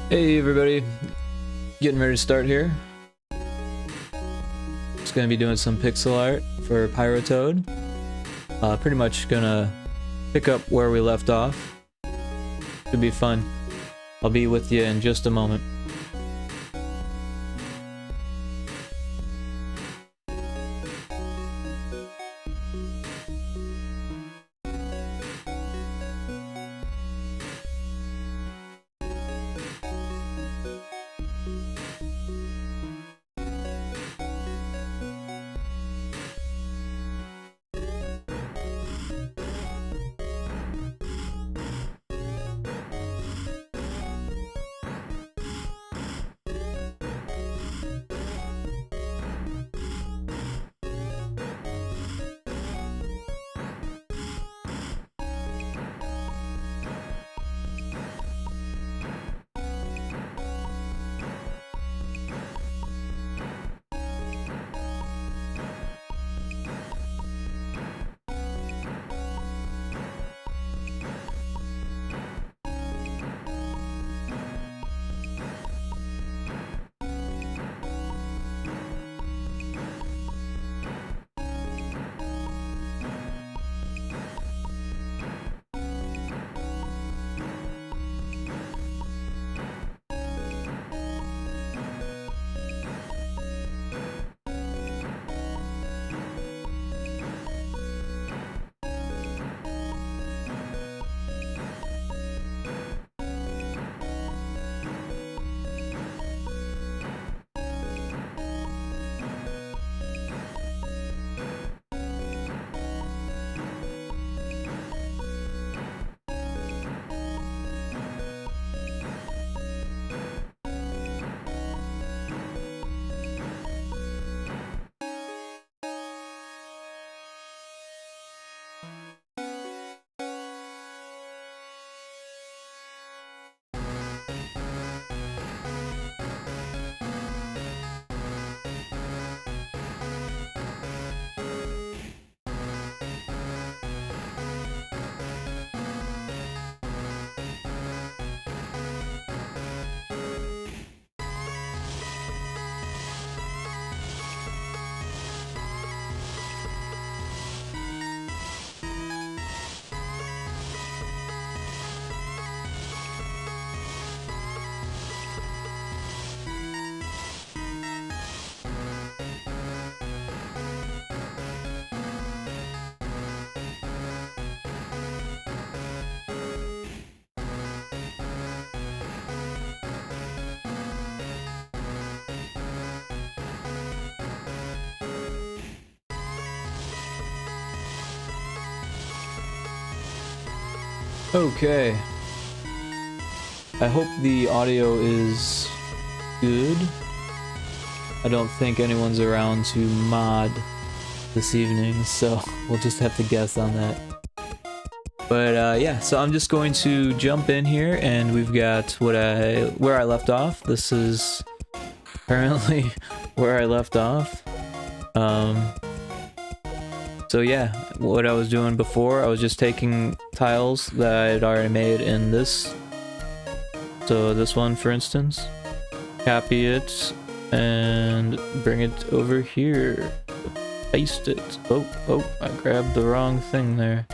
Hey everybody, getting ready to start here. Just gonna be doing some pixel art for Pyrotoad. Pretty much gonna pick up where we left off. Should be fun. I'll be with you in just a moment. Okay. I hope the audio is good. I don't think anyone's around to mod this evening, so we'll just have to guess on that. But yeah, so I'm just going to jump in here, and we've got where I left off. This is currently where I left off. So yeah, what I was doing before, I was just taking tiles that I had already made in this. So this one, for instance, copy it and bring it over here. Paste it. Oh, I grabbed the wrong thing there.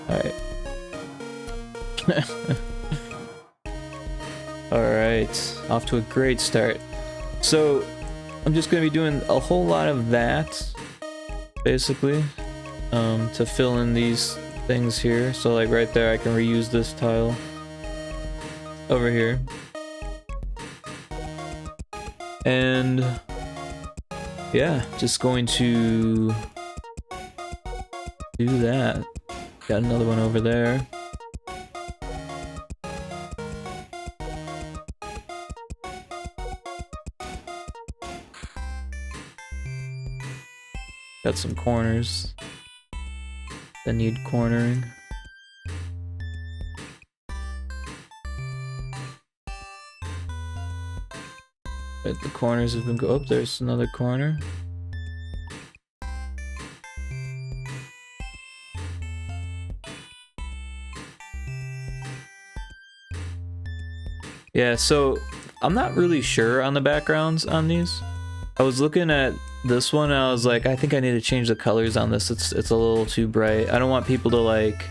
Alright. Alright, off to a great start. So, I'm just going to be doing a whole lot of that, basically, to fill in these things here. So like right there, I can reuse this tile over here. And yeah, just going to do that. Got another one over there. Got some corners that need cornering. But the corners have been oh, there's another corner. Yeah, so I'm not really sure on the backgrounds on these. I was looking at this one and I was like, I think I need to change the colors on this. It's a little too bright. I don't want people to like,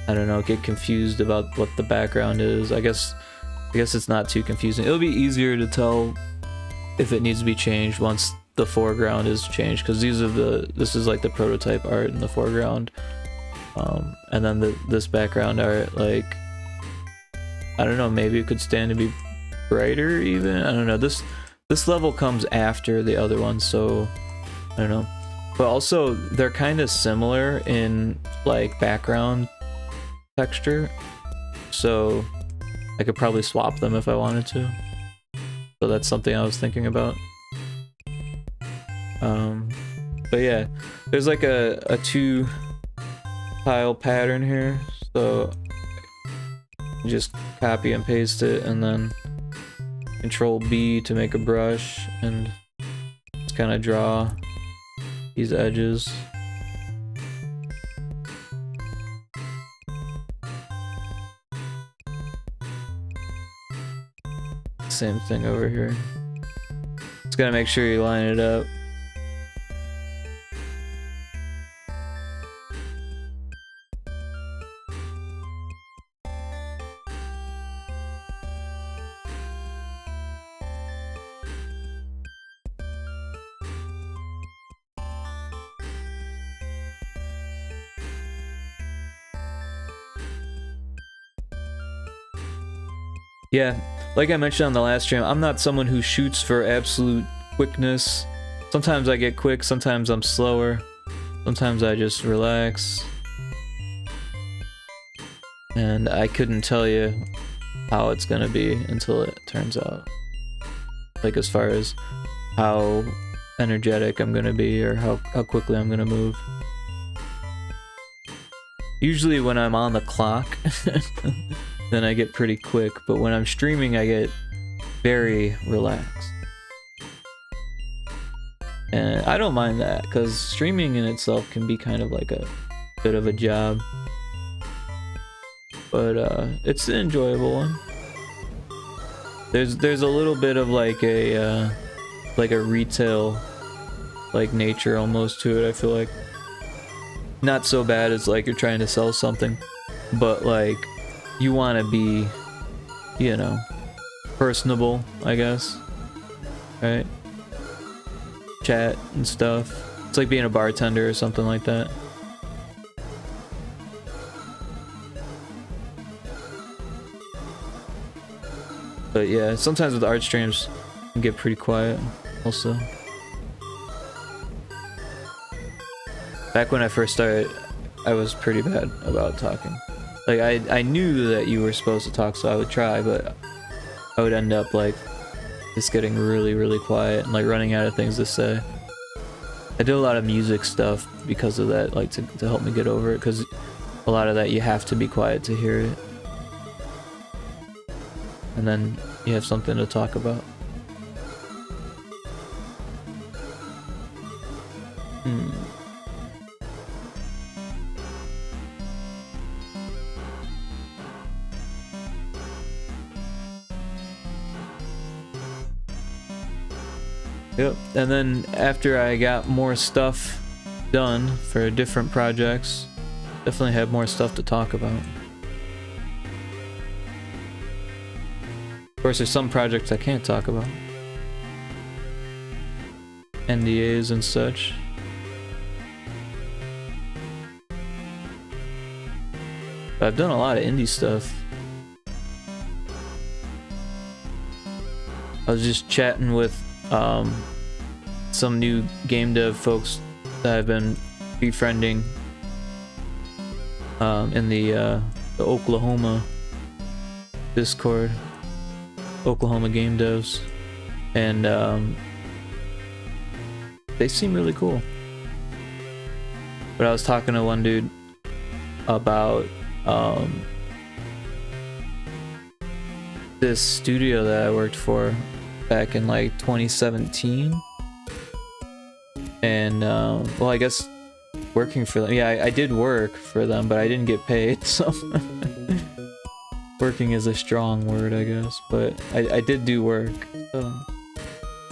I don't know, get confused about what the background is. I guess it's not too confusing. It'll be easier to tell if it needs to be changed once the foreground is changed, because this is like the prototype art in the foreground, and then this background art, like, I don't know, maybe it could stand to be brighter even. I don't know. This level comes after the other one, so I don't know. But also they're kind of similar in like background texture, so I could probably swap them if I wanted to. So that's something I was thinking about. But yeah, there's like a 2 tile pattern here, so you just copy and paste it, and then Control B to make a brush, and just kind of draw these edges. Same thing over here. Just gotta make sure you line it up. Yeah, like I mentioned on the last stream, I'm not someone who shoots for absolute quickness. Sometimes I get quick, sometimes I'm slower, sometimes I just relax. And I couldn't tell you how it's gonna be until it turns out. Like as far as how energetic I'm gonna be, or how quickly I'm gonna move. Usually when I'm on the clock, then I get pretty quick, but when I'm streaming I get very relaxed. And I don't mind that, because streaming in itself can be kind of like a bit of a job. But it's an enjoyable one. There's a little bit of like a retail like nature almost to it, I feel like. Not so bad as like you're trying to sell something, but like you want to be, you know, personable, I guess, right? Chat and stuff. It's like being a bartender or something like that. But yeah, sometimes with art streams, it can get pretty quiet also. Back when I first started, I was pretty bad about talking. Like, I knew that you were supposed to talk, so I would try, but I would end up, like, just getting really, really quiet and, like, running out of things to say. I did a lot of music stuff because of that, like, to help me get over it, because a lot of that you have to be quiet to hear it. And then you have something to talk about. Yep, and then after I got more stuff done for different projects, definitely had more stuff to talk about. Of course, there's some projects I can't talk about. NDAs and such. But I've done a lot of indie stuff. I was just chatting with some new game dev folks that I've been befriending in the Oklahoma Discord, Oklahoma game devs, and they seem really cool. But I was talking to one dude about this studio that I worked for back in like 2017, and well, I guess working for them, yeah, I did work for them, but I didn't get paid, so Working is a strong word, I guess, but I did do work. So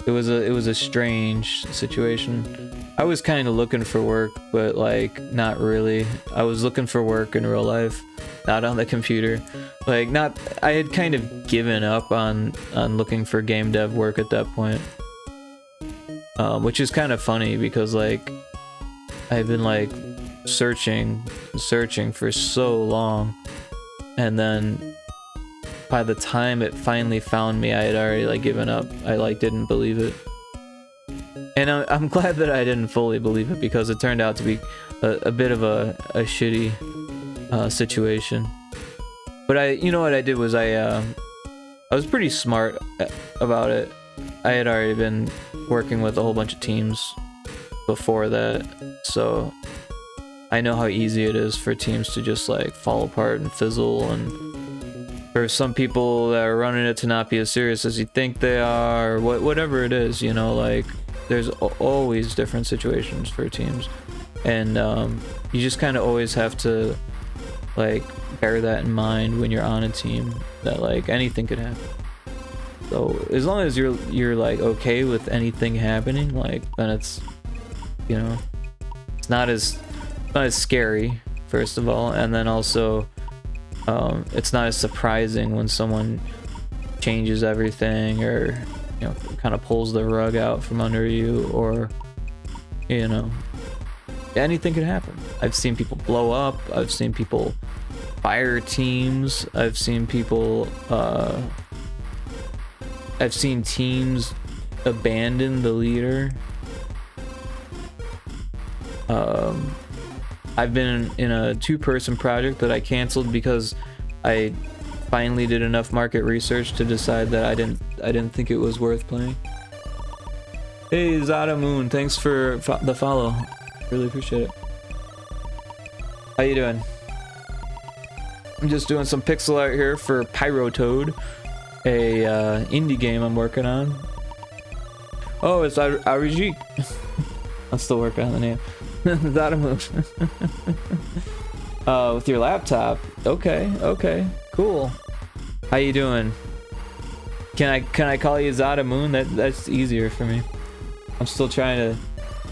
it was a strange situation. I was kind of looking for work, but like not really. I was looking for work in real life, not on the computer. Like I had kind of given up on looking for game dev work at that point. Which is kind of funny because like I've been like searching for so long, and then by the time it finally found me, I had already like given up. I like didn't believe it, and I'm glad that I didn't fully believe it because it turned out to be a bit of a shitty situation. But you know what I did was I was pretty smart about it. I had already been working with a whole bunch of teams before that, so I know how easy it is for teams to just like fall apart and fizzle, and for some people that are running it to not be as serious as you think they are, or whatever it is, you know, like there's always different situations for teams, and you just kind of always have to like bear that in mind when you're on a team, that like anything could happen. So as long as you're like okay with anything happening, like then it's, you know, it's not as scary, first of all, and then also it's not as surprising when someone changes everything, or you know, kind of pulls the rug out from under you, or you know, anything could happen. I've seen people blow up, I've seen people fire teams, I've seen people I've seen teams abandon the leader. I've been in a 2-person project that I canceled because I finally did enough market research to decide that I didn't think it was worth playing. Hey Zada Moon, thanks for the follow. Really appreciate it. How you doing? I'm just doing some pixel art here for Pyrotoad, a indie game I'm working on. Oh, it's Arijik. I'm still working on the name. Zada Moon. With your laptop. Okay, cool. How you doing? Can I call you Zada Moon? That's easier for me. I'm still trying to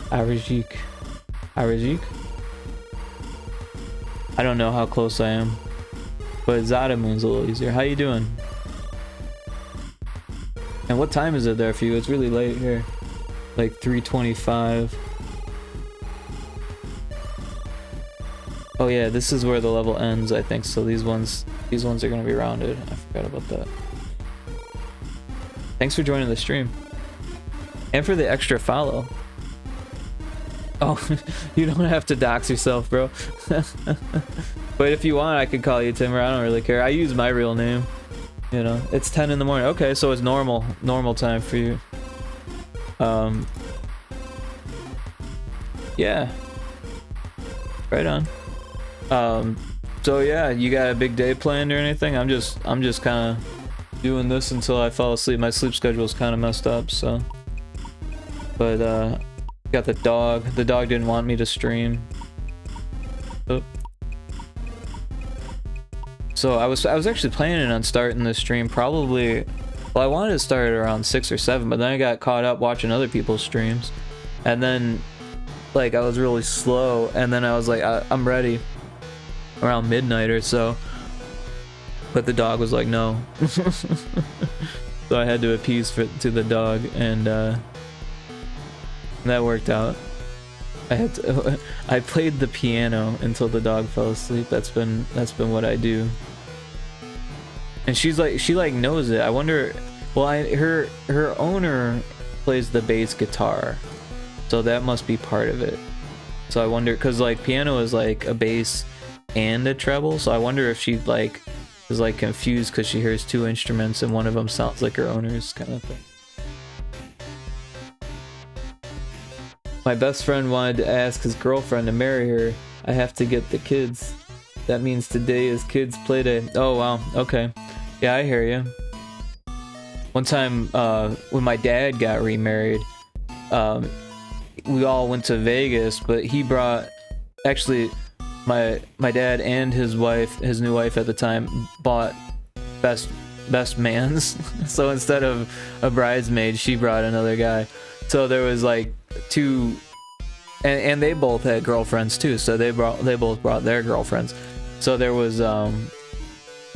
Arijik. I don't know how close I am, but Zada Moon's a little easier. How you doing? And what time is it there for you? It's really late here, like 3:25. Oh yeah, this is where the level ends, I think. So these ones are gonna be rounded. I forgot about that. Thanks for joining the stream, and for the extra follow. Oh, you don't have to dox yourself, bro. But if you want, I could call you Timber. I don't really care. I use my real name. You know, it's 10 in the morning. Okay, so it's normal time for you. Yeah. Right on. So yeah, you got a big day planned or anything? I'm just kind of doing this until I fall asleep. My sleep schedule is kind of messed up, so. But got the dog. The dog didn't want me to stream. Oh. So I was actually planning on starting this stream probably. Well, I wanted to start it around 6 or 7, but then I got caught up watching other people's streams, and then like I was really slow, and then I was like, I'm ready around midnight or so. But the dog was like, no. So I had to appease to the dog, and that worked out. I played the piano until the dog fell asleep. That's been what I do. And she knows it. I wonder. Well, her owner plays the bass guitar, so that must be part of it. So I wonder, cause like piano is like a bass and a treble. So I wonder if she like is like confused because she hears 2 instruments and one of them sounds like her owner's kind of thing. My best friend wanted to ask his girlfriend to marry her. I have to get the kids. That means today is kids' play day. Oh wow, okay. Yeah, I hear you. One time, when my dad got remarried, we all went to Vegas, but he brought, actually, my dad and his wife, his new wife at the time, bought best mans. So instead of a bridesmaid, she brought another guy. So there was like two, and they both had girlfriends too. So they both brought their girlfriends. So there was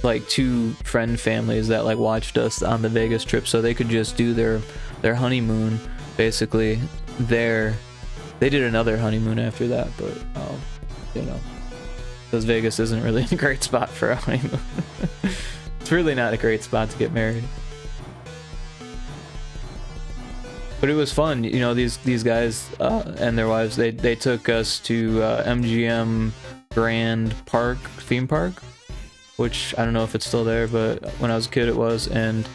like two friend families that like watched us on the Vegas trip, so they could just do their honeymoon basically there. They did another honeymoon after that, but you know, because Vegas isn't really a great spot for a honeymoon. It's really not a great spot to get married. But it was fun, you know. These guys and their wives, they took us to MGM Grand Park theme park, which I don't know if it's still there, but when I was a kid it was, and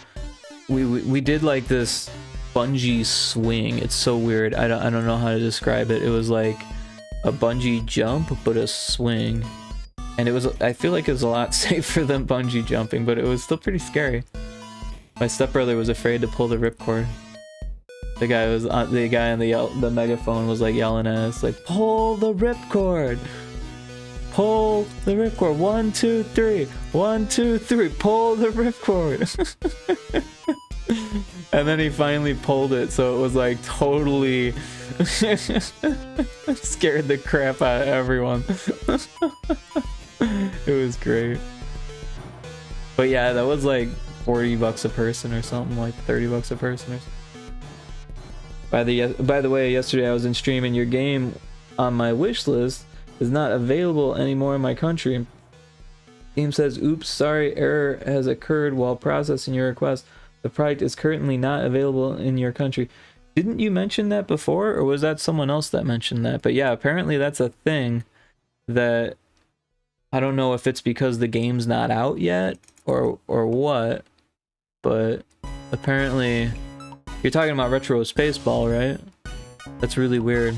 we did like this bungee swing. It's so weird. I don't know how to describe it. It was like a bungee jump but a swing, and it was, I feel like it was a lot safer than bungee jumping, but it was still pretty scary. My stepbrother was afraid to pull the ripcord. The guy on the megaphone was like yelling at us like, pull the ripcord, pull the ripcord, 1 2 3, 1 2 3, pull the ripcord. And then he finally pulled it, so it was like totally scared the crap out of everyone. It was great. But yeah, that was like $40 a person or something, like $30 a person or something. By the way, yesterday I was in stream and your game on my wish list is not available anymore in my country. Game says, oops, sorry, error has occurred while processing your request. The product is currently not available in your country. Didn't you mention that before, or was that someone else that mentioned that? But yeah, apparently that's a thing that I don't know if it's because the game's not out yet or what, but apparently you're talking about Retro Spaceball, right? That's really weird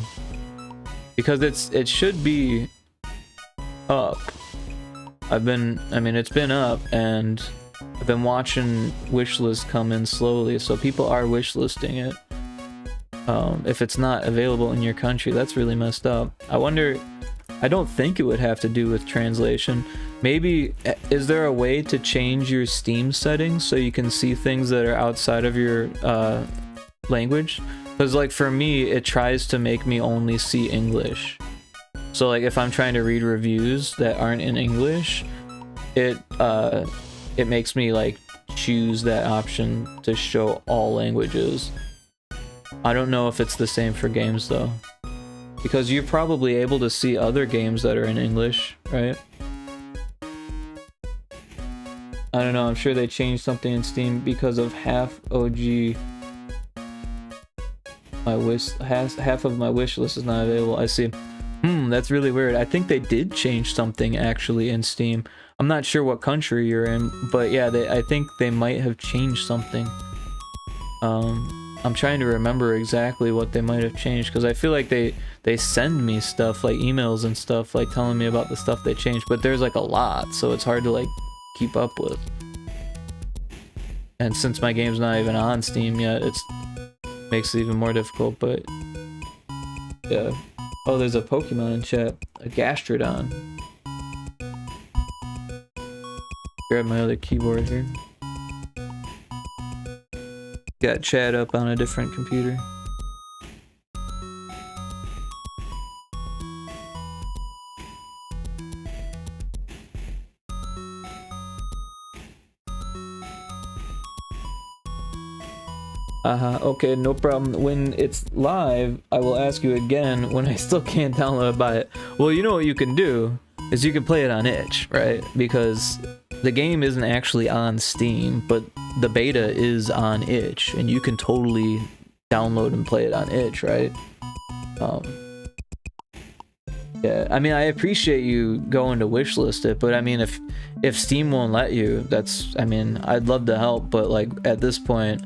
because it should be up. It's been up, and I've been watching wishlist come in slowly, so people are wishlisting it. If it's not available in your country, that's really messed up. I wonder, I don't think it would have to do with translation. Maybe, is there a way to change your Steam settings so you can see things that are outside of your language? Because like for me, it tries to make me only see English. So like if I'm trying to read reviews that aren't in English, it makes me like choose that option to show all languages. I don't know if it's the same for games though, because you're probably able to see other games that are in English, right? I don't know, I'm sure they changed something in Steam because of half OG. Half of my wish list is not available. I see. That's really weird. I think they did change something actually in Steam. I'm not sure what country you're in, but yeah, I think they might have changed something. I'm trying to remember exactly what they might have changed, because I feel like they send me stuff, like emails and stuff, like telling me about the stuff they changed, but there's like a lot, so it's hard to like keep up with. And since my game's not even on Steam yet, it makes it even more difficult, but yeah. Oh, there's a Pokemon in chat, a Gastrodon. Grab my other keyboard here. Got chat up on a different computer. Okay, no problem. When it's live, I will ask you again. When I still can't download it, buy it. Well, you know what you can do is you can play it on itch, right? Because the game isn't actually on Steam, but the beta is on itch, and you can totally download and play it on itch, right? Yeah, I mean, I appreciate you going to wishlist it, but I mean, if Steam won't let you, that's, I mean, I'd love to help, but like at this point,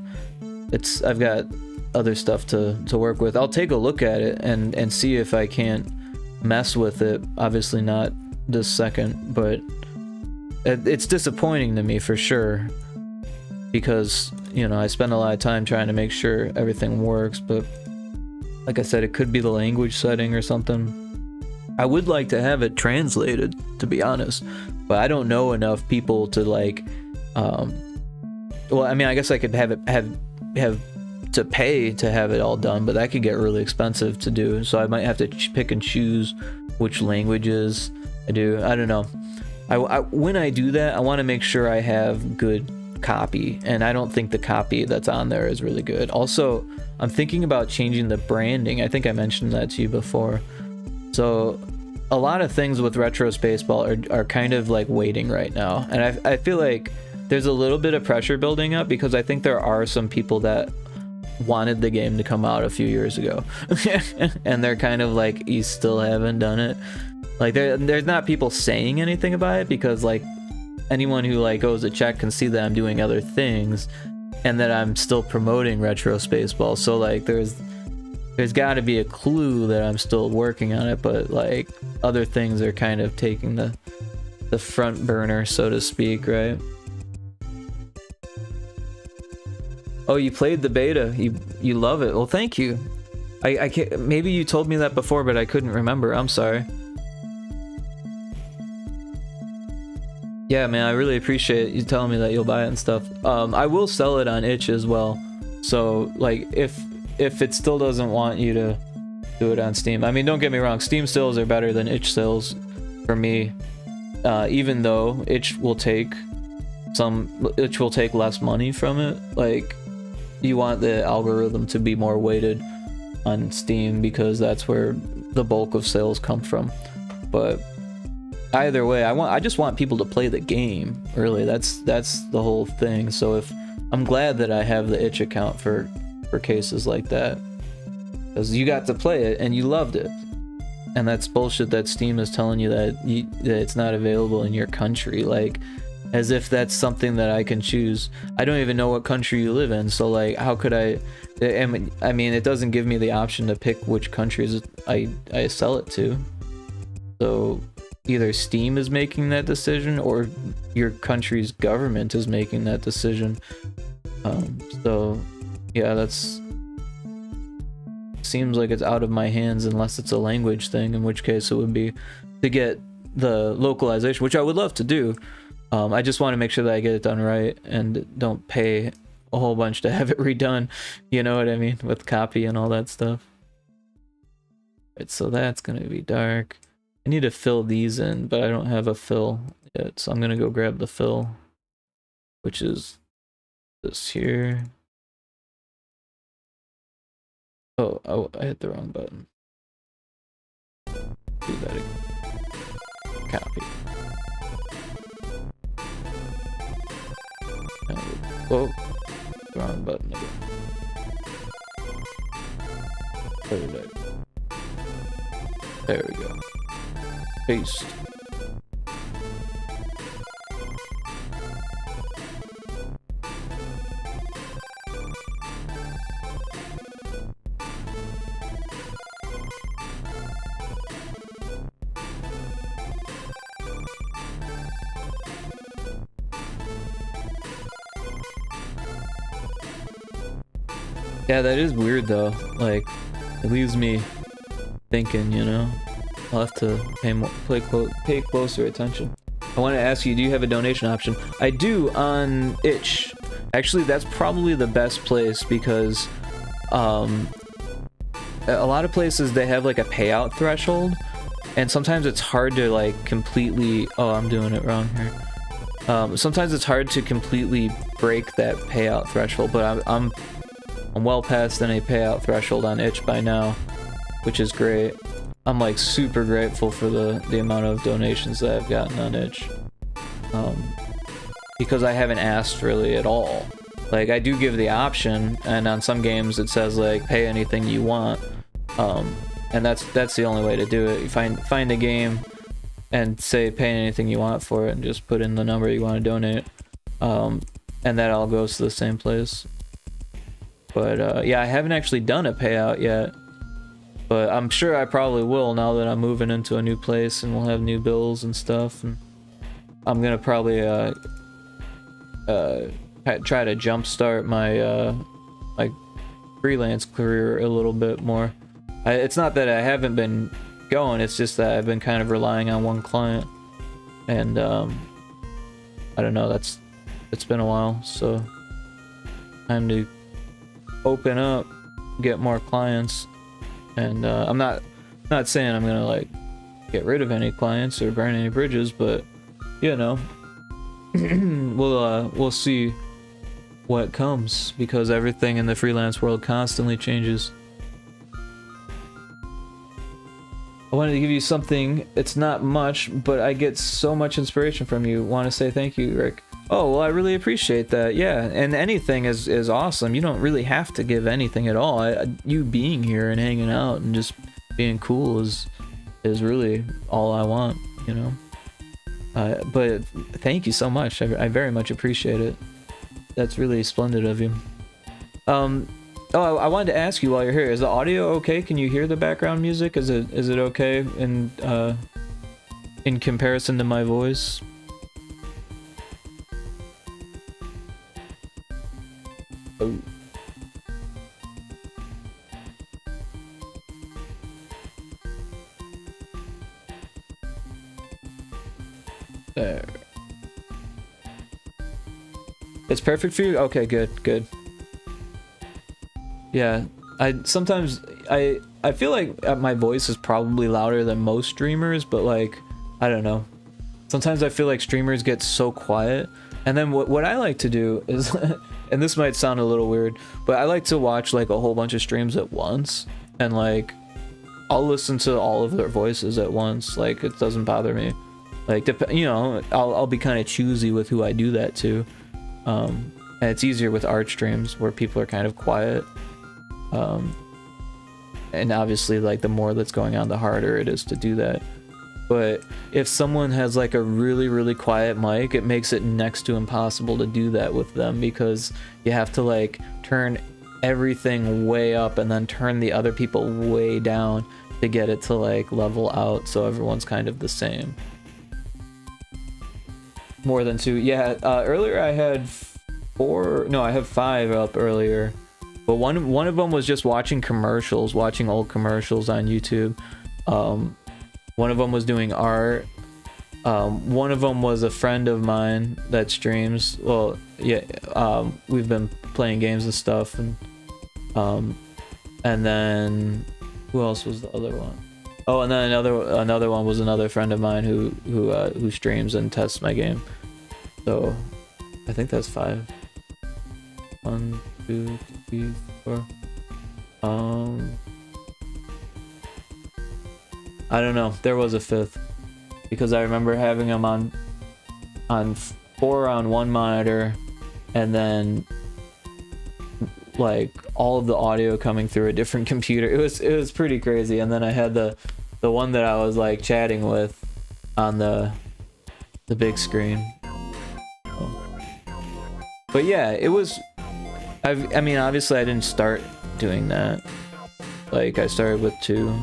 I've got other stuff to work with. I'll take a look at it and see if I can't mess with it. Obviously not this second, but it's disappointing to me for sure, because, you know, I spend a lot of time trying to make sure everything works, but like I said, it could be the language setting or something. I would like to have it translated, to be honest, but I don't know enough people to like Well, I mean, I guess I could have to pay to have it all done, but that could get really expensive to do. So I might have to pick and choose which languages I do. I don't know. When I do that, I want to make sure I have good copy, and I don't think the copy that's on there is really good. Also, I'm thinking about changing the branding. I think I mentioned that to you before. So a lot of things with Retro Spaceball are kind of like waiting right now, and I feel like there's a little bit of pressure building up because I think there are some people that wanted the game to come out a few years ago and they're kind of like, you still haven't done it. Like there's not people saying anything about it because like anyone who like goes to check can see that I'm doing other things and that I'm still promoting Retro Spaceball. So like there's got to be a clue that I'm still working on it, but like other things are kind of taking the front burner, so to speak, right? Oh, you played the beta. You love it. Well, thank you. I can't, maybe you told me that before, but I couldn't remember. I'm sorry. Yeah, man, I really appreciate you telling me that you'll buy it and stuff. I will sell it on itch as well. So, like, if it still doesn't want you to do it on Steam. I mean, don't get me wrong. Steam sales are better than itch sales for me. Even though itch will take less money from it. Like, you want the algorithm to be more weighted on Steam because that's where the bulk of sales come from. But either way, I just want people to play the game. Really, that's the whole thing. So if I'm glad that I have the itch account for cases like that, because you got to play it and you loved it, and that's bullshit that Steam is telling you that it's not available in your country. Like, as if that's something that I can choose. I don't even know what country you live in, so like how could I mean, it doesn't give me the option to pick which countries I sell it to. So either Steam is making that decision or your country's government is making that decision. So yeah, that's seems like it's out of my hands unless it's a language thing, in which case it would be to get the localization, which I would love to do. I just want to make sure that I get it done right and don't pay a whole bunch to have it redone. You know what I mean? With copy and all that stuff. Right, so that's going to be dark. I need to fill these in, but I don't have a fill yet. So I'm going to go grab the fill, which is this here. Oh, I hit the wrong button. Do that again. Copy. Oh, wrong button again. Where did I? There we go. Paste. Yeah, that is weird though. Like, it leaves me thinking, you know. I'll have to pay closer attention. I want to ask you, do you have a donation option? I do on itch. Actually, that's probably the best place because a lot of places they have like a payout threshold, and sometimes it's hard to like completely. Oh, I'm doing it wrong here. Sometimes it's hard to completely break that payout threshold, but I'm well past any payout threshold on itch by now, which is great. I'm like super grateful for the amount of donations that I've gotten on itch, because I haven't asked really at all. Like, I do give the option, and on some games it says like pay anything you want, and that's the only way to do it. You find a game and say pay anything you want for it, and just put in the number you want to donate, and that all goes to the same place. But yeah, I haven't actually done a payout yet, but I'm sure I probably will now that I'm moving into a new place and we'll have new bills and stuff. And I'm gonna probably try to jumpstart my my freelance career a little bit more. It's not that I haven't been going; it's just that I've been kind of relying on one client, and I don't know. it's been a while, so time to open up, get more clients, and I'm not saying I'm gonna like get rid of any clients or burn any bridges, but you know, we'll see what comes, because everything in the freelance world constantly changes. I wanted to give you something. It's not much, but I get so much inspiration from you. Want to say thank you, Rick. Oh, well, I really appreciate that. Yeah, and anything is awesome. You don't really have to give anything at all. You being here and hanging out and just being cool is really all I want, you know. But thank you so much. I very much appreciate it. That's really splendid of you. Oh, I wanted to ask you while you're here, is the audio okay? Can you hear the background music? Is it okay in comparison to my voice? Oh. There. It's perfect for you? Okay, good. Yeah, sometimes I feel like my voice is probably louder than most streamers, but like, I don't know. Sometimes I feel like streamers get so quiet, and then what I like to do is, and this might sound a little weird, but I like to watch like a whole bunch of streams at once, and like, I'll listen to all of their voices at once. Like, it doesn't bother me. Like, you know, I'll be kind of choosy with who I do that to. And it's easier with art streams where people are kind of quiet. And obviously, like, the more that's going on, the harder it is to do that. But if someone has like a really quiet mic, it makes it next to impossible to do that with them, because you have to like turn everything way up and then turn the other people way down to get it to like level out so everyone's kind of the same. More than two. Yeah, earlier I had I have 5 up earlier. But one of them was just watching commercials, watching old commercials on YouTube. One of them was doing art. One of them was a friend of mine that streams. Well, yeah, we've been playing games and stuff, and then who else was the other one? Oh, and then another one was another friend of mine who streams and tests my game. So I think that's 5. 1, 2, 3, 4. I don't know. There was a 5th, because I remember having him on 4 on one monitor, and then like all of the audio coming through a different computer. It was pretty crazy. And then I had the one that I was like chatting with on the big screen. But yeah, it was. I mean, obviously I didn't start doing that. Like, I started with 2,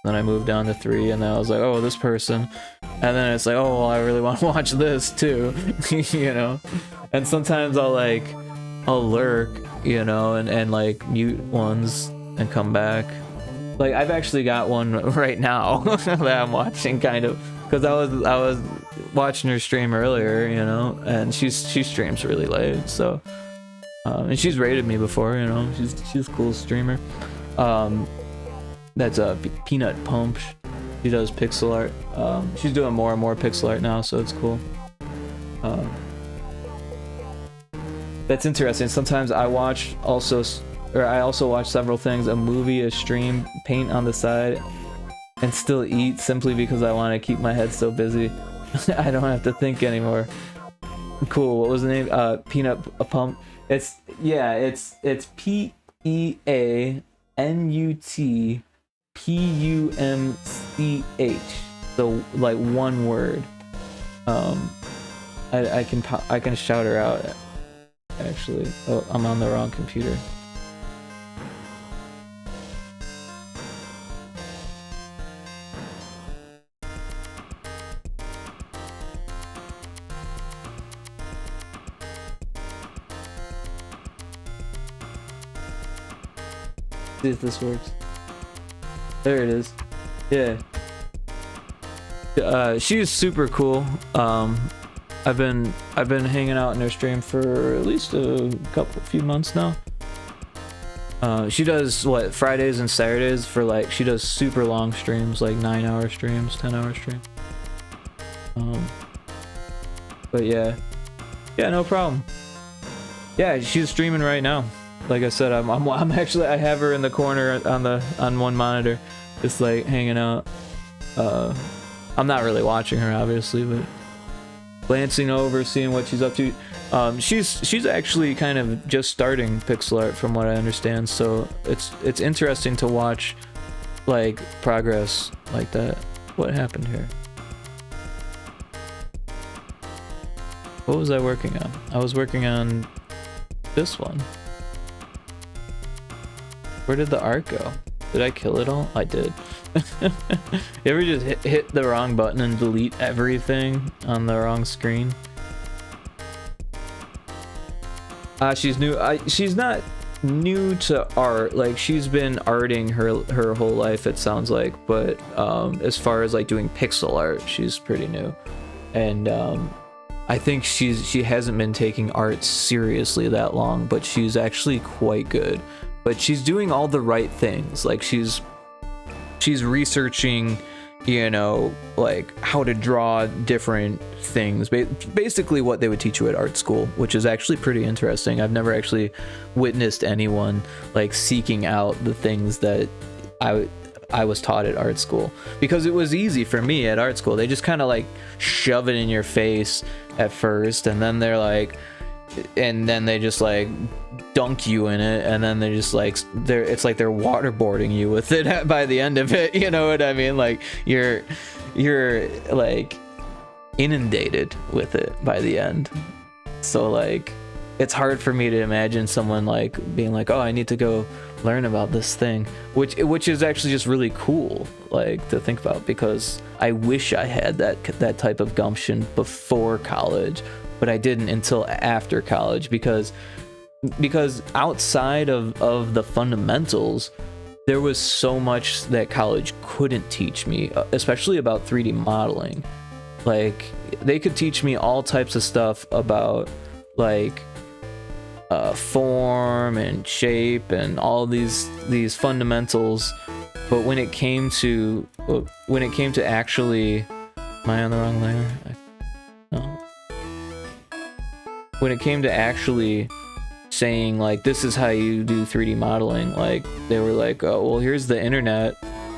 then I moved down to 3, and then I was like, oh, this person. And then it's like, oh, well, I really want to watch this too, you know? And sometimes I'll lurk, you know, and like mute ones and come back. Like, I've actually got one right now that I'm watching, kind of, because I was watching her stream earlier, you know, and she streams really late, so. And she's rated me before, you know. She's a cool streamer. That's a Peanut Pump. She does pixel art. She's doing more and more pixel art now, so it's cool. That's interesting. Sometimes I also watch several things: a movie, a stream, paint on the side, and still eat, simply because I want to keep my head so busy. I don't have to think anymore. Cool. What was the name? Peanut Pump. It's PeanutPumch. So like one word. I can shout her out. Actually, oh, I'm on the wrong computer. See if this works. There it is. Yeah. She's super cool. I've been hanging out in her stream for at least a few months now. She does what, Fridays and Saturdays for like, she does super long streams, like 9-hour streams, 10-hour streams. But yeah, no problem. Yeah, she's streaming right now. Like I said, I'm actually, I have her in the corner on one monitor, just like hanging out. I'm not really watching her, obviously, but glancing over, seeing what she's up to. She's actually kind of just starting Pixelart, from what I understand. So it's interesting to watch like progress like that. What happened here? What was I working on? I was working on this one. Where did the art go? Did I kill it all? I did. You ever just hit the wrong button and delete everything on the wrong screen? She's new. She's not new to art. Like, she's been arting her whole life, it sounds like. But as far as like doing pixel art, she's pretty new. And I think she hasn't been taking art seriously that long, but she's actually quite good. But she's doing all the right things. Like, she's researching, you know, like how to draw different things, basically what they would teach you at art school, which is actually pretty interesting. I've never actually witnessed anyone like seeking out the things that I was taught at art school, because it was easy for me at art school. They just kind of like shove it in your face at first, and then they're like, and then they just like dunk you in it, and then they just like it's like they're waterboarding you with it by the end of it. You know what I mean? Like you're like inundated with it by the end. So like it's hard for me to imagine someone like being like, oh, I need to go learn about this thing, which is actually just really cool, like, to think about, because I wish I had that type of gumption before college, but I didn't until after college, because outside of the fundamentals, there was so much that college couldn't teach me, especially about 3D modeling. Like, they could teach me all types of stuff about like form and shape and all these fundamentals, but when it came to actually, am I on the wrong layer? No. When it came to actually saying like, this is how you do 3D modeling, like, they were like, oh, well, here's the internet,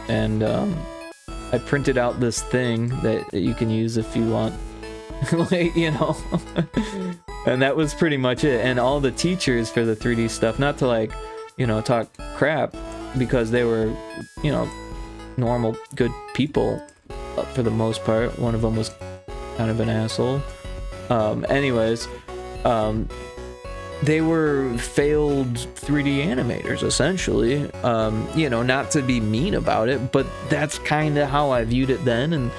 and I printed out this thing that you can use if you want. Like, you know. And that was pretty much it. And all the teachers for the 3D stuff, not to like, you know, talk crap, because they were, you know, normal good people for the most part. One of them was kind of an asshole. Anyways, they were failed 3D animators, essentially. You know, not to be mean about it, but that's kind of how I viewed it then, and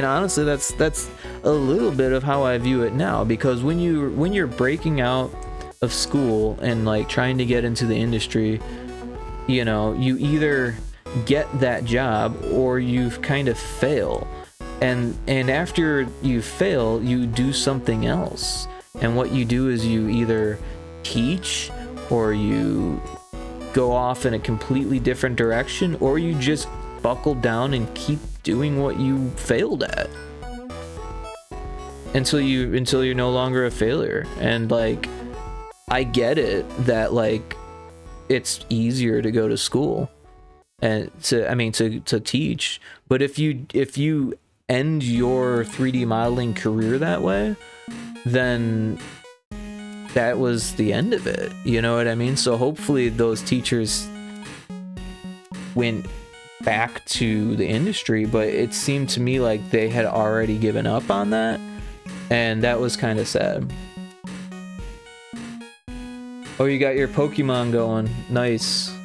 honestly, that's a little bit of how I view it now, because when you're breaking out of school and like trying to get into the industry, you know, you either get that job or you kind of fail, and after you fail, you do something else. And what you do is you either teach, or you go off in a completely different direction, or you just buckle down and keep doing what you failed at until you're no longer a failure. And like, I get it that like it's easier to go to school and to teach, but if you end your 3D modeling career that way, then that was the end of it. You know what I mean? So hopefully those teachers went back to the industry, but it seemed to me like they had already given up on that, and that was kind of sad. Oh, you got your Pokemon going. Nice.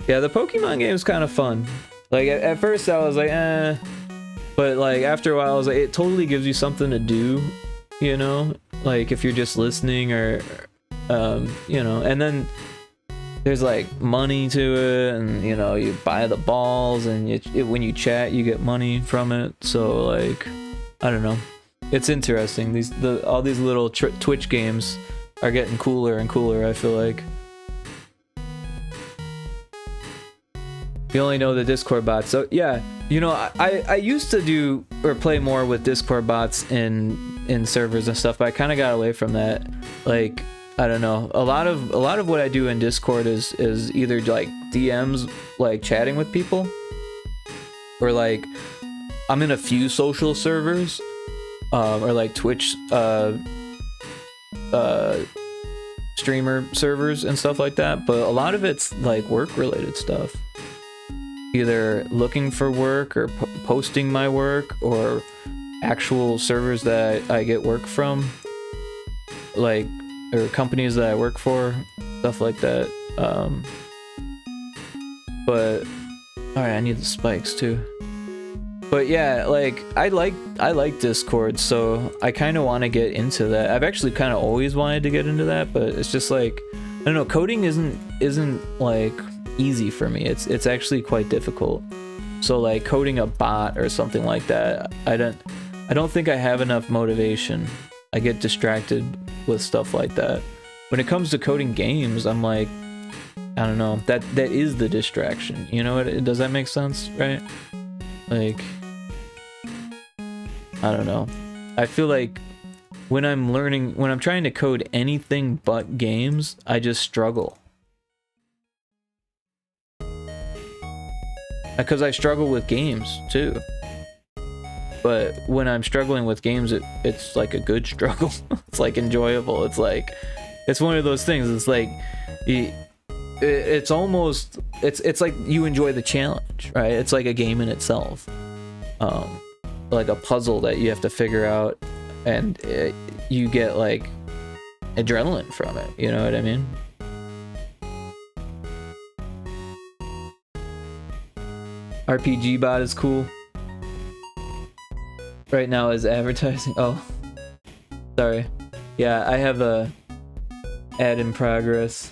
Yeah, the Pokemon game is kind of fun. Like, at first I was like, eh, but like after a while I was like, it totally gives you something to do, you know, like if you're just listening, or you know. And then there's like money to it, and you know, you buy the balls, and when you chat you get money from it. So like, I don't know, it's interesting. All these little Twitch games are getting cooler and cooler, I feel like. You only know the Discord bots. So yeah, you know, I used to do or play more with Discord bots in servers and stuff, but I kind of got away from that. Like, I don't know, a lot of what I do in Discord is either like DMs, like chatting with people, or like I'm in a few social servers, or like Twitch streamer servers and stuff like that. But a lot of it's like work related stuff, either looking for work or posting my work, or actual servers that I get work from, like, or companies that I work for, stuff like that. But all right, I need the spikes too. But yeah, like I like Discord, so I kind of want to get into that. I've actually kind of always wanted to get into that, but it's just like, I don't know, coding isn't like easy for me. It's actually quite difficult. So like coding a bot or something like that, I don't think I have enough motivation. I get distracted with stuff like that. When it comes to coding games, I'm like, I don't know, that is the distraction, you know? Does that make sense, right? Like, I don't know, I feel like when I'm trying to code anything but games, I just struggle. Because I struggle with games too. But when I'm struggling with games, it's like a good struggle. It's like enjoyable. It's like, it's one of those things. It's like, it's almost, it's like you enjoy the challenge, right? It's like a game in itself. Like a puzzle that you have to figure out, and you get like adrenaline from it. You know what I mean? RPG bot is cool. Right now is advertising. Oh, sorry. Yeah, I have a ad in progress.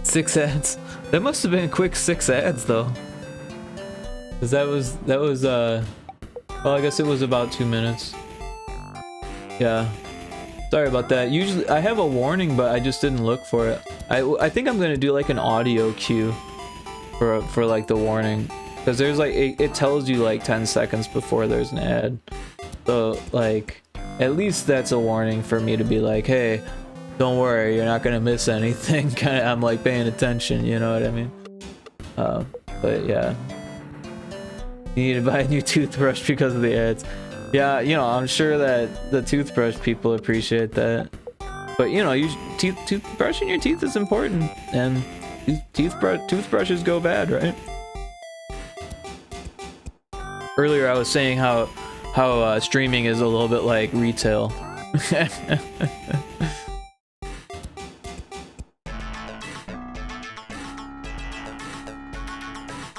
Six ads. That must have been a quick 6 ads though. Cause that was well, I guess it was about 2 minutes. Yeah. Sorry about that. Usually I have a warning, but I just didn't look for it. I think I'm gonna do like an audio cue for like the warning, because there's like it tells you like 10 seconds before there's an ad. So like at least that's a warning for me to be like, hey, don't worry, you're not gonna miss anything. Kinda, I'm like paying attention, you know what I mean? But yeah, you need to buy a new toothbrush because of the ads. Yeah, you know, I'm sure that the toothbrush people appreciate that. But you know, brushing your teeth is important, and toothbrushes go bad, right? Earlier I was saying how streaming is a little bit like retail.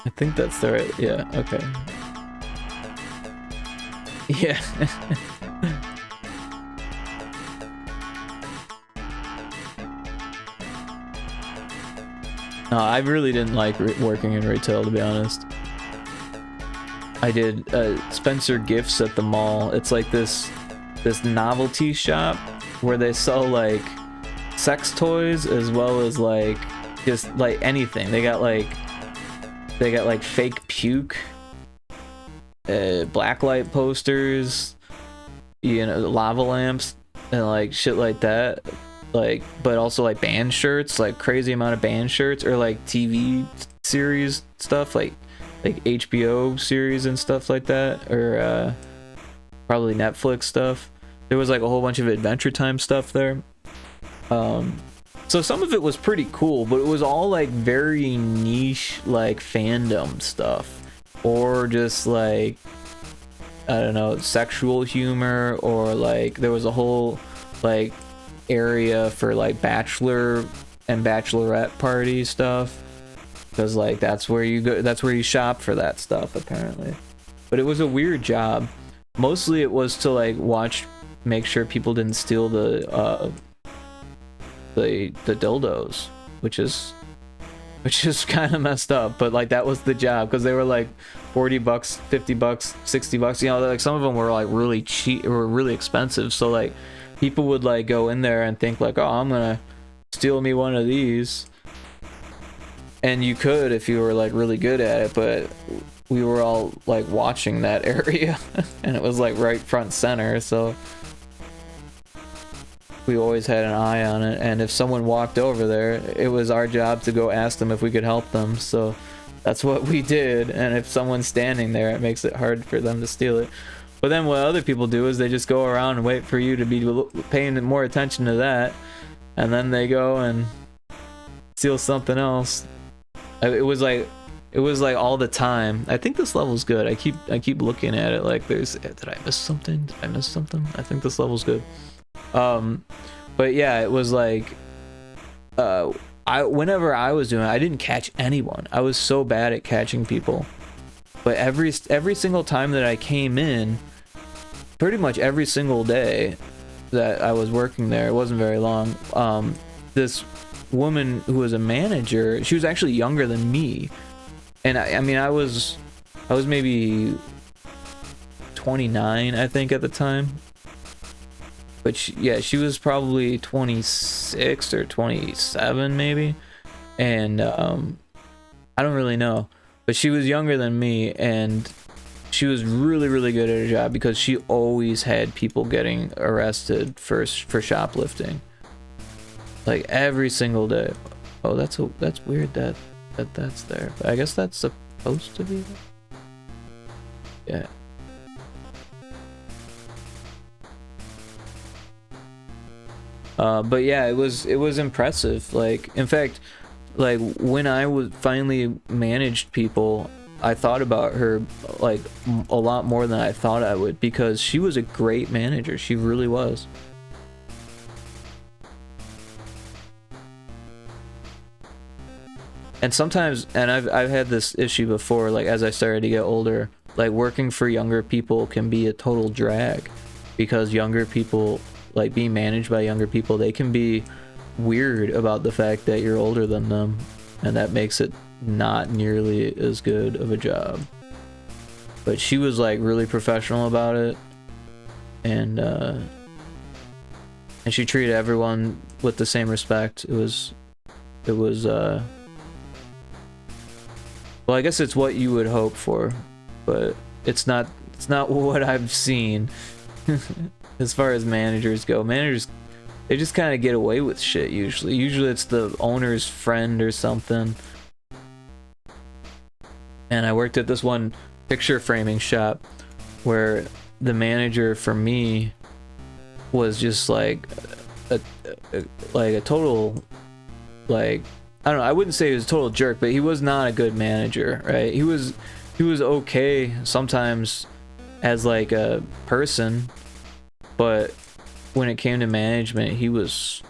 I think that's the right, yeah, okay. Yeah. No, I really didn't like working in retail, to be honest. I did Spencer Gifts at the mall. It's like this novelty shop where they sell like sex toys as well as like just like anything. They got like fake puke, blacklight posters, you know, lava lamps and like shit like that. Like, but also like band shirts, like crazy amount of band shirts, or like TV series stuff, like HBO series and stuff like that, or probably Netflix stuff. There was like a whole bunch of Adventure Time stuff there. So some of it was pretty cool, but it was all like very niche, like fandom stuff, or just like, I don't know, sexual humor, or like there was a whole like area for like bachelor and bachelorette party stuff, because like that's where you shop for that stuff apparently. But it was a weird job. Mostly it was to like make sure people didn't steal the dildos, which is kind of messed up, but like that was the job, because they were like $40, $50, $60, you know, like some of them were like really cheap or really expensive, so like people would like go in there and think like, oh, I'm gonna steal me one of these, and you could if you were like really good at it, but we were all like watching that area and it was like right front center, so we always had an eye on it, and if someone walked over there, it was our job to go ask them if we could help them, so that's what we did. And if someone's standing there, it makes it hard for them to steal it. But then what other people do is they just go around and wait for you to be paying more attention to that, and then they go and steal something else. It was like all the time. I think this level's good. I keep looking at it like did I miss something? Did I miss something? I think this level's good. But yeah, it was like whenever I was doing it, I didn't catch anyone. I was so bad at catching people. But every single time that I came in, pretty much every single day that I was working there, it wasn't very long, this woman who was a manager, she was actually younger than me, and I mean I was maybe 29, I think, at the time. But she was probably 26 or 27 maybe, and I don't really know, but she was younger than me, and she was really, really good at her job because she always had people getting arrested for shoplifting, like every single day. Oh, that's weird that that's there, but I guess that's supposed to be there. Yeah. But yeah, it was impressive. Like, in fact, like when I finally managed people, I thought about her like a lot more than I thought I would, because she was a great manager. She really was. And sometimes, and I've had this issue before, like as I started to get older, like working for younger people can be a total drag, because younger people, like being managed by younger people, they can be weird about the fact that you're older than them, and that makes it not nearly as good of a job. But she was like really professional about it, and she treated everyone with the same respect. It was well, I guess it's what you would hope for, but it's not what I've seen. As far as managers go, managers, they just kind of get away with shit usually. Usually it's the owner's friend or something. And I worked at this one picture framing shop where the manager for me was just like a total, like, I don't know, I wouldn't say he was a total jerk, but he was not a good manager, right? He was okay sometimes as like a person, but when it came to management, he was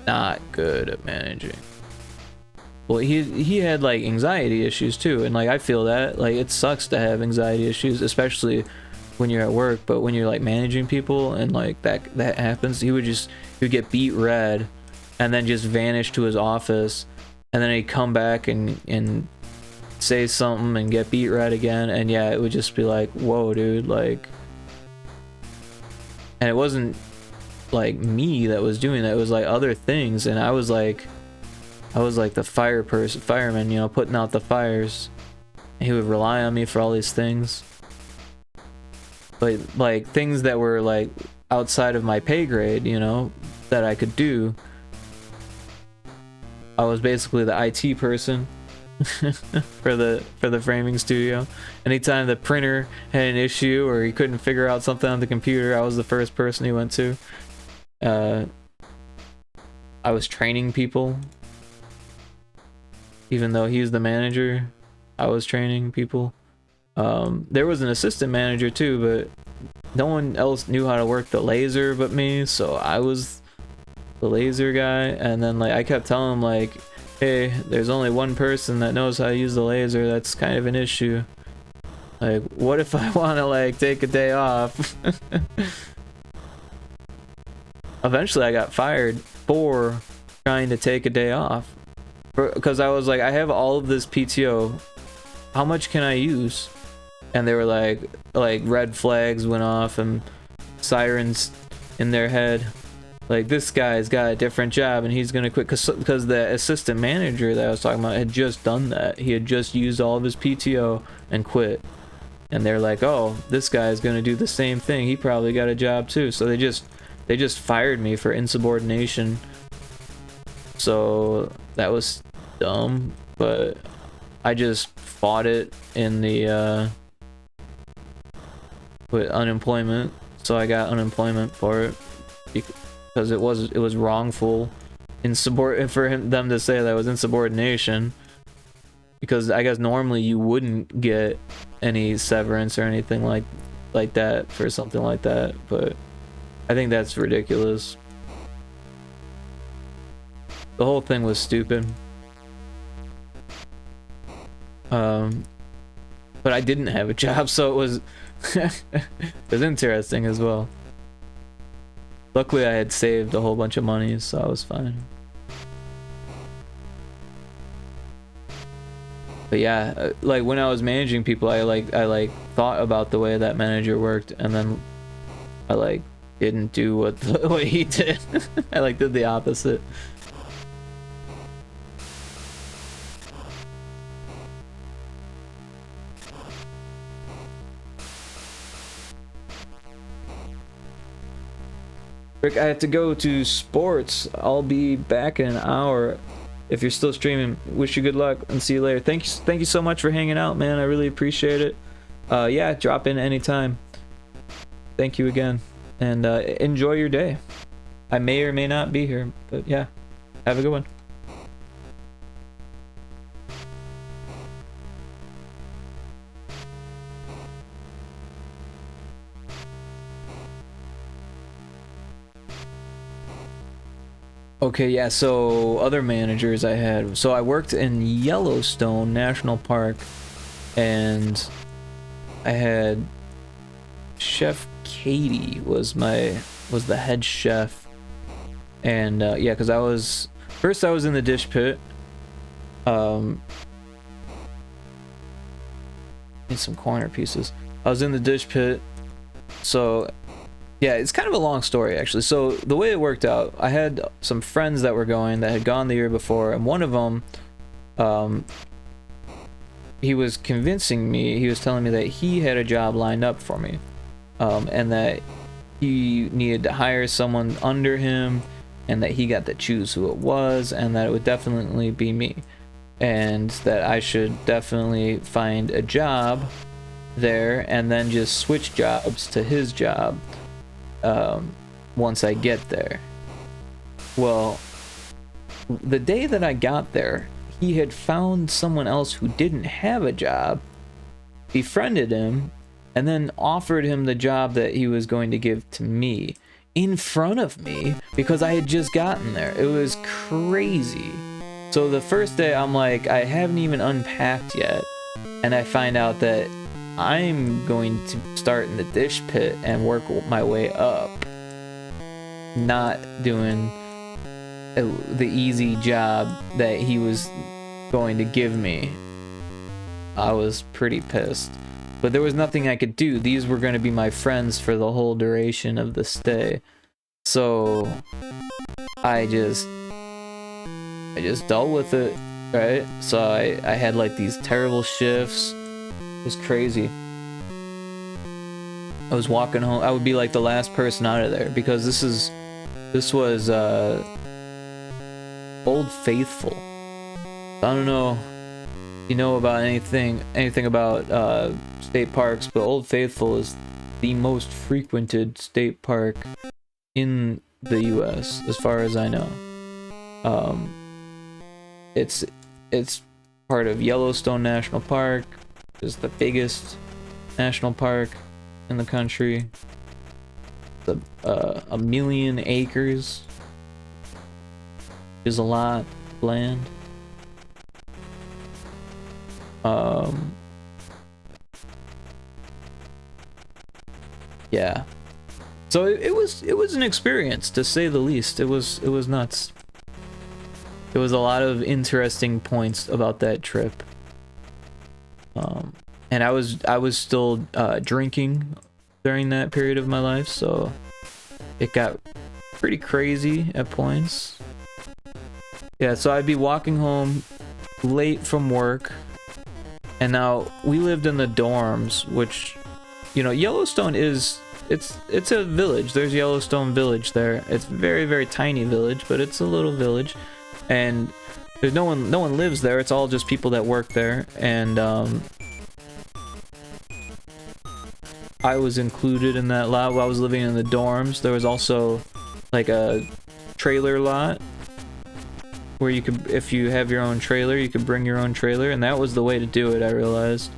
not good at managing. Well, he had like anxiety issues too, and like I feel that, like it sucks to have anxiety issues, especially when you're at work, but when you're like managing people and like that happens, he would get beat red and then just vanish to his office and then he'd come back and say something and get beat right again, and yeah, it would just be like, whoa, dude, like. And it wasn't like me that was doing that, it was like other things, and I was like the fireman, you know, putting out the fires. And he would rely on me for all these things, but like things that were like outside of my pay grade, you know, that I could do. I was basically the IT person for the framing studio. Anytime the printer had an issue or he couldn't figure out something on the computer, I was the first person he went to. I was training people. Even though he was the manager, I was training people. There was an assistant manager too, but no one else knew how to work the laser but me, so I was the laser guy. And then like I kept telling him like, hey, there's only one person that knows how to use the laser. That's kind of an issue. Like, what if I want to like take a day off? Eventually I got fired for trying to take a day off, because I was like, I have all of this PTO, how much can I use? And they were like red flags went off and sirens in their head, like, this guy's got a different job and he's gonna quit, because the assistant manager that I was talking about had just done that. He had just used all of his PTO and quit, and they're like, oh, this guy's gonna do the same thing, he probably got a job too. So they just fired me for insubordination. So that was dumb, but I just fought it in the with unemployment. So I got unemployment for it because it was wrongful for them to say that was insubordination, because I guess normally you wouldn't get any severance or anything like that for something like that, but I think that's ridiculous. The whole thing was stupid. But I didn't have a job, so it was it was interesting as well. Luckily I had saved a whole bunch of money, so I was fine. But yeah, like when I was managing people, I thought about the way that manager worked, and then I didn't do what he did. I did the opposite. Rick, I have to go to sports. I'll be back in an hour. If you're still streaming, wish you good luck and see you later. Thank you so much for hanging out, man. I really appreciate it. Yeah, drop in anytime. Thank you again, and enjoy your day. I may or may not be here, but yeah, have a good one. Okay, yeah, so other managers I had. So I worked in Yellowstone National Park, and I had Chef Katie was the head chef. And yeah, because I was in the dish pit. Need some corner pieces. I was in the dish pit, so yeah, it's kind of a long story actually. So the way it worked out, I had some friends that were going, that had gone the year before, and one of them, he was convincing me, he was telling me that he had a job lined up for me, and that he needed to hire someone under him, and that he got to choose who it was, and that it would definitely be me, and that I should definitely find a job there and then just switch jobs to his job once I get there. Well, the day that I got there, he had found someone else who didn't have a job, befriended him, and then offered him the job that he was going to give to me in front of me, because I had just gotten there. It was crazy. So the first day, I'm like, I haven't even unpacked yet, and I find out that I'm going to start in the dish pit and work my way up, not doing the easy job that he was going to give me, I was pretty pissed. But there was nothing I could do. These were going to be my friends for the whole duration of the stay. So I just dealt with it, right? So I had like these terrible shifts. It was crazy. I was walking home. I would be like the last person out of there because this was Old Faithful. I don't know if you know about anything about state parks, but Old Faithful is the most frequented state park in the US as far as I know. It's part of Yellowstone National Park. It's the biggest national park in the country. It's a million acres. Is a lot of land. Yeah. So it was an experience, to say the least. It was nuts. There was a lot of interesting points about that trip. And I was still drinking during that period of my life, so it got pretty crazy at points. Yeah, so I'd be walking home late from work, and now we lived in the dorms, which, you know, Yellowstone is, it's a village. There's Yellowstone Village there. It's a very, very tiny village, but it's a little village, and there's no one lives there. It's all just people that work there, and I was included in that lot while I was living in the dorms. There was also like a trailer lot where you could, if you have your own trailer, you could bring your own trailer, and that was the way to do it, I realized.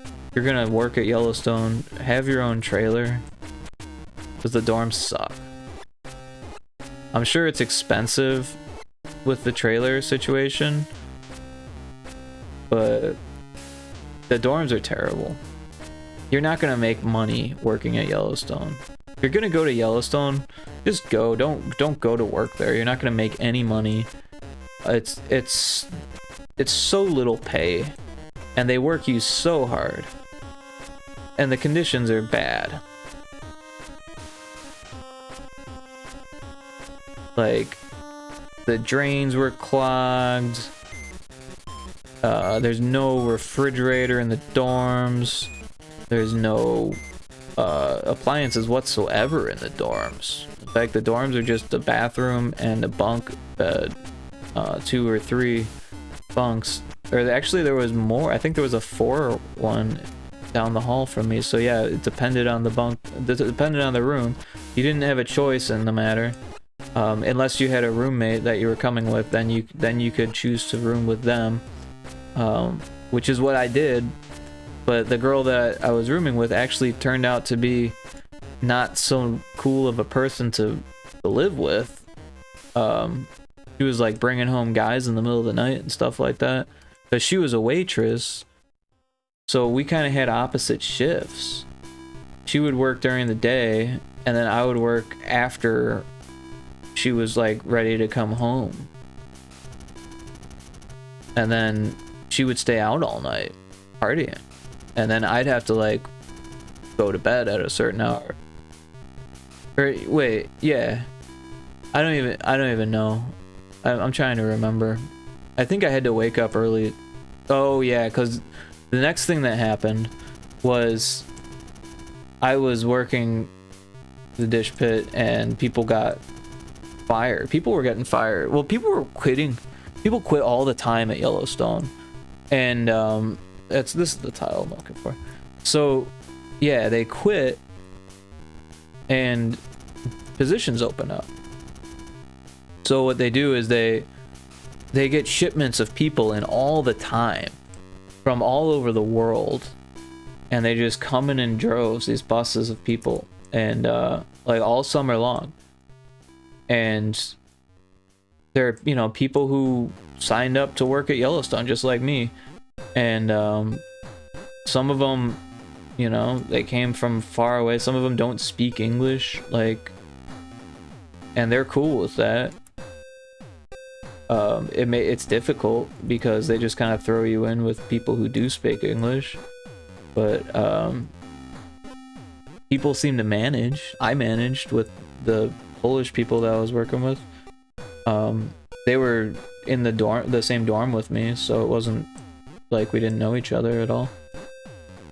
If you're gonna work at Yellowstone, have your own trailer, because the dorms suck. I'm sure it's expensive with the trailer situation, but the dorms are terrible. You're not gonna make money working at Yellowstone. If you're gonna go to Yellowstone, just go. Don't go to work there. You're not gonna make any money. It's so little pay, and they work you so hard, and the conditions are bad. Like, the drains were clogged. There's no refrigerator in the dorms. There's no appliances whatsoever in the dorms. In fact, the dorms are just a bathroom and a bunk bed. 2 or 3 bunks. Or actually there was more. I think there was a 4 one down the hall from me. So yeah, it depended on the bunk. It depended on the room. You didn't have a choice in the matter. Unless you had a roommate that you were coming with, then you could choose to room with them. Which is what I did. But the girl that I was rooming with actually turned out to be not so cool of a person to live with. She was like bringing home guys in the middle of the night and stuff like that. But she was a waitress, so we kind of had opposite shifts. She would work during the day, and then I would work after she was like ready to come home. And then she would stay out all night partying. And then I'd have to like go to bed at a certain hour. Or wait, yeah. I don't even know. I'm trying to remember. I think I had to wake up early. Oh yeah, because the next thing that happened was I was working the dish pit and people got fired. People were getting fired. Well, people were quitting. People quit all the time at Yellowstone. And this is the title I'm looking for. So yeah, they quit and positions open up. So what they do is they get shipments of people in all the time from all over the world, and they just come in droves, these buses of people, and like all summer long. And they're, you know, people who signed up to work at Yellowstone just like me, and some of them, you know, they came from far away. Some of them don't speak English, like, and they're cool with that. it's difficult because they just kind of throw you in with people who do speak English, but people seem to manage. I managed with the Polish people that I was working with. They were in the same dorm with me, so it wasn't like we didn't know each other at all.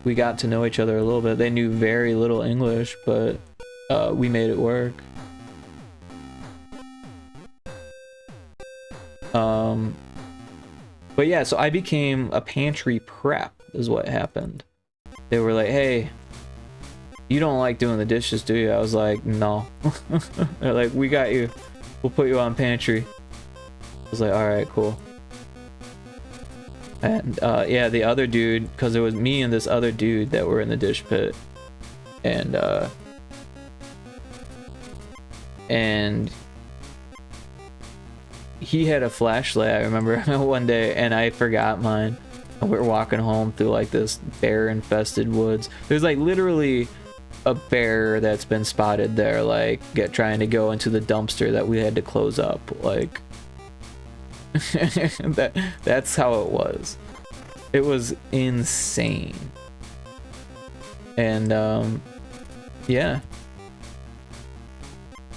We got to know each other a little bit. They knew very little English, but we made it work. But yeah, so I became a pantry prep is what happened. They were like, hey, you don't like doing the dishes, do you? I was like, no. They're like, we got you. We'll put you on pantry. I was like, alright, cool. And yeah, the other dude, because it was me and this other dude that were in the dish pit. And he had a flashlight, I remember, one day, and I forgot mine. And we were walking home through like this bear-infested woods. There's like literally a bear that's been spotted there, like trying to go into the dumpster that we had to close up. Like that's how it was. It was insane. And yeah.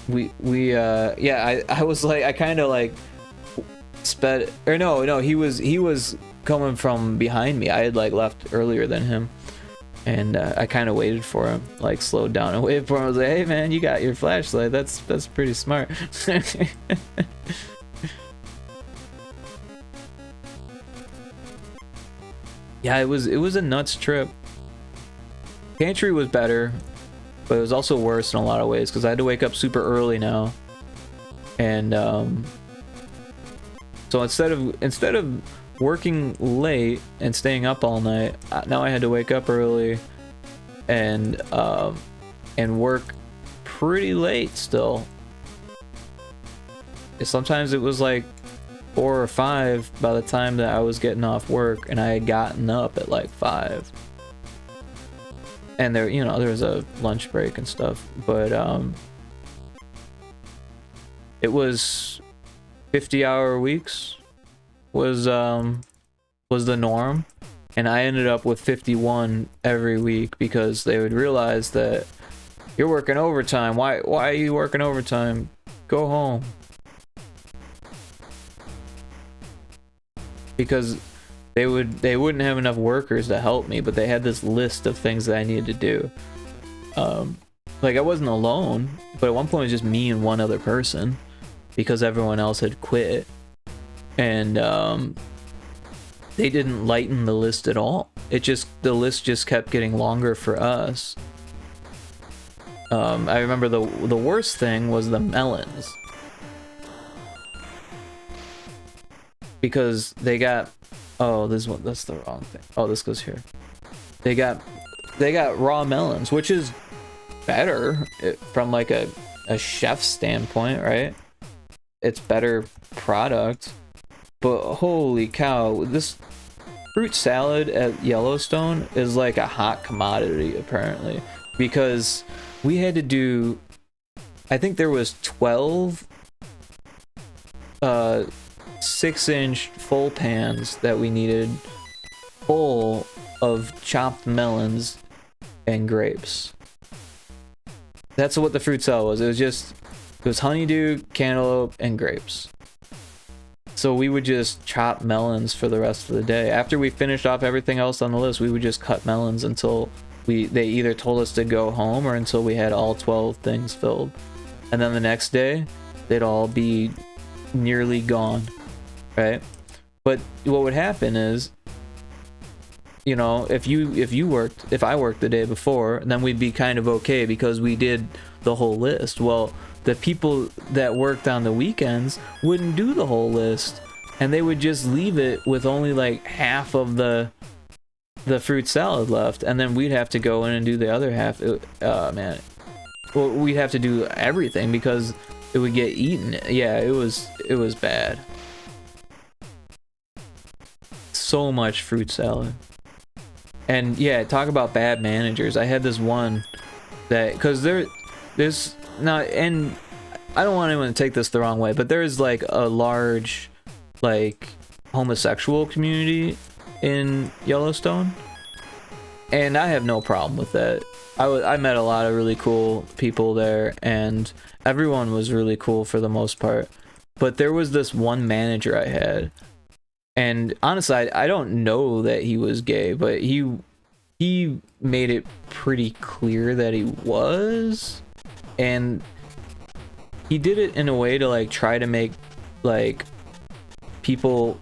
Yeah, I was like, I kind of like sped, or no, he was coming from behind me. I had like left earlier than him, and I kind of waited for him, like slowed down and waited for him. I was like, hey man, you got your flashlight, that's pretty smart. Yeah, it was a nuts trip. Pantry was better, but it was also worse in a lot of ways because I had to wake up super early now, and so instead of working late and staying up all night, now I had to wake up early and work pretty late still. Sometimes it was like 4 or 5 by the time that I was getting off work, and I had gotten up at like 5. And there, you know, there was a lunch break and stuff, but it was 50-hour weeks was the norm, and I ended up with 51 every week because they would realize that you're working overtime. Why are you working overtime? Go home. Because they wouldn't have enough workers to help me, but they had this list of things that I needed to do. Like I wasn't alone, but at one point it was just me and one other person because everyone else had quit, and they didn't lighten the list at all. The list just kept getting longer for us. I remember the worst thing was the melons, because they got, oh, that's the wrong thing. Oh, this goes here. They got raw melons, which is better from like a chef's standpoint, right? It's better product, but holy cow, this fruit salad at Yellowstone is like a hot commodity apparently, because we had to do, I think there was 12 6-inch full pans that we needed full of chopped melons and grapes. That's what the fruit salad was. It was honeydew, cantaloupe, and grapes. So we would just chop melons for the rest of the day. After we finished off everything else on the list, we would just cut melons until they either told us to go home or until we had all 12 things filled. And then the next day, they'd all be nearly gone. Right? But what would happen is, you know, if I worked the day before, then we'd be kind of okay because we did the whole list. Well, the people that worked on the weekends wouldn't do the whole list, and they would just leave it with only like half of the fruit salad left, and then we'd have to go in and do the other half. Man, well, we'd have to do everything because it would get eaten. Yeah, it was bad. So much fruit salad. And yeah, talk about bad managers. I had this one that, because there's not, and I don't want anyone to take this the wrong way, but there's like a large like homosexual community in Yellowstone, and I have no problem with that. I met a lot of really cool people there, and everyone was really cool for the most part. But there was this one manager I had, and honestly, I don't know that he was gay, but he made it pretty clear that he was, and he did it in a way to like try to make like people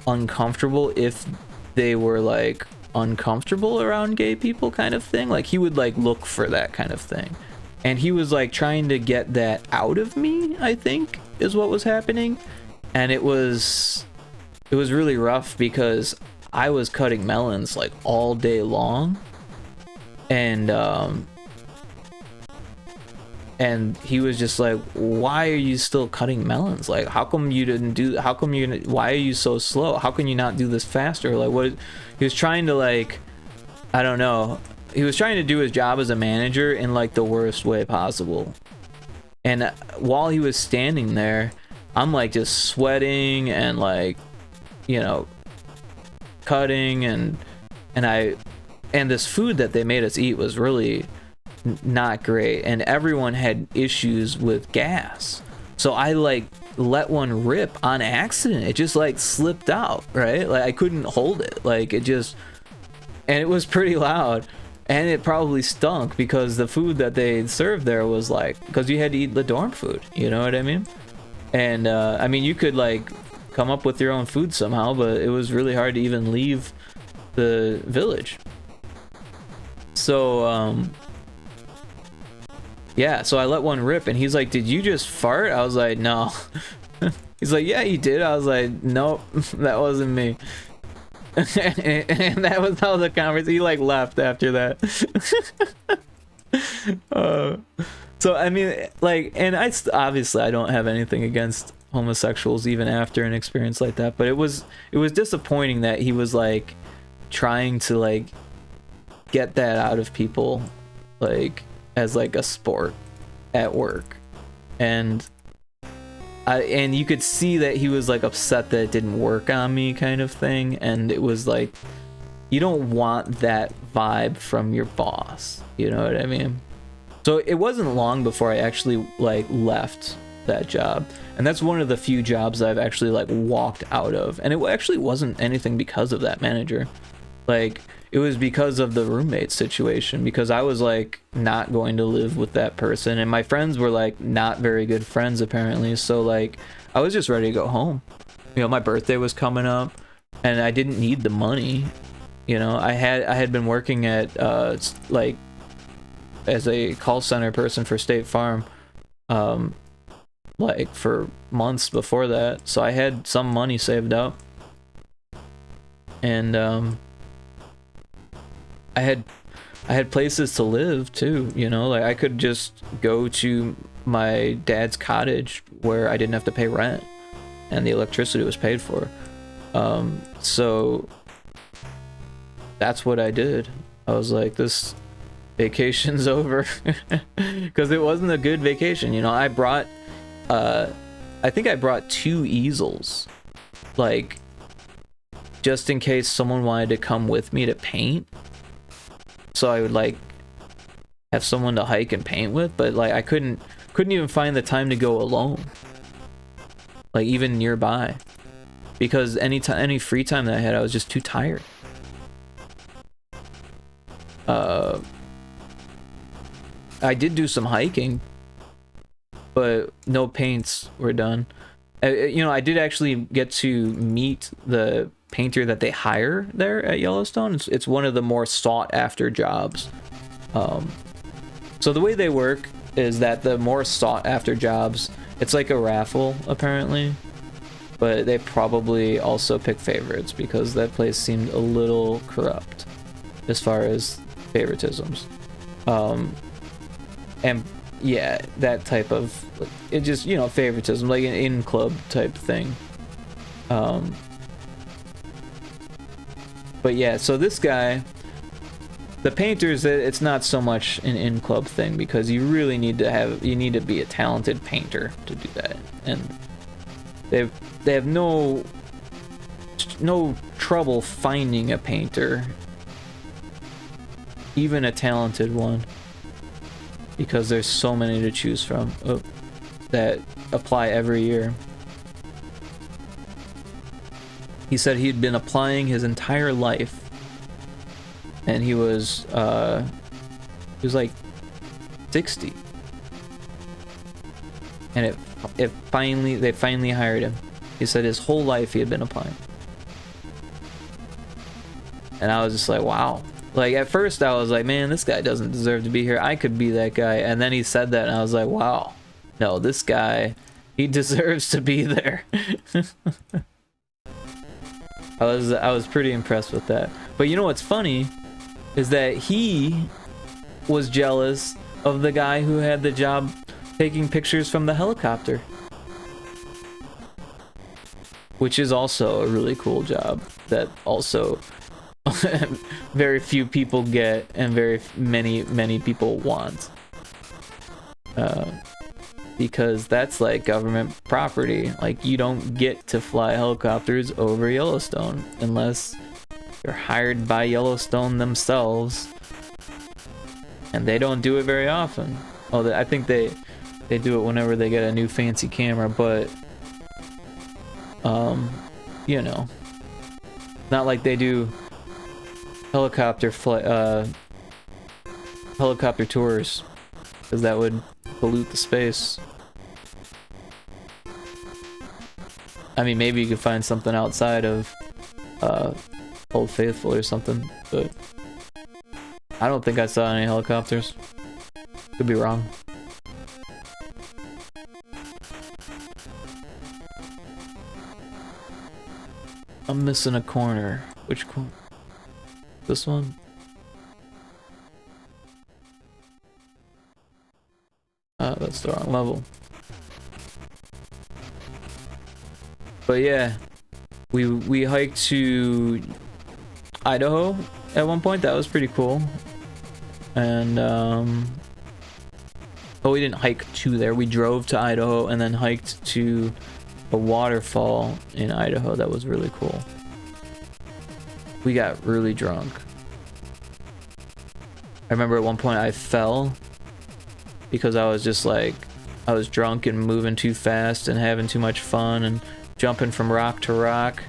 uncomfortable if they were like uncomfortable around gay people, kind of thing. Like he would like look for that kind of thing, and he was like trying to get that out of me, I think is what was happening. And it was really rough because I was cutting melons like all day long, and he was just like, why are you still cutting melons? Like, how come you didn't do, how come you, why are you so slow? How can you not do this faster? Like, what, he was trying to like, I don't know, he was trying to do his job as a manager in like the worst way possible. And while he was standing there, I'm like just sweating and like, you know, cutting, and this food that they made us eat was really not great, and everyone had issues with gas. So I like let one rip on accident. It just like slipped out, right? Like I couldn't hold it. Like it just, and it was pretty loud, and it probably stunk because the food that they served there was like, because you had to eat the dorm food, you know what I mean? And I mean, you could like come up with your own food somehow, but it was really hard to even leave the village. So yeah, so I let one rip, and he's like, did you just fart? I was like, no. He's like, yeah, you did. I was like, nope, that wasn't me. And that was how the conversation, he like left after that. So I mean, like, and obviously I don't have anything against homosexuals even after an experience like that, but it was disappointing that he was like trying to like get that out of people, like as like a sport at work. And you could see that he was like upset that it didn't work on me, kind of thing. And it was like, you don't want that vibe from your boss, you know what I mean? So it wasn't long before I actually like left that job, and that's one of the few jobs I've actually like walked out of. And it actually wasn't anything because of that manager, like it was because of the roommate situation, because I was like not going to live with that person, and my friends were like not very good friends apparently. So like I was just ready to go home. You know, my birthday was coming up, and I didn't need the money. You know, I had been working at like as a call center person for State Farm like for months before that, so I had some money saved up, and I had places to live too, you know, like I could just go to my dad's cottage where I didn't have to pay rent, and the electricity was paid for. So that's what I did. I was like, this vacation's over. Because it wasn't a good vacation, you know. I brought I think I brought 2 easels, like just in case someone wanted to come with me to paint, so I would like have someone to hike and paint with. But like I couldn't even find the time to go alone, like even nearby, because any free time that I had, I was just too tired. I did do some hiking, but no paints were done. You know, I did actually get to meet the painter that they hire there at Yellowstone. It's one of the more sought after jobs. So the way they work is that the more sought after jobs, it's like a raffle apparently, but they probably also pick favorites because that place seemed a little corrupt as far as favoritisms. And yeah, that type of, it just, you know, favoritism, like an in-club type thing. But yeah, so this guy, the painters, it's not so much an in-club thing, because you really need to be a talented painter to do that. And they have no trouble finding a painter, even a talented one, because there's so many to choose from that apply every year. He said he'd been applying his entire life, and he was like 60, and they finally hired him. He said his whole life he had been applying. And I was just like, wow. Like, at first I was like, man, this guy doesn't deserve to be here. I could be that guy. And then he said that, and I was like, wow. No, this guy, he deserves to be there. I was pretty impressed with that. But you know what's funny is that he was jealous of the guy who had the job taking pictures from the helicopter, which is also a really cool job that also very few people get and very many people want, because that's like government property. Like, you don't get to fly helicopters over Yellowstone unless you're hired by Yellowstone themselves, and they don't do it very often. Oh, I think they do it whenever they get a new fancy camera, but you know, not like they do helicopter tours, because that would pollute the space. I mean, maybe you could find something outside of Old Faithful or something, but I don't think I saw any helicopters. Could be wrong. I'm missing a corner. Which corner? This one? That's the wrong level. But yeah, we hiked to Idaho at one point. That was pretty cool. And oh, we didn't hike to there. We drove to Idaho and then hiked to a waterfall in Idaho. That was really cool. We got really drunk. I remember at one point I fell because I was just like, I was drunk and moving too fast and having too much fun and jumping from rock to rock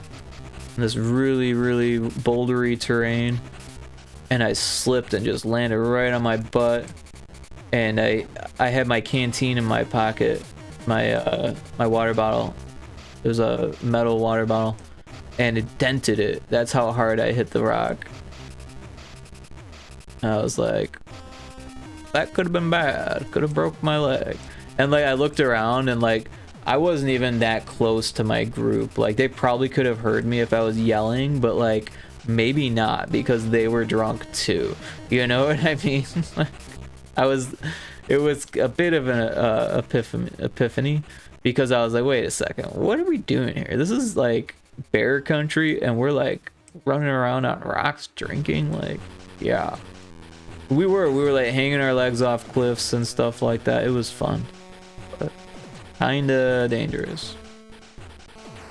in this really bouldery terrain, and I slipped and just landed right on my butt. And I had my canteen in my pocket, my water bottle. It was a metal water bottle, and it dented it. That's how hard I hit the rock. And I was like, that could have been bad. Could have broke my leg. And like, I looked around and like, I wasn't even that close to my group. Like, they probably could have heard me if I was yelling, but like, maybe not, because they were drunk too. You know what I mean? It was a bit of an epiphany, because I was like, wait a second, what are we doing here? This is like bear country, and we're like running around on rocks drinking. Like, yeah, we were like hanging our legs off cliffs and stuff like that. It was fun, but kinda dangerous.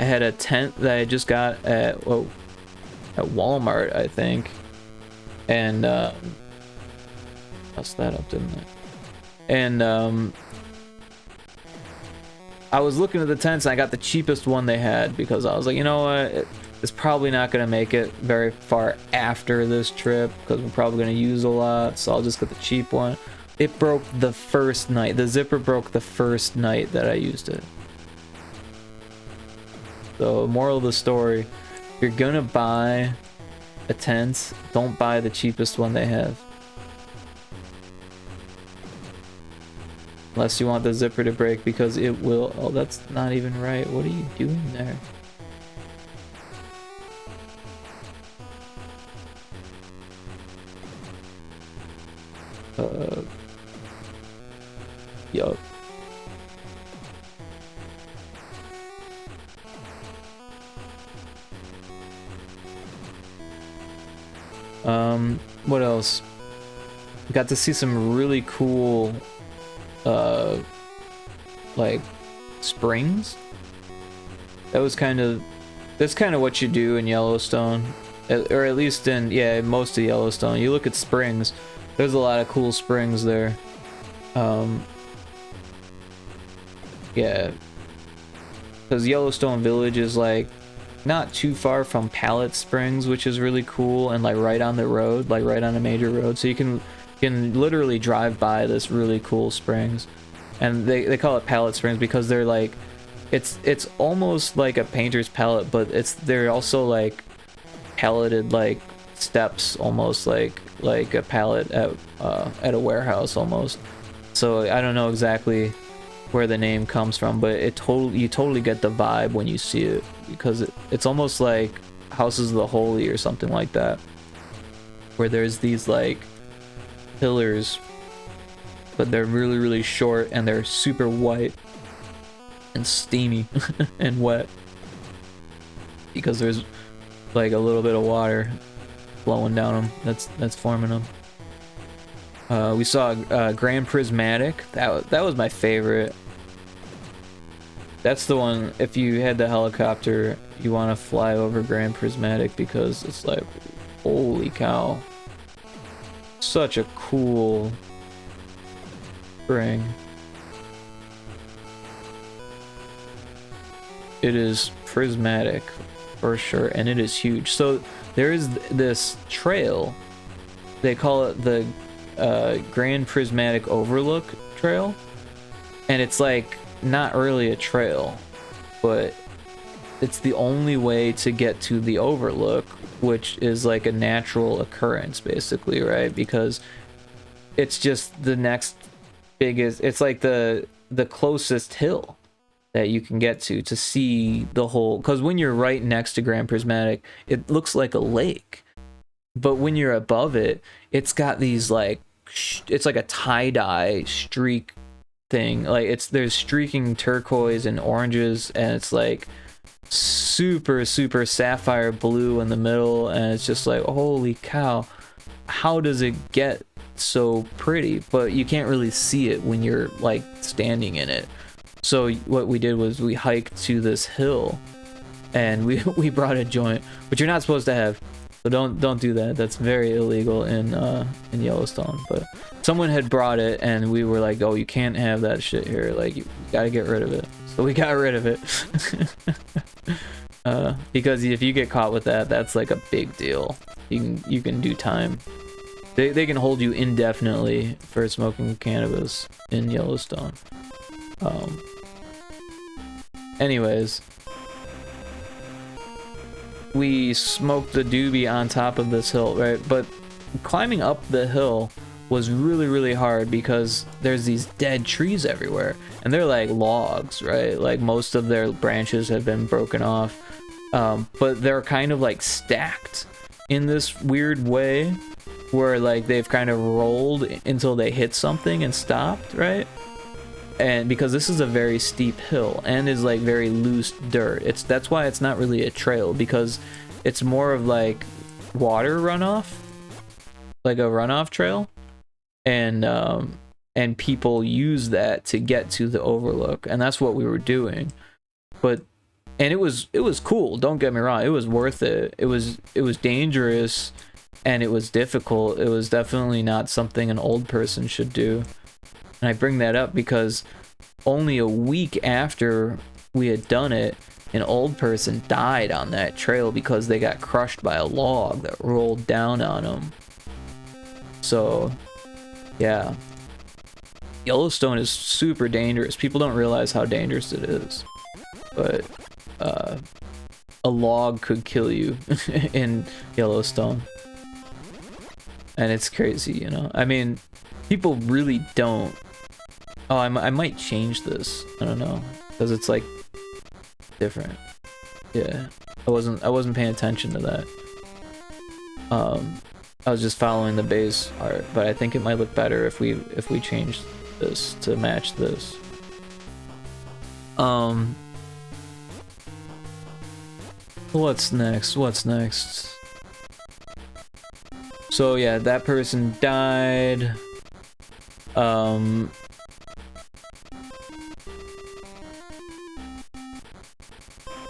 I had a tent that I just got at Walmart, I think, and messed that up, didn't I? And I was looking at the tents, and I got the cheapest one they had, because I was like, you know what, it's probably not gonna make it very far after this trip, because we're probably gonna use a lot, so I'll just get the cheap one. It broke the first night. The zipper broke the first night that I used it. So, moral of the story, if you're gonna buy a tent, don't buy the cheapest one they have. Unless you want the zipper to break, because it will. Oh, that's not even right. What are you doing there? Yup. What else? We got to see some really cool like springs. That was that's kind of what you do in Yellowstone, or at least in, yeah, most of Yellowstone. You look at springs. There's a lot of cool springs there. Yeah, because Yellowstone Village is like not too far from Pallet Springs, which is really cool, and like right on the road, like right on a major road, so you can literally drive by this really cool springs. And they call it Pallet Springs because they're like, it's almost like a painter's palette, but they're also like palleted like steps, almost like a pallet at a warehouse almost. So I don't know exactly where the name comes from, but you totally get the vibe when you see it, because it's almost like Houses of the Holy or something like that, where there's these like pillars, but they're really, really short and they're super white and steamy and wet because there's like a little bit of water flowing down them that's forming them. We saw Grand Prismatic. That was my favorite. That's the one, if you had the helicopter, you want to fly over Grand Prismatic, because it's like, holy cow. Such a cool spring. It is prismatic for sure, and it is huge. So there is this trail. They call it the Grand Prismatic Overlook Trail, and it's like not really a trail, but it's the only way to get to the overlook, which is like a natural occurrence basically, right? Because it's just the next biggest, it's like the closest hill that you can get to see the whole, because when you're right next to Grand Prismatic, it looks like a lake, but when you're above it, it's got these like, it's like a tie-dye streak thing, like there's streaking turquoise and oranges, and it's like super sapphire blue in the middle, and it's just like, holy cow, how does it get so pretty? But you can't really see it when you're like standing in it. So what we did was we hiked to this hill, and we brought a joint, which you're not supposed to have, so don't do that. That's very illegal in Yellowstone. But someone had brought it, and we were like, oh, you can't have that shit here, like you gotta get rid of it. So we got rid of it. Because if you get caught with that, that's like a big deal. You can do time. They can hold you indefinitely for smoking cannabis in Yellowstone. Anyways, we smoked the doobie on top of this hill, right? But climbing up the hill was really hard because there's these dead trees everywhere, and they're like logs, right? Like most of their branches have been broken off, but they're kind of like stacked in this weird way where like they've kind of rolled until they hit something and stopped, right? And because this is a very steep hill and is like very loose dirt, that's why it's not really a trail, because it's more of like water runoff, like a runoff trail, and people use that to get to the overlook, and that's what we were doing. And it was cool, don't get me wrong, it was worth it. It was dangerous and it was difficult. It was definitely not something an old person should do. And I bring that up because only a week after we had done it, an old person died on that trail because they got crushed by a log that rolled down on them. So, yeah. Yellowstone is super dangerous. People don't realize how dangerous it is. But, a log could kill you in Yellowstone. And it's crazy, you know? I mean, people really don't. Oh, I might change this. I don't know, because it's like different. Yeah, I wasn't paying attention to that. I was just following the base art, but I think it might look better if we change this to match this. What's next? So yeah, that person died.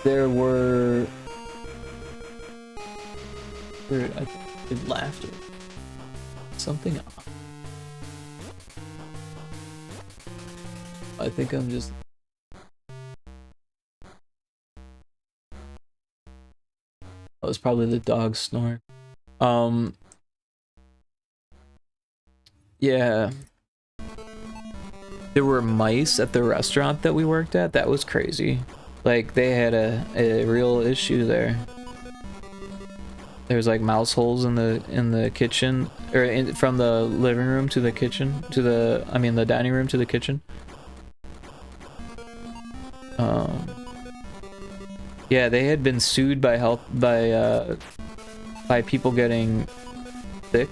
there were... I did laughter. Something off. I think I'm just... Oh, it's probably the dog snoring. Yeah. There were mice at the restaurant that we worked at. That was crazy. Like, they had a real issue there. There's like mouse holes in the kitchen, or from the living room to the kitchen, to the, I mean the dining room to the kitchen. Yeah, they had been sued by people getting sick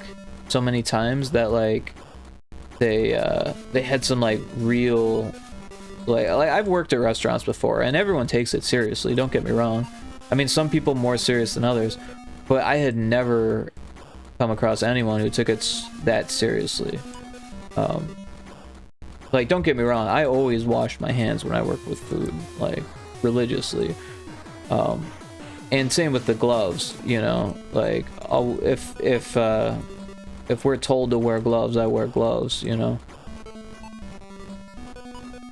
so many times that like they had some like real like I've worked at restaurants before and everyone takes it seriously, don't get me wrong. I mean, some people more serious than others, but I had never come across anyone who took it that seriously. Like, don't get me wrong, I always wash my hands when I work with food, like religiously. And same with the gloves, you know, like if we're told to wear gloves, I wear gloves, you know.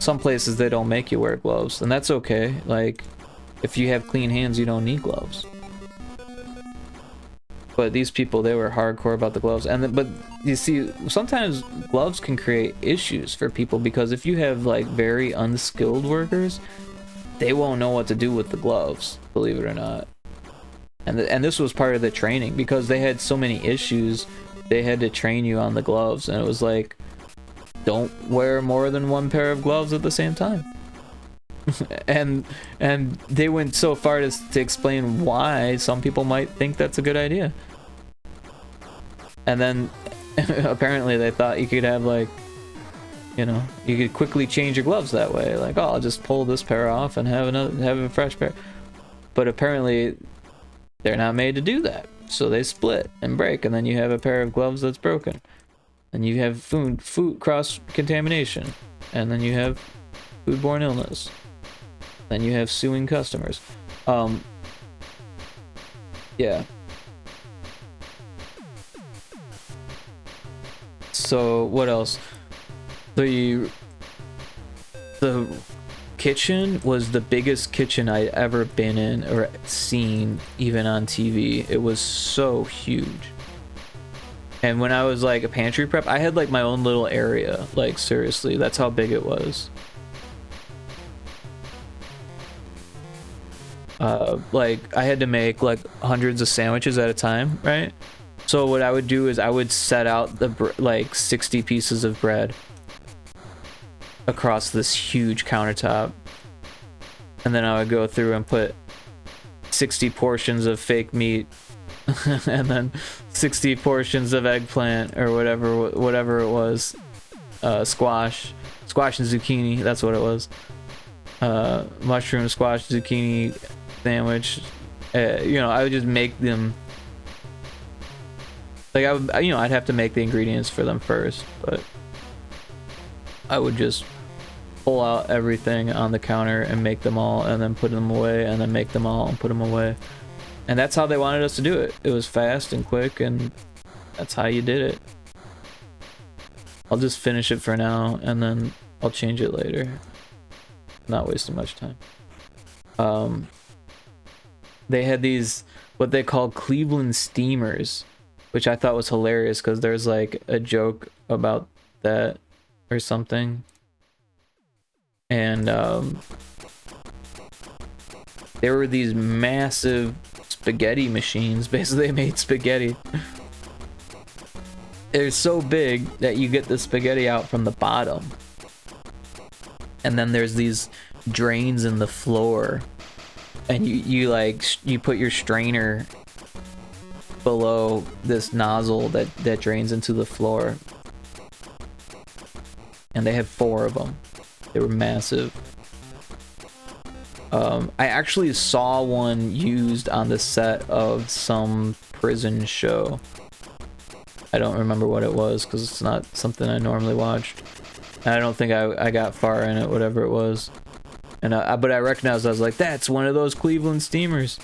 Some places they don't make you wear gloves, and that's okay. Like, if you have clean hands, you don't need gloves. But these people, they were hardcore about the gloves. But you see, sometimes gloves can create issues for people, because if you have like very unskilled workers, they won't know what to do with the gloves, believe it or not. And this was part of the training, because they had so many issues, they had to train you on the gloves, and it was like, don't wear more than one pair of gloves at the same time. and they went so far to explain why some people might think that's a good idea. And then apparently they thought you could have like, you know, you could quickly change your gloves that way. Like, oh, I'll just pull this pair off and have a fresh pair. But apparently they're not made to do that. So they split and break, and then you have a pair of gloves that's broken. And you have food cross-contamination. And then you have foodborne illness. Then you have suing customers. Yeah. So, what else? The kitchen was the biggest kitchen I'd ever been in or seen, even on TV. It was so huge. And when I was like a pantry prep, I had like my own little area. Like, seriously, that's how big it was. Like, I had to make like hundreds of sandwiches at a time, right? So what I would do is I would set out the like 60 pieces of bread across this huge countertop, and then I would go through and put 60 portions of fake meat and then 60 portions of eggplant or whatever it was, squash and zucchini, that's what it was, mushroom, squash, zucchini sandwich. You know, I would just make them, like, I'd have to make the ingredients for them first, but I would just pull out everything on the counter and make them all, and then put them away, and then make them all and put them away. And that's how they wanted us to do it. It was fast and quick, and that's how you did it. I'll just finish it for now, and then I'll change it later. Not wasting much time. They had these, what they call Cleveland steamers, which I thought was hilarious, because there's like a joke about that or something. And there were these massive spaghetti machines. Basically, they made spaghetti. They're so big that you get the spaghetti out from the bottom, and then there's these drains in the floor, and you put your strainer below this nozzle that drains into the floor. And they had 4 of them. They were massive. I actually saw one used on the set of some prison show. I don't remember what it was, because it's not something I normally watched. And I don't think I got far in it, whatever it was. And but I recognized, I was like, that's one of those Cleveland steamers.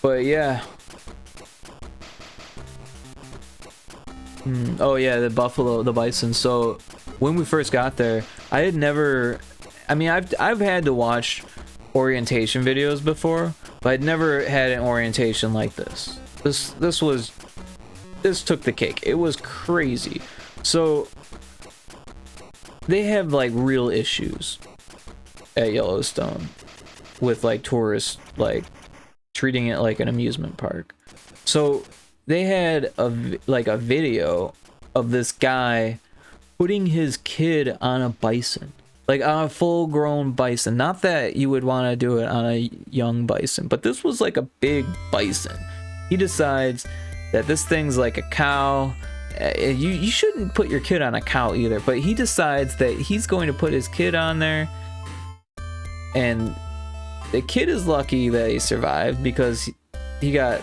But yeah. Oh yeah, the buffalo, the bison. So when we first got there, I had never, I mean, I've had to watch orientation videos before, but I'd never had an orientation like this. This took the cake. It was crazy. So they have like real issues at Yellowstone with like tourists like treating it like an amusement park. So they had a video of this guy putting his kid on a bison, like on a full-grown bison. Not that you would want to do it on a young bison, but this was like a big bison. He decides that this thing's like a cow. You shouldn't put your kid on a cow either, but he decides that he's going to put his kid on there, and the kid is lucky that he survived because he got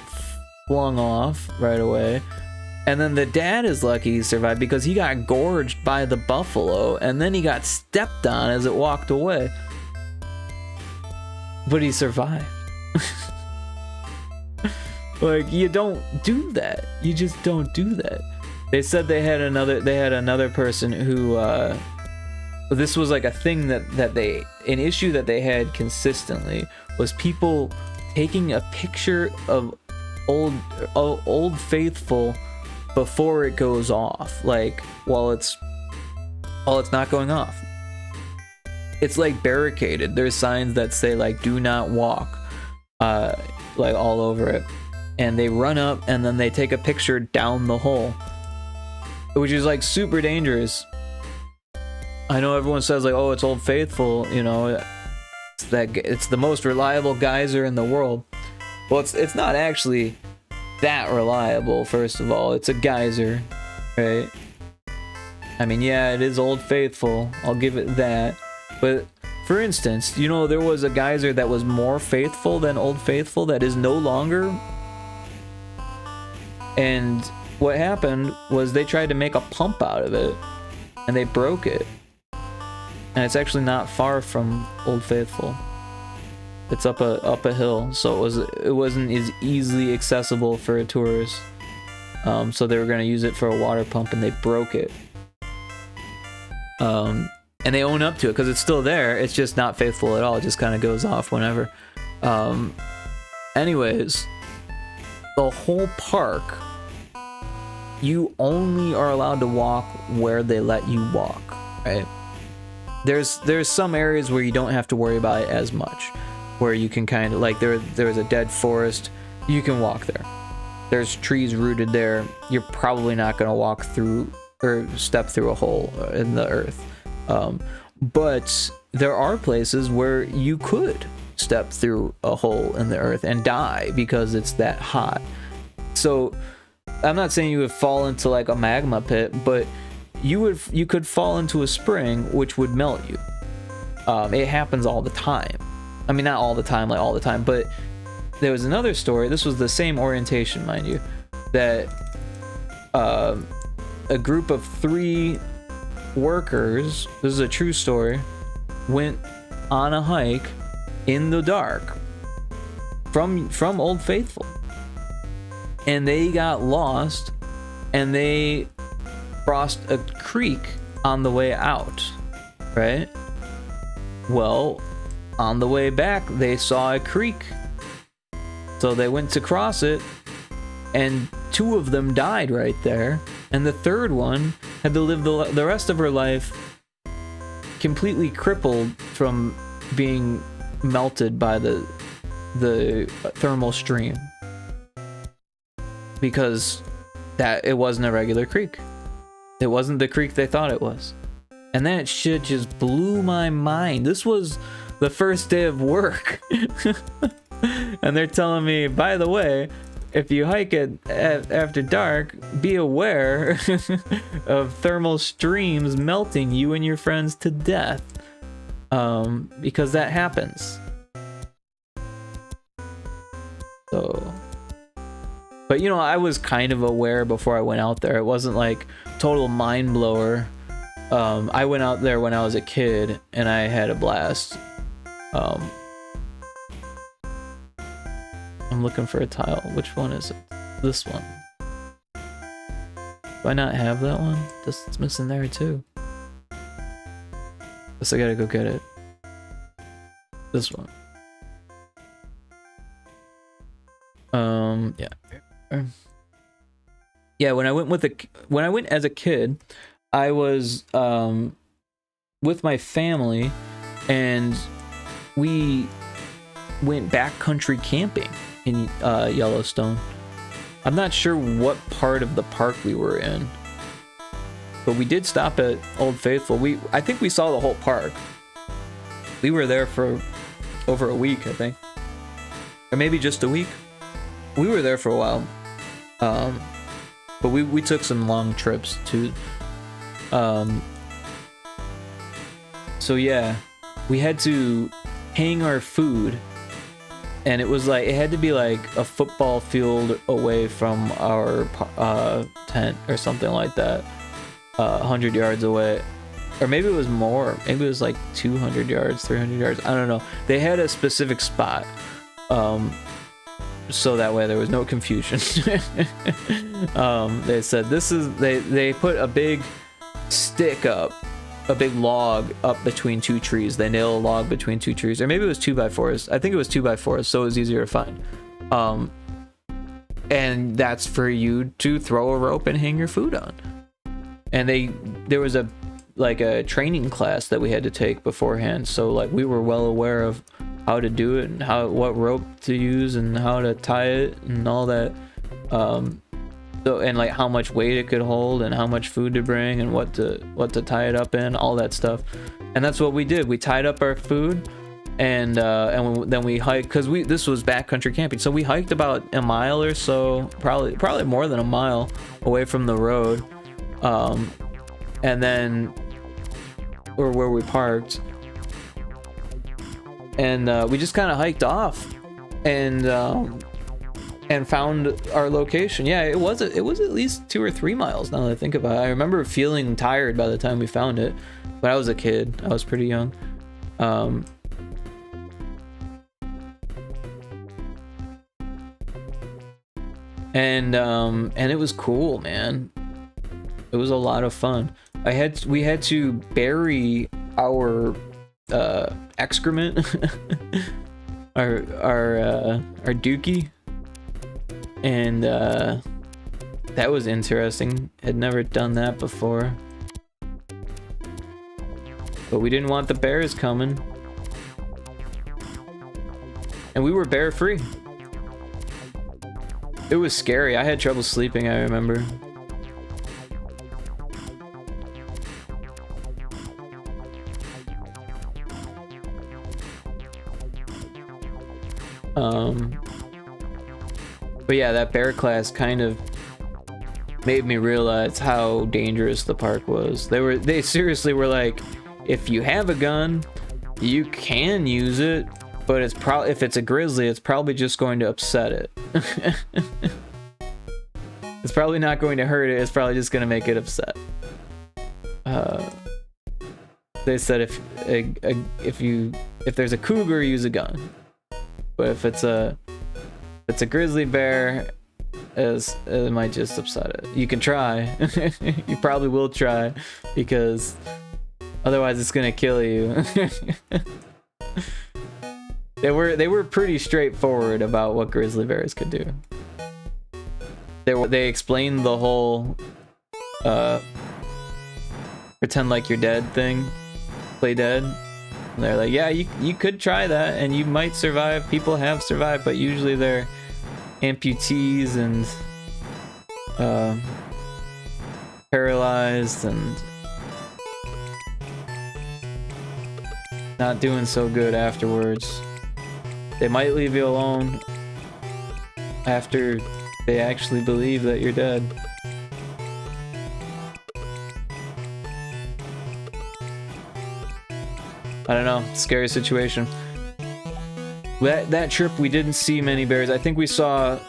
flung off right away. And then the dad is lucky he survived because he got gorged by the buffalo, and then he got stepped on as it walked away. But he survived. Like, you don't do that. You just don't do that. They said they had another person who this was like a thing an issue that they had consistently was people taking a picture of Old Faithful before it goes off, like while it's not going off. It's like barricaded. There's signs that say like do not walk, like all over it, and they run up and then they take a picture down the hole, which is like super dangerous. I know everyone says like, oh, it's Old Faithful, you know, it's the most reliable geyser in the world. Well, it's not actually that reliable. First of all, it's a geyser, right? I mean, yeah, it is Old Faithful, I'll give it that. But for instance, you know, there was a geyser that was more faithful than Old Faithful that is no longer. And what happened was they tried to make a pump out of it, and they broke it. And it's actually not far from Old Faithful. It's up a hill, so it wasn't as easily accessible for a tourist. So they were gonna use it for a water pump, and they broke it. And they own up to it because it's still there. It's just not faithful at all. It just kind of goes off whenever. Anyways, the whole park, you only are allowed to walk where they let you walk, right? There's some areas where you don't have to worry about it as much, where you can kind of like there's a dead forest, you can walk there. There's trees rooted there. You're probably not going to walk through or step through a hole in the earth. But there are places where you could step through a hole in the earth and die because it's that hot. So I'm not saying you would fall into like a magma pit, but you could fall into a spring which would melt you. It happens all the time. I mean, not all the time, like all the time, but there was another story. This was the same orientation, mind you, that a group of 3 workers, this is a true story, went on a hike in the dark from Old Faithful, and they got lost, and they crossed a creek on the way out, right? Well, on the way back, they saw a creek, so they went to cross it, and 2 of them died right there, and the 3rd one had to live the rest of her life completely crippled from being melted by the thermal stream, because it wasn't a regular creek. It wasn't the creek they thought it was. And that shit just blew my mind. This was the first day of work. And they're telling me, by the way, if you hike it after dark, be aware of thermal streams melting you and your friends to death. Because that happens. So, but you know, I was kind of aware before I went out there. It wasn't like total mind blower. I went out there when I was a kid and I had a blast. I'm looking for a tile. Which one is it? This one. Do I not have that one? It's missing there too. Guess I gotta go get it. This one. Yeah. Yeah, when I went as a kid, I was with my family and we went backcountry camping in Yellowstone. I'm not sure what part of the park we were in, but we did stop at Old Faithful. I think we saw the whole park. We were there for over a week, I think, or maybe just a week. We were there for a while, but we took some long trips too. So yeah, we had to hang our food, and it was like, it had to be like a football field away from our tent or something like that, 100 yards away, or maybe it was more. Maybe it was like 200 yards, 300 yards. I don't know. They had a specific spot, so that way there was no confusion. They said this is, they put a big stick up, a big log up between two trees. They nail a log between two trees, or maybe it was 2x4s. I think it was 2x4s, so it was easier to find. And that's for you to throw a rope and hang your food on. And there was a training class that we had to take beforehand, so like we were well aware of how to do it and what rope to use and how to tie it and all that. So, and like how much weight it could hold and how much food to bring and what to tie it up in, all that stuff. And that's what we did. We tied up our food, and then we hiked, because this was backcountry camping, so we hiked about a mile or so, probably more than a mile away from the road, and then or where we parked, and we just kind of hiked off and found our location. Yeah, it was at least 2 or 3 miles now that I think about it. I remember feeling tired by the time we found it, but I was a kid. I was pretty young. And it was cool, man. It was a lot of fun. We had to bury our excrement, our dookie, and that was interesting. Had never done that before, but we didn't want the bears coming, and we were bear free. It was scary. I had trouble sleeping, I remember. But yeah, that bear class kind of made me realize how dangerous the park was. They seriously were like, if you have a gun, you can use it, but if it's a grizzly, it's probably just going to upset it. It's probably not going to hurt it. It's probably just going to make it upset. They said if there's a cougar, use a gun. But if it's a grizzly bear, it might just upset it. You can try. You probably will try, because otherwise it's gonna kill you. They were pretty straightforward about what grizzly bears could do. They explained the whole pretend like you're dead thing, play dead. And they're like, yeah, you could try that and you might survive. People have survived, but usually they're amputees and paralyzed and not doing so good afterwards. They might leave you alone after they actually believe that you're dead. I don't know, scary situation. That trip we didn't see many bears. I think we saw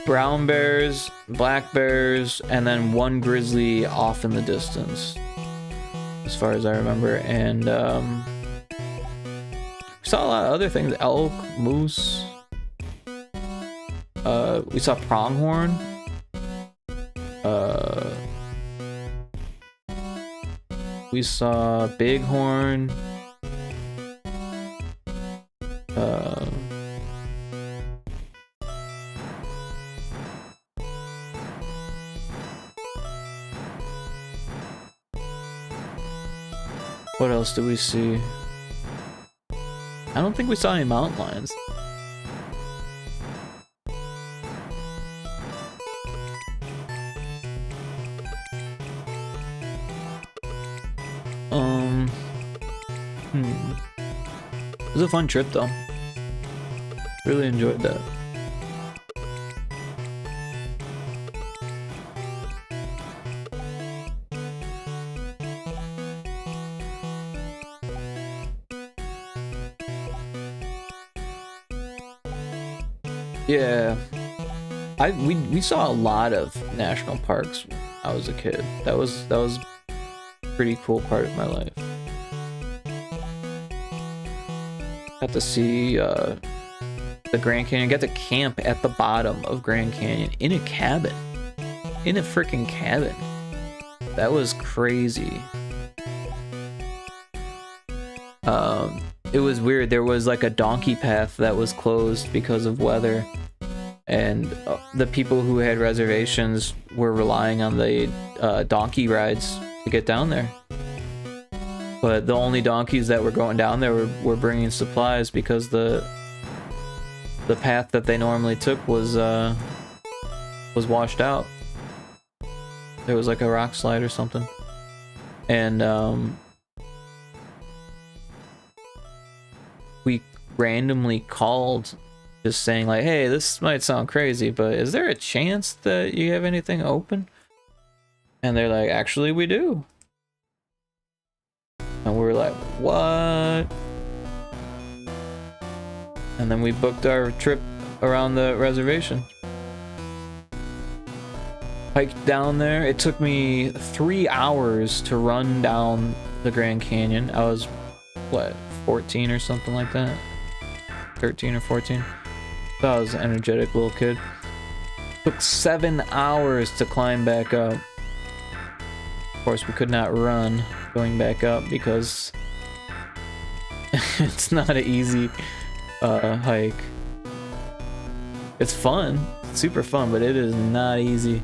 brown bears, black bears, and then one grizzly off in the distance, as far as I remember. And we saw a lot of other things: elk, moose. We saw pronghorn. We saw bighorn. What else do we see? I don't think we saw any mountain lions. It was a fun trip though. Really enjoyed that. Yeah, we saw a lot of national parks when I was a kid. That was a pretty cool part of my life. Got to see the Grand Canyon. Got to camp at the bottom of Grand Canyon in a cabin, in a freaking cabin. That was crazy. It was weird. There was like a donkey path that was closed because of weather, and the people who had reservations were relying on the donkey rides to get down there. But the only donkeys that were going down there were bringing supplies, because the path that they normally took was washed out. There was like a rock slide or something, and we randomly called, just saying like, hey, this might sound crazy, but is there a chance that you have anything open? And they're like, actually we do. And we were like, what? And then we booked our trip around the reservation. Hiked down there. It took me 3 hours to run down the Grand Canyon. I was, what, 14 or something like that? 13 or 14. So I was an energetic little kid. Took 7 hours to climb back up. Of course, we could not run going back up because it's not an easy hike. It's fun, super fun, but it is not easy.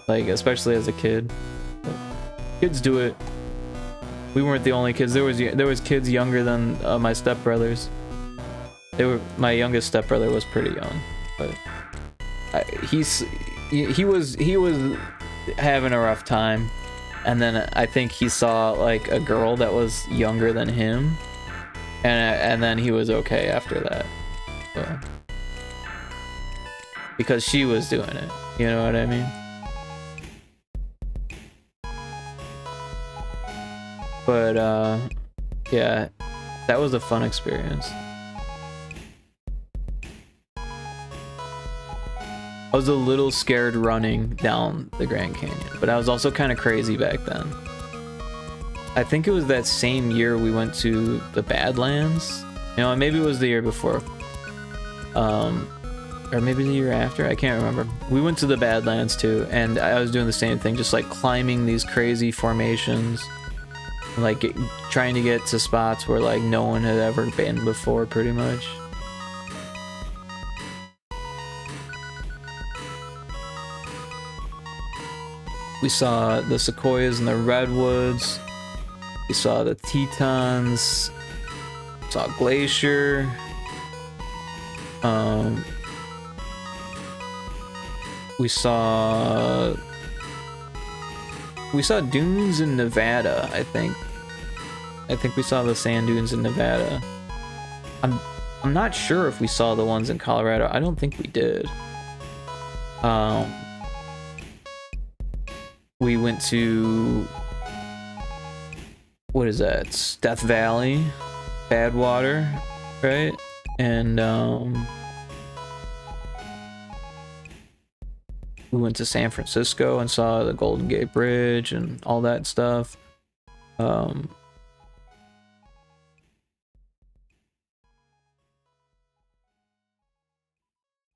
Like, especially as a kid. But kids do it. We weren't the only kids. There was kids younger than my stepbrothers. My youngest stepbrother was pretty young, but he was having a rough time, and then I think he saw like a girl that was younger than him, and then he was okay after that. So, because she was doing it, you know what I mean? But yeah, that was a fun experience. I was a little scared running down the Grand Canyon, but I was also kind of crazy back then. I think it was that same year we went to the Badlands. You know, maybe it was the year before. Or maybe the year after, I can't remember. We went to the Badlands too, and I was doing the same thing, just like climbing these crazy formations. Like trying to get to spots where like no one had ever been before, pretty much. We saw the sequoias and the redwoods. We saw the Tetons. Saw Glacier. We saw dunes in Nevada, I think. I think we saw the sand dunes in Nevada. I'm not sure if we saw the ones in Colorado. I don't think we did. We went to, what is that? Death Valley. bad water, right? And we went to San Francisco and saw the Golden Gate Bridge and all that stuff.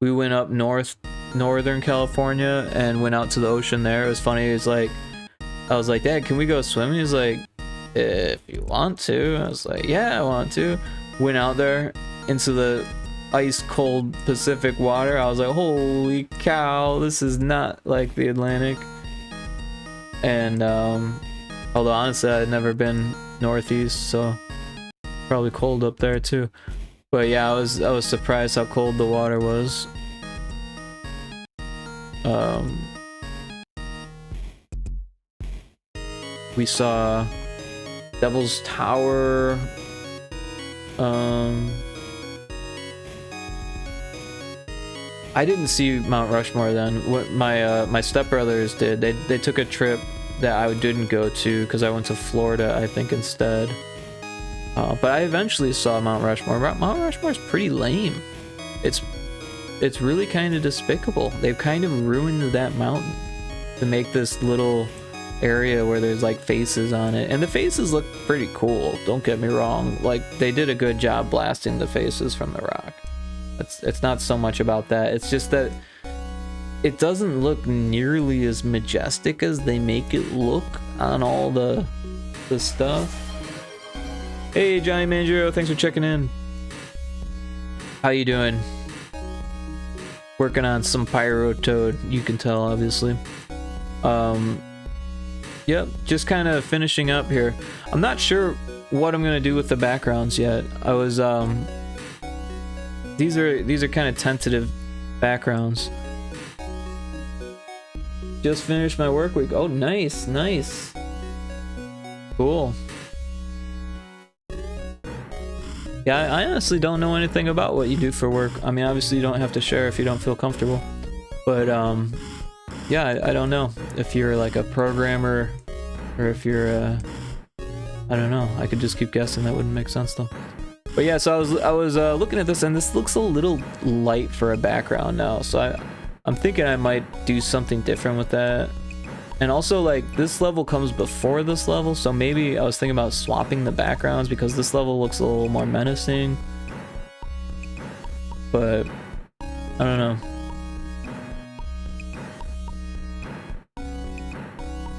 We went up northern California and went out to the ocean there. It was funny. It was like, I was like, Dad, can we go swimming? He's like, if you want to. I was like, yeah, I want to. Went out there into the ice cold Pacific water. I was like, holy cow, this is not like the Atlantic. And although honestly I'd never been northeast, so probably cold up there too. But yeah, I was surprised how cold the water was. We saw Devil's Tower. I didn't see Mount Rushmore then. What my stepbrothers did, they took a trip that I didn't go to because I went to Florida, I think, instead. But I eventually saw Mount Rushmore. Mount Rushmore's pretty lame. It's really kind of despicable. They've kind of ruined that mountain to make this little area where there's like faces on it, and the faces look pretty cool, don't get me wrong. Like, they did a good job blasting the faces from the rock. It's not so much about that, it's just that it doesn't look nearly as majestic as they make it look on all the stuff. Hey Jonny Manjiro, thanks for checking in. How you doing? Working on some Pyrotoad, you can tell, obviously. Yep, just kind of finishing up here. I'm not sure what I'm gonna do with the backgrounds yet. I was these are kind of tentative backgrounds. Just finished my work week. Oh, nice, nice. Cool. Yeah, I honestly don't know anything about what you do for work. I mean, obviously you don't have to share if you don't feel comfortable. But yeah, I don't know if you're like a programmer or if you're I don't know. I could just keep guessing. That wouldn't make sense though. But yeah, so I was looking at this, and this looks a little light for a background now. So I'm thinking I might do something different with that. And also, like, this level comes before this level, so maybe I was thinking about swapping the backgrounds because this level looks a little more menacing. But I don't know.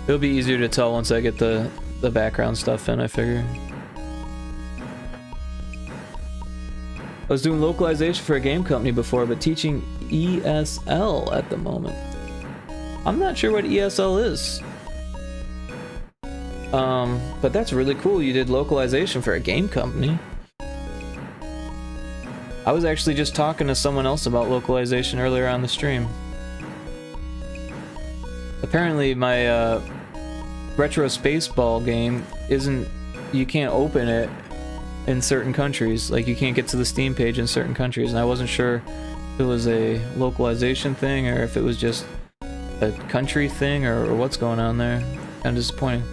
It'll be easier to tell once I get the background stuff in, I figure. I was doing localization for a game company before, but teaching ESL at the moment. I'm not sure what ESL is. But that's really cool. You did localization for a game company. I was actually just talking to someone else about localization earlier on the stream. Apparently my retro Spaceball game isn't, you can't open it in certain countries. Like, you can't get to the Steam page in certain countries, and I wasn't sure if it was a localization thing or if it was just a country thing or what's going on there. Kind of disappointing.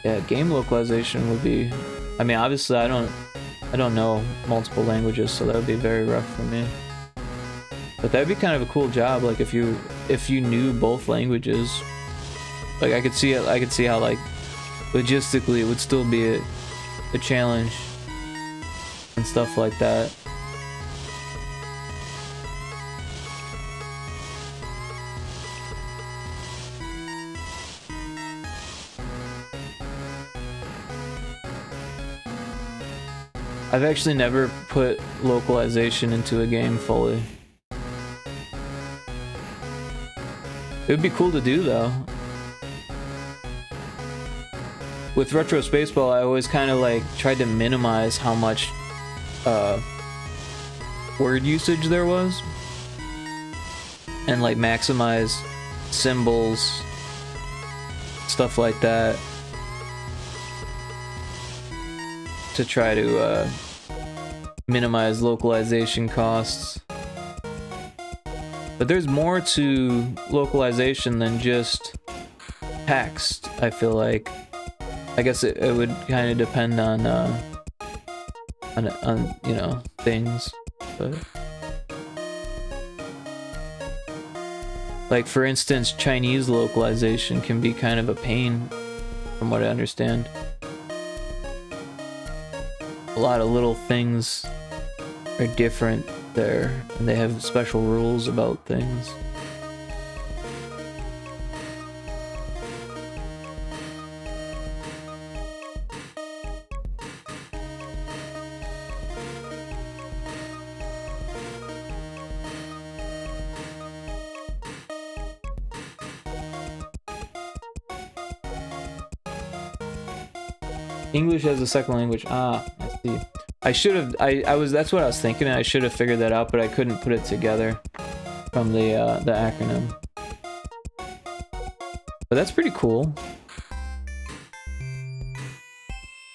Yeah, game localization would be, I mean, obviously I don't know multiple languages, so that would be very rough for me. But that'd be kind of a cool job, like if you knew both languages. Like, I could see how, like, logistically it would still be a challenge and stuff like that. I've actually never put localization into a game fully. It would be cool to do though. With Retro Spaceball, I always kind of like tried to minimize how much word usage there was, and like maximize symbols, stuff like that, to try to minimize localization costs. But there's more to localization than just text, I feel like. I guess it would kind of depend on you know, things, but like for instance, Chinese localization can be kind of a pain, from what I understand. A lot of little things are different there, and they have special rules about things. English as a second language. Ah, I see. I should have. that's what I was thinking. I should have figured that out, but I couldn't put it together from the acronym. But that's pretty cool.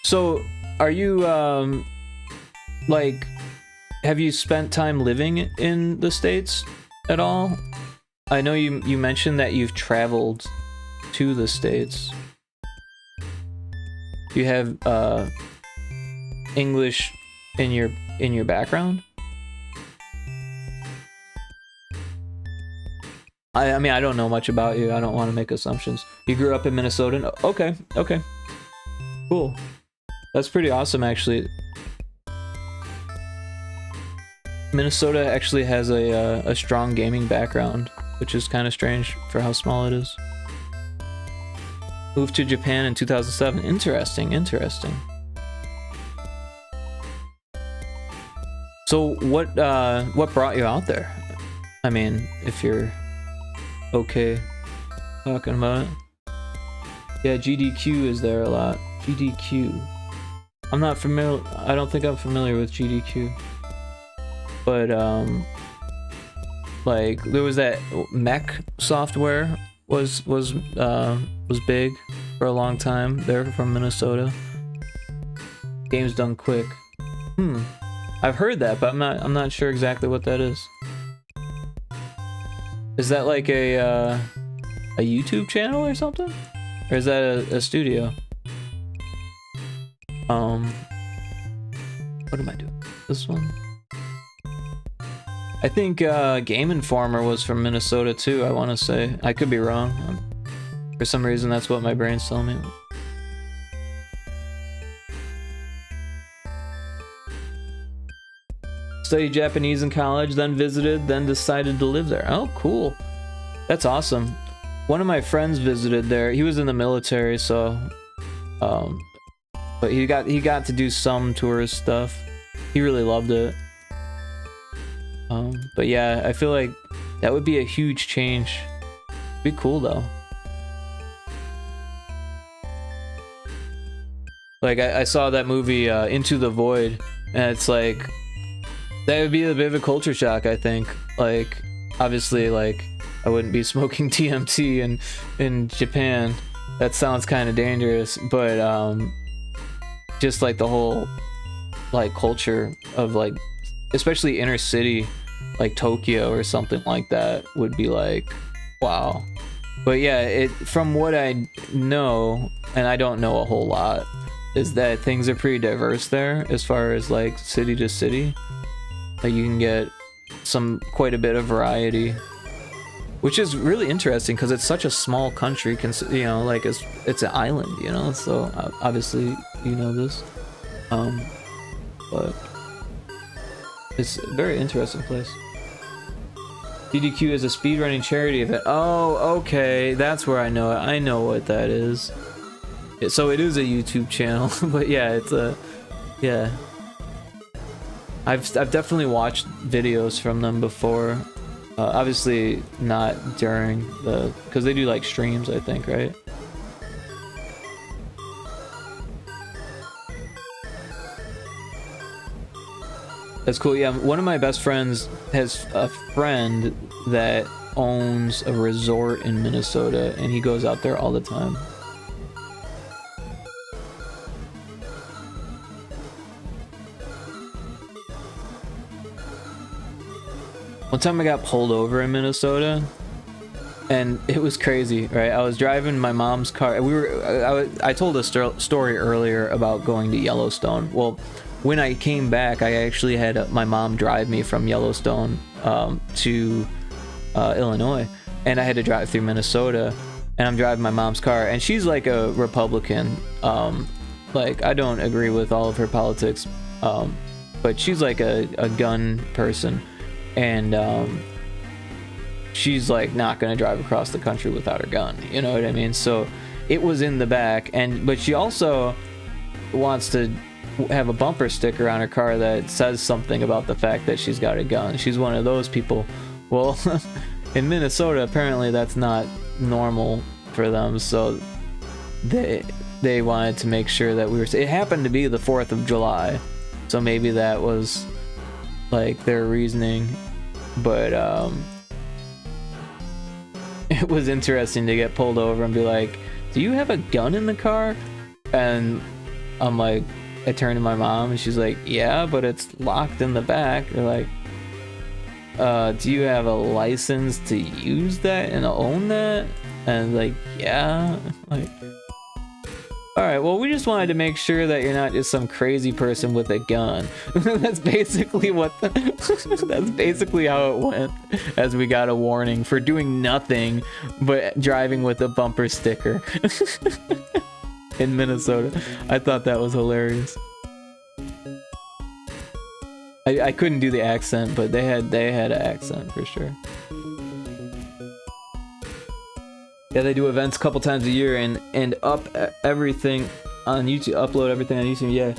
So, are you like, have you spent time living in the States at all? I know you mentioned that you've traveled to the States. Do you have English in your background? I mean, I don't know much about you. I don't want to make assumptions. You grew up in Minnesota? Okay, okay. Cool. That's pretty awesome, actually. Minnesota actually has a strong gaming background, which is kind of strange for how small it is. Moved to Japan in 2007. Interesting, interesting. So what brought you out there? I mean, if you're okay talking about it. Yeah, GDQ is there a lot. GDQ. I'm not familiar. I don't think I'm familiar with GDQ. But like there was that mech software was big for a long time. They're from Minnesota. Games done quick. I've heard that, but I'm not sure exactly what that is. Is that like a YouTube channel or something? Or is that a studio? What am I doing? This one? I think Game Informer was from Minnesota too, I want to say. I could be wrong. For some reason, that's what my brain's telling me. Studied Japanese in college, then visited, then decided to live there. Oh, cool. That's awesome. One of my friends visited there. He was in the military, so but he got to do some tourist stuff. He really loved it. But yeah, I feel like that would be a huge change. Be cool though. Like I saw that movie Into the Void, and it's like that would be a bit of a culture shock, I think. Like obviously, like I wouldn't be smoking TMT in Japan. That sounds kind of dangerous, but just like the whole like culture of like, especially inner city, like Tokyo or something like that, would be like, wow. But yeah, from what I know, and I don't know a whole lot, is that things are pretty diverse there as far as like city to city. Like you can get quite a bit of variety, which is really interesting because it's such a small country. You know, like it's an island, you know. So obviously you know this, but it's a very interesting place. DDQ is a speedrunning charity event. Oh, okay, that's where I know it. I know what that is. So it is a YouTube channel, but yeah, it's yeah. I've definitely watched videos from them before. Obviously not during because they do like streams, I think, right? That's cool. Yeah, one of my best friends has a friend that owns a resort in Minnesota, and he goes out there all the time. One time I got pulled over in Minnesota, and it was crazy, right? I was driving my mom's car. I told a story earlier about going to Yellowstone. Well, when I came back, I actually had my mom drive me from Yellowstone to Illinois, and I had to drive through Minnesota, and I'm driving my mom's car, and she's like a Republican. Like, I don't agree with all of her politics, but she's like a gun person, and she's like not gonna drive across the country without her gun, you know what I mean? So it was in the back, but she also wants to have a bumper sticker on her car that says something about the fact that she's got a gun. She's one of those people. Well, in Minnesota, apparently that's not normal for them, so they wanted to make sure that we were. It happened to be the 4th of July, so maybe that was like their reasoning, but it was interesting to get pulled over and be like, "Do you have a gun in the car?" And I'm like, I turned to my mom and she's like, "Yeah, but it's locked in the back." They're like, "Do you have a license to use that and own that?" And like, "Yeah." Like, all right, well, we just wanted to make sure that you're not just some crazy person with a gun. That's basically that's basically how it went, as we got a warning for doing nothing but driving with a bumper sticker in Minnesota. I thought that was hilarious. I couldn't do the accent, but they had an accent for sure. Yeah, they do events a couple times a year and up everything on YouTube, upload everything on YouTube.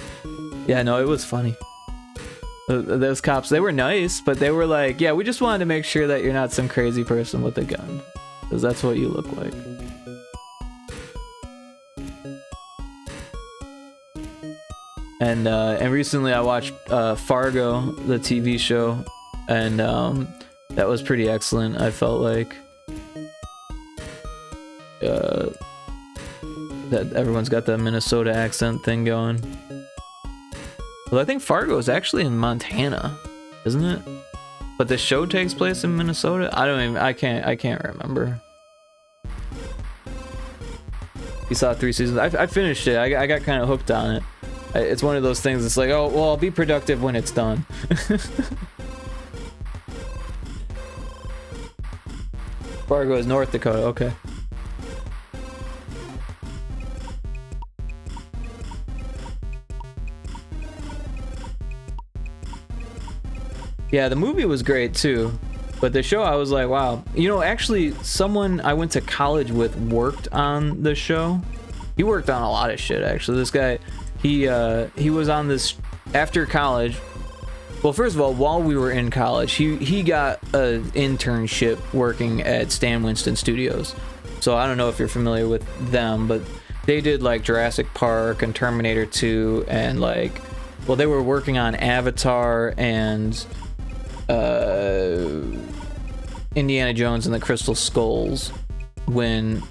Yeah, no, it was funny. Those cops, they were nice, but they were like, "Yeah, we just wanted to make sure that you're not some crazy person with a gun, because that's what you look like." And recently I watched Fargo, the TV show, and that was pretty excellent. I felt like that everyone's got that Minnesota accent thing going. Well, I think Fargo is actually in Montana, isn't it? But the show takes place in Minnesota. I can't remember. You saw 3 seasons. I finished it. I got kind of hooked on it. It's one of those things. It's like, oh well, I'll be productive when it's done. Fargo is North Dakota. Okay. Yeah, the movie was great too, but the show, I was like, wow. You know, actually, someone I went to college with worked on the show. He worked on a lot of shit, actually. This guy, he was on this after college. Well, first of all, while we were in college, he got an internship working at Stan Winston Studios. So I don't know if you're familiar with them, but they did like Jurassic Park and Terminator 2, and like, well, they were working on Avatar and Indiana Jones and the Crystal Skulls when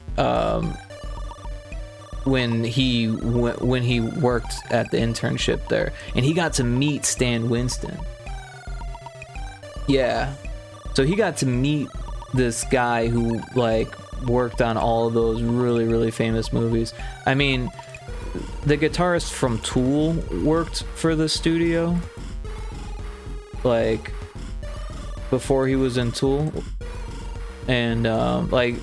he worked at the internship there, and he got to meet Stan Winston. Yeah, so he got to meet this guy who like worked on all of those really famous movies. I mean, the guitarist from Tool worked for the studio, like, before he was in Tool, and like,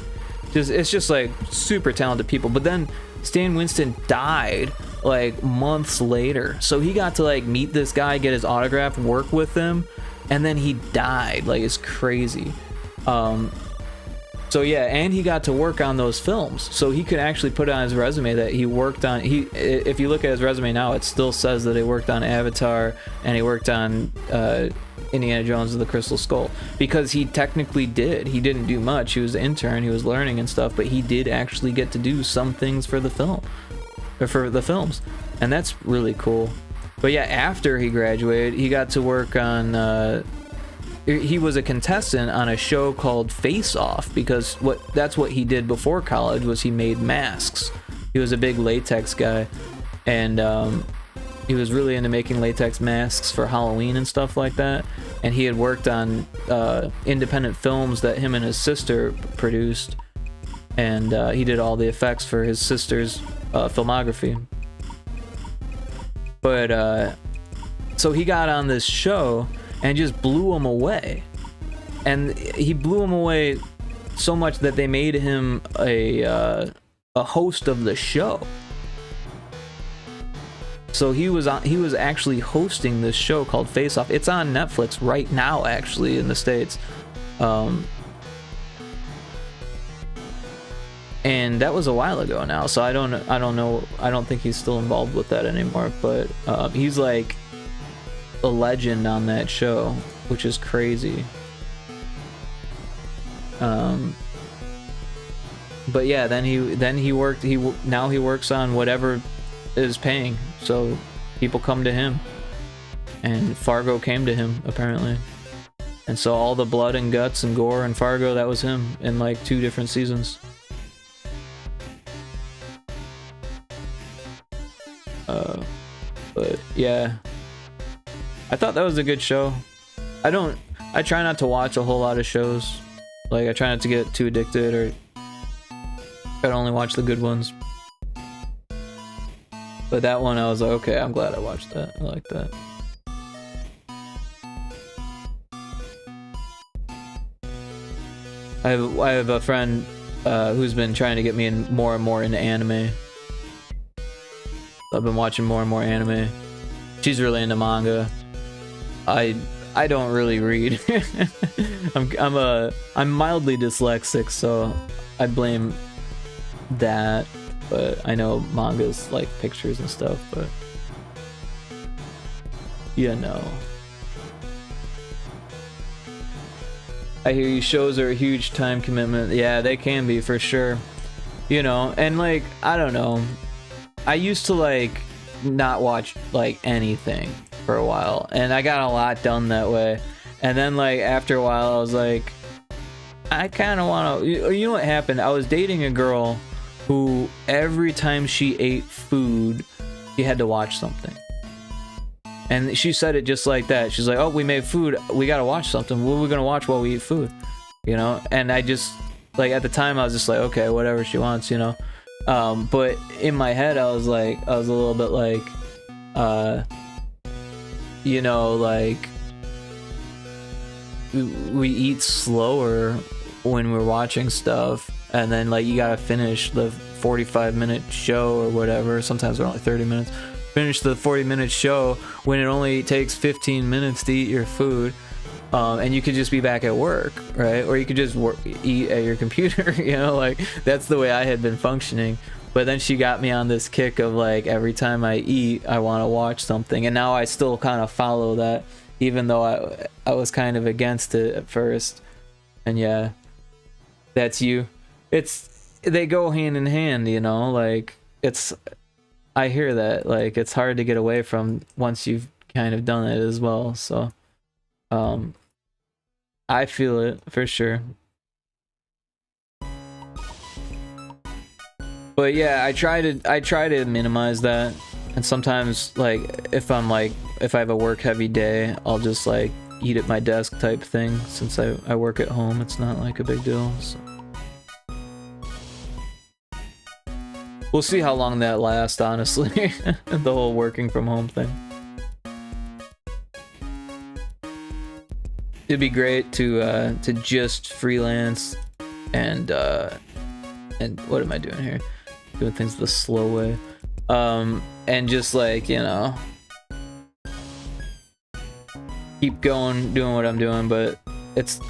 it's just like super talented people. But then Stan Winston died like months later, so he got to like meet this guy, get his autograph, work with him, and then he died. Like, it's crazy. So yeah, and he got to work on those films, so he could actually put on his resume that he worked on. If you look at his resume now, it still says that he worked on Avatar and he worked on Indiana Jones and the Crystal Skull, because he technically did. He didn't do much. He was an intern. He was learning and stuff, but he did actually get to do some things for the film, or for the films, and that's really cool. But yeah, after he graduated, he got to work on. He was a contestant on a show called Face Off, because that's what he did before college, was he made masks. He was a big latex guy, and he was really into making latex masks for Halloween and stuff like that. and he had worked on independent films that him and his sister produced, and he did all the effects for his sister's filmography. But so he got on this show and just blew him away, and he blew him away so much that they made him a host of the show. So he was actually hosting this show called Face Off. It's on Netflix right now, actually, in the States. And that was a while ago now, so I don't know. I don't think he's still involved with that anymore. But he's like a legend on that show, which is crazy. But yeah, then he works on whatever is paying. So people come to him, and Fargo came to him apparently, and so all the blood and guts and gore and Fargo, that was him in like 2 different seasons. But yeah, I thought that was a good show. I try not to watch a whole lot of shows. Like, I try not to get too addicted, or try to only watch the good ones. But that one, I was like, okay, I'm glad I watched that. I like that. I have a friend who's been trying to get me in more and more into anime. I've been watching more and more anime. She's really into manga. I don't really read. I'm mildly dyslexic, so I blame that. But I know manga's like pictures and stuff, but you know. I hear you, shows are a huge time commitment. Yeah, they can be for sure. You know, and like, I don't know. I used to like not watch like anything for a while, and I got a lot done that way. And then like after a while I was like, I kind of want to, you know what happened? I was dating a girl who every time she ate food, she had to watch something. And she said it just like that. She's like, oh, we made food, we gotta watch something. What are we gonna watch while we eat food? You know? And I just, like, at the time I was just like, okay, whatever she wants, you know? But in my head I was a little bit like, you know, like, we eat slower when we're watching stuff, and then like you gotta finish the 45-minute show or whatever. Sometimes they're only 30 minutes. Finish the 40-minute show when it only takes 15 minutes to eat your food, and you could just be back at work, right? Or you could just eat at your computer. You know, like, that's the way I had been functioning. But then she got me on this kick of like, every time I eat I want to watch something, and now I still kind of follow that, even though I was kind of against it at first. And yeah, that's you. They go hand in hand, you know, like, I hear that, like, it's hard to get away from once you've kind of done it as well. So I feel it for sure. But yeah, I try to minimize that. And sometimes, like, if I have a work heavy day, I'll just like eat at my desk type thing. Since I work at home, it's not like a big deal. So we'll see how long that lasts, honestly. The whole working from home thing. It'd be great to just freelance and what am I doing here? Doing things the slow way. And just like, you know, keep going, doing what I'm doing, but it's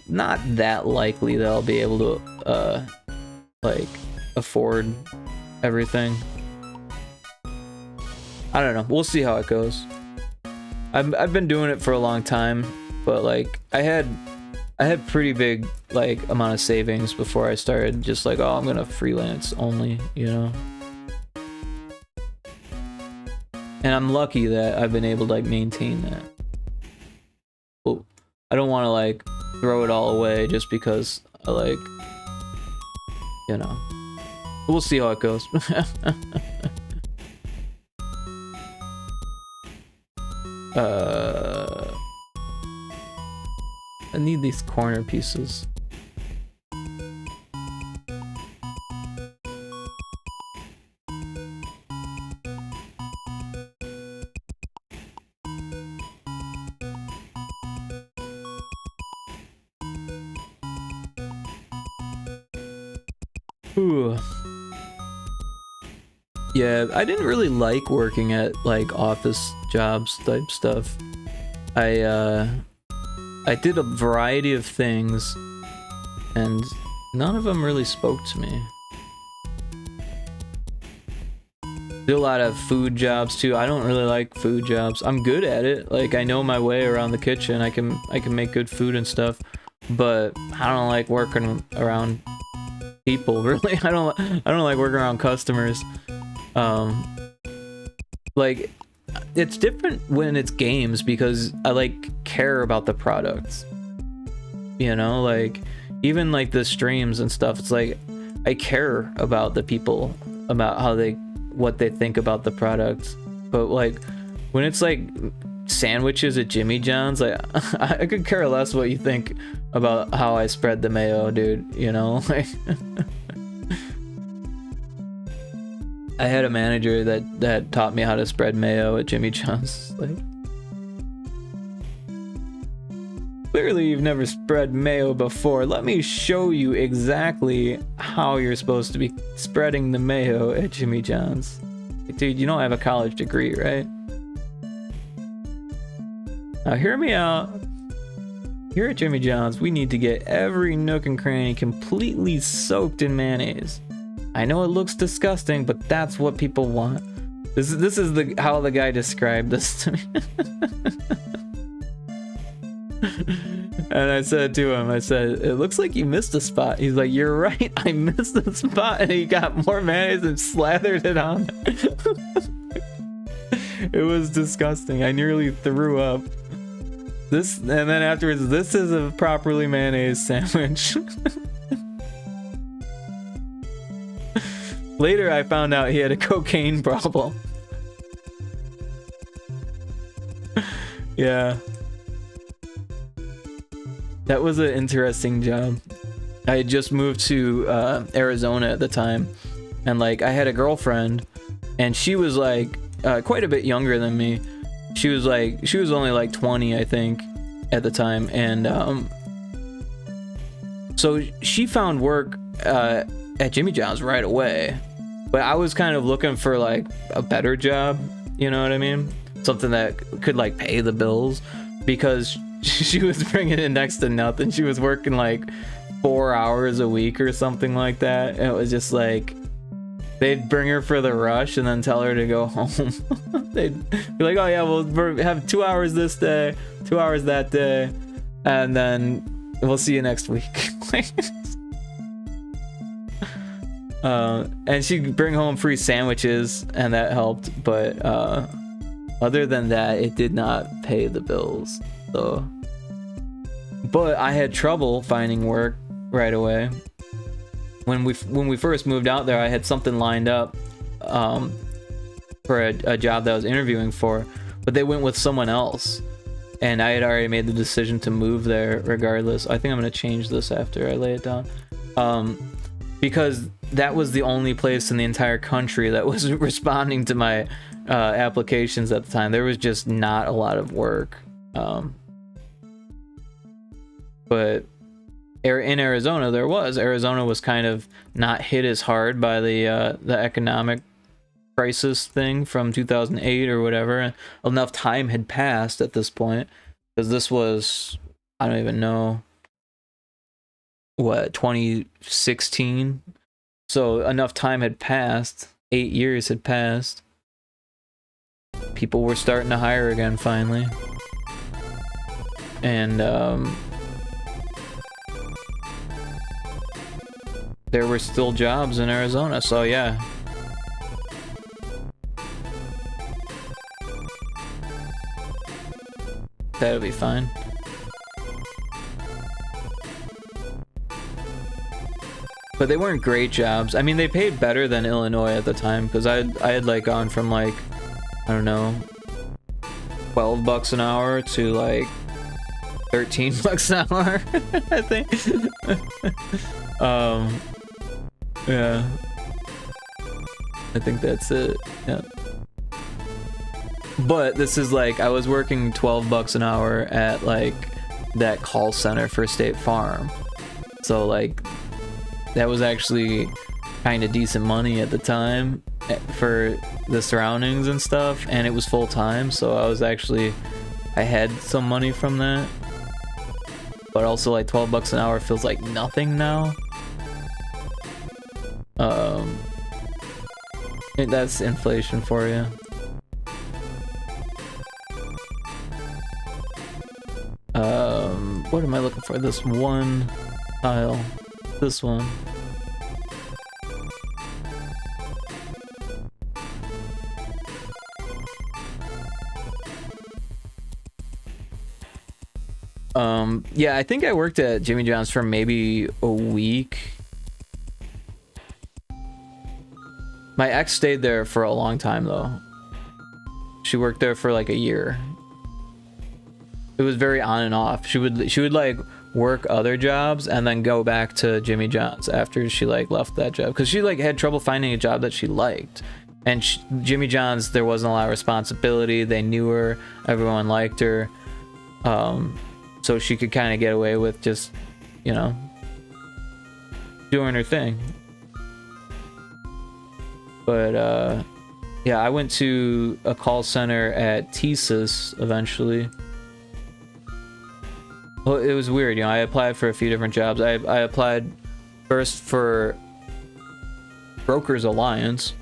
not that likely that I'll be able to like afford everything. I don't know. We'll see how it goes. I've been doing it for a long time, but like I had pretty big like amount of savings before I started just like, oh, I'm gonna freelance only, you know. And I'm lucky that I've been able to like maintain that. Well, I don't want to like throw it all away just because I like, you know. We'll see how it goes. I need these corner pieces. Ooh. Yeah, I didn't really like working at like office jobs type stuff. I did a variety of things and none of them really spoke to me. Did a lot of food jobs too. I don't really like food jobs. I'm good at it. Like I know my way around the kitchen. I can make good food and stuff, but I don't like working around people really. I don't like working around customers. Like it's different when it's games because I like care about the products, you know, like even like the streams and stuff. It's like I care about the people, about how what they think about the product. But like when it's like sandwiches at Jimmy John's, like I could care less what you think about how I spread the mayo, dude, you know. Like I had a manager that taught me how to spread mayo at Jimmy John's. Like, clearly you've never spread mayo before. Let me show you exactly how you're supposed to be spreading the mayo at Jimmy John's. Like, dude, you know I have a college degree, right? Now hear me out. Here at Jimmy John's, we need to get every nook and cranny completely soaked in mayonnaise. I know it looks disgusting, but that's what people want. This is how the guy described this to me. And I said to him, I said, it looks like you missed a spot. He's like, you're right, I missed a spot. And he got more mayonnaise and slathered it on. It was disgusting. I nearly threw up. And then afterwards, this is a properly mayonnaise sandwich. Later, I found out he had a cocaine problem. Yeah. That was an interesting job. I had just moved to Arizona at the time. And like, I had a girlfriend. And she was like, quite a bit younger than me. She was only like 20, I think, at the time. And so she found work at Jimmy John's right away. But I was kind of looking for like a better job, you know what I mean? Something that could like pay the bills, because she was bringing in next to nothing. She was working like 4 hours a week or something like that. And it was just like, they'd bring her for the rush and then tell her to go home. They'd be like, oh yeah, we'll have 2 hours this day, 2 hours that day, and then we'll see you next week. And she'd bring home free sandwiches, and that helped, but other than that, it did not pay the bills. So, but I had trouble finding work right away. When we first moved out there, I had something lined up for a job that I was interviewing for, but they went with someone else, and I had already made the decision to move there regardless. I think I'm gonna change this after I lay it down, because that was the only place in the entire country that was responding to my applications at the time. There was just not a lot of work, but in Arizona there was. Arizona was kind of not hit as hard by the economic crisis thing from 2008 or whatever. Enough time had passed at this point, because this was, I don't even know, what, 2016? So enough time had passed, 8 years had passed. People were starting to hire again finally. And there were still jobs in Arizona, so yeah. That'll be fine. But they weren't great jobs. I mean, they paid better than Illinois at the time, because I had like gone from like, I don't know, $12 an hour to like $13 an hour, I think. Yeah. I think that's it. Yeah. But this is like, I was working $12 an hour at like that call center for State Farm. So like, that was actually kind of decent money at the time for the surroundings and stuff, and it was full time, so I had some money from that. But also like $12 an hour feels like nothing now. That's inflation for you. What am I looking for? This one tile. This one. Yeah, I think I worked at Jimmy John's for maybe a week. My ex stayed there for a long time though. She worked there for like a year. It was very on and off. She would like work other jobs and then go back to Jimmy John's after she like left that job, because she like had trouble finding a job that she liked. And Jimmy John's, there wasn't a lot of responsibility. They knew her, everyone liked her, so she could kind of get away with just, you know, doing her thing. But yeah, I went to a call center at TSYS eventually. Well, it was weird, you know, I applied for a few different jobs. I applied first for Brokers Alliance,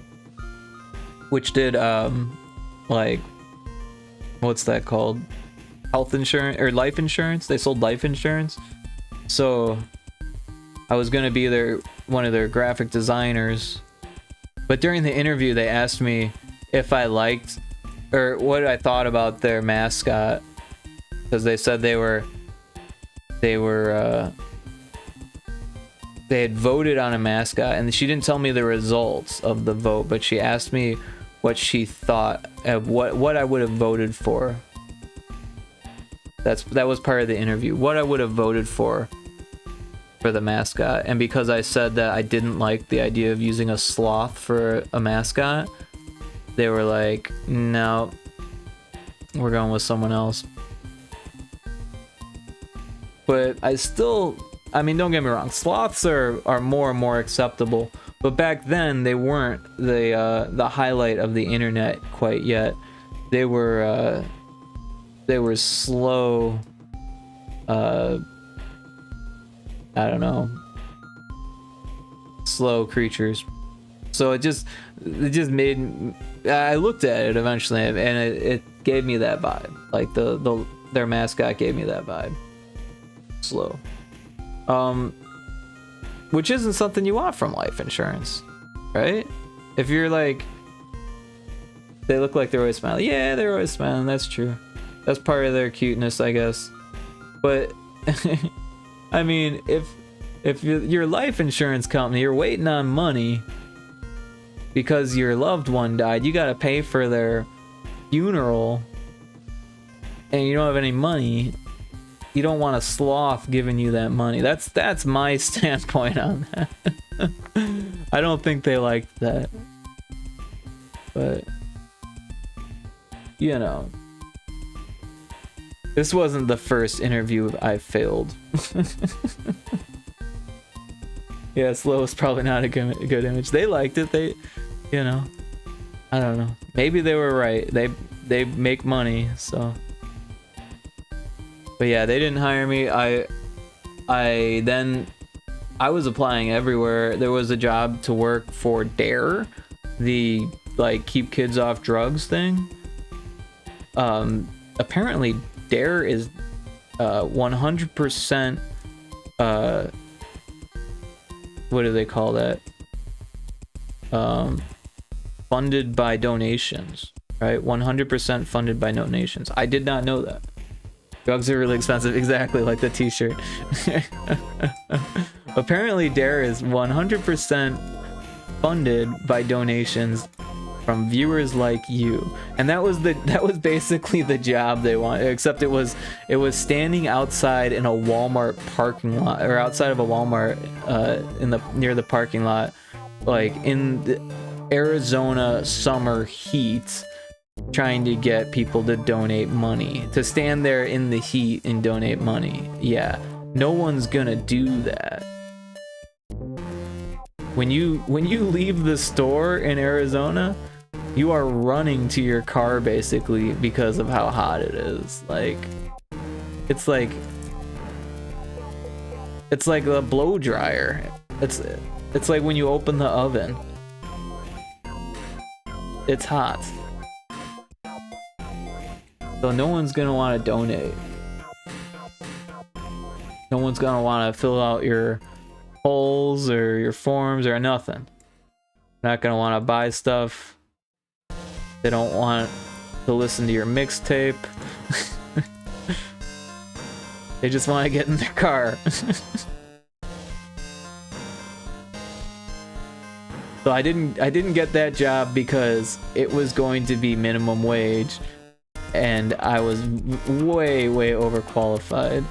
which did like, what's that called? Health insurance or life insurance. They sold life insurance. So I was gonna be one of their graphic designers. But during the interview, they asked me if I liked or what I thought about their mascot, because they said they had voted on a mascot, and she didn't tell me the results of the vote, but she asked me what she thought of what I would have voted for. That was part of the interview. What I would have voted for the mascot. And because I said that I didn't like the idea of using a sloth for a mascot, they were like, no, we're going with someone else. But I mean, don't get me wrong, sloths are more and more acceptable, but back then they weren't the highlight of the internet quite yet. They were slow, I don't know, slow creatures. So it just made, I looked at it eventually, and it gave me that vibe. Like their mascot gave me that vibe. Slow. Which isn't something you want from life insurance, right? If you're like, they look like they're always smiling. Yeah, they're always smiling. That's true. That's part of their cuteness, I guess. But I mean, if your life insurance company, you're waiting on money because your loved one died, you gotta pay for their funeral, and you don't have any money. You don't want a sloth giving you that money. That's my standpoint on that. I don't think they liked that. But you know, this wasn't the first interview I failed. Yeah, slow is probably not a good image. They liked it. They, you know, I don't know. Maybe they were right. They make money, so. But yeah, they didn't hire me. I was applying everywhere. There was a job to work for DARE, the like keep kids off drugs thing. Apparently DARE is 100% what do they call that? Funded by donations, right? 100% funded by donations. I did not know that. Drugs are really expensive, exactly like the t-shirt. Apparently DARE is 100% funded by donations from viewers like you. And that was basically the job they wanted, except it was standing outside in a Walmart parking lot, or outside of a Walmart near the parking lot, like in the Arizona summer heat, trying to get people to donate money, to stand there in the heat and donate money. Yeah, no one's gonna do that. When you leave the store in Arizona, you are running to your car basically because of how hot it is. Like, it's like a blow dryer. It's like when you open the oven. It's hot. So no one's gonna want to donate. No one's gonna want to fill out your polls or your forms or nothing. Not gonna want to buy stuff. They don't want to listen to your mixtape. They just want to get in their car. So I didn't get that job because it was going to be minimum wage, and I was way overqualified.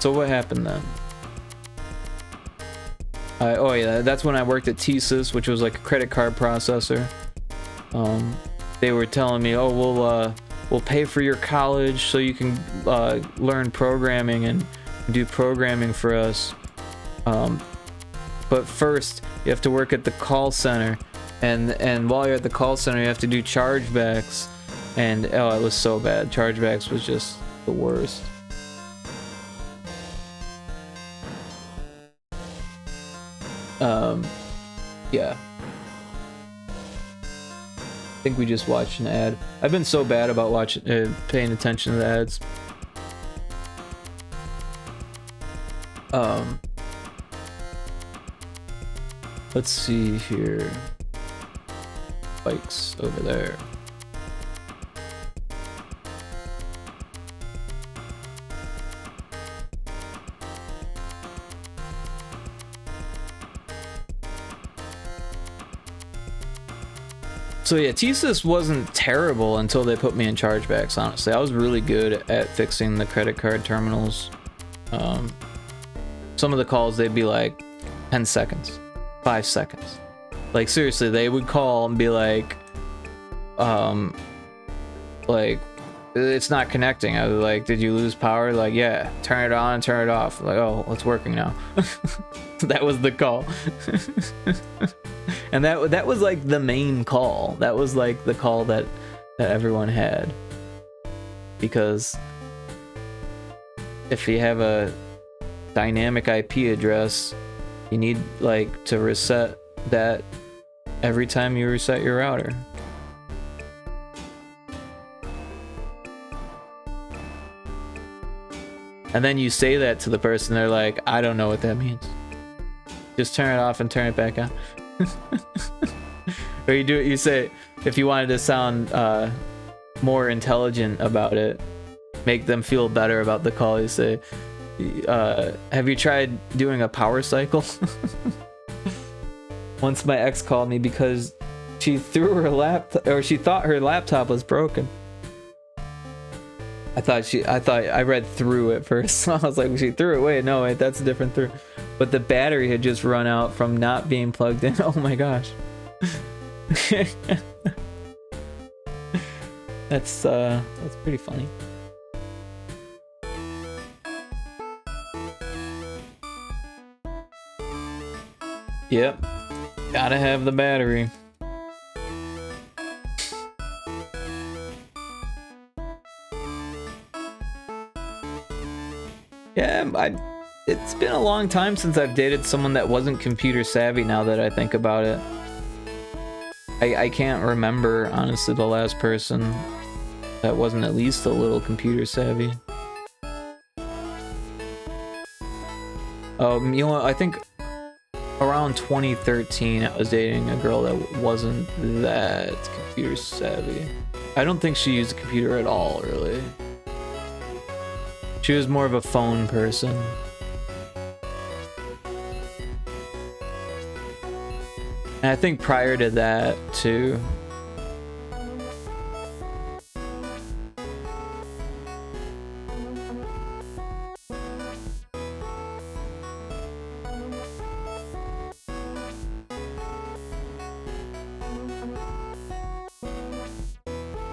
So what happened then? Oh yeah, that's when I worked at TSYS, which was like a credit card processor. They were telling me, oh, we'll pay for your college so you can learn programming and do programming for us. But first, you have to work at the call center, and while you're at the call center, you have to do chargebacks. And oh, it was so bad. Chargebacks was just the worst. Yeah. I think we just watched an ad. I've been so bad about paying attention to the ads. Let's see here. Bikes over there. So yeah, TSYS wasn't terrible until they put me in chargebacks, honestly. I was really good at fixing the credit card terminals. Some of the calls, they'd be like 10 seconds, 5 seconds. Like seriously, they would call and be like, it's not connecting. I was like, did you lose power? Like, yeah, turn it on and turn it off. Like, oh, it's working now. That was the call. And that was like the main call. That was like the call that everyone had. Because if you have a dynamic IP address, you need like to reset that every time you reset your router. And then you say that to the person, they're like, I don't know what that means. Just turn it off and turn it back on. Or you say, if you wanted to sound more intelligent about it, make them feel better about the call, you say, have you tried doing a power cycle? Once my ex called me because she threw her laptop, or she thought her laptop was broken. I read through it first. So I was like, she threw it. Wait, no, wait, that's a different through. But the battery had just run out from not being plugged in. Oh my gosh. That's pretty funny. Yep. Gotta have the battery. Yeah, it's been a long time since I've dated someone that wasn't computer savvy, now that I think about it. I can't remember, honestly, the last person that wasn't at least a little computer savvy. You know what, I think around 2013 I was dating a girl that wasn't that computer savvy. I don't think she used a computer at all, really. She was more of a phone person. And I think prior to that too.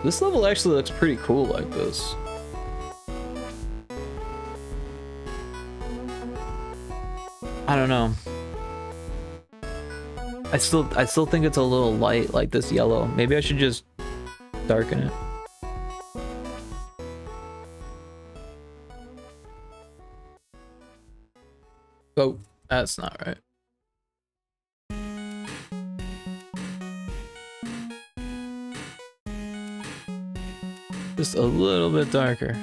This level actually looks pretty cool like this. I don't know. I still think it's a little light, like this yellow. Maybe I should just darken it. Oh, that's not right. Just a little bit darker.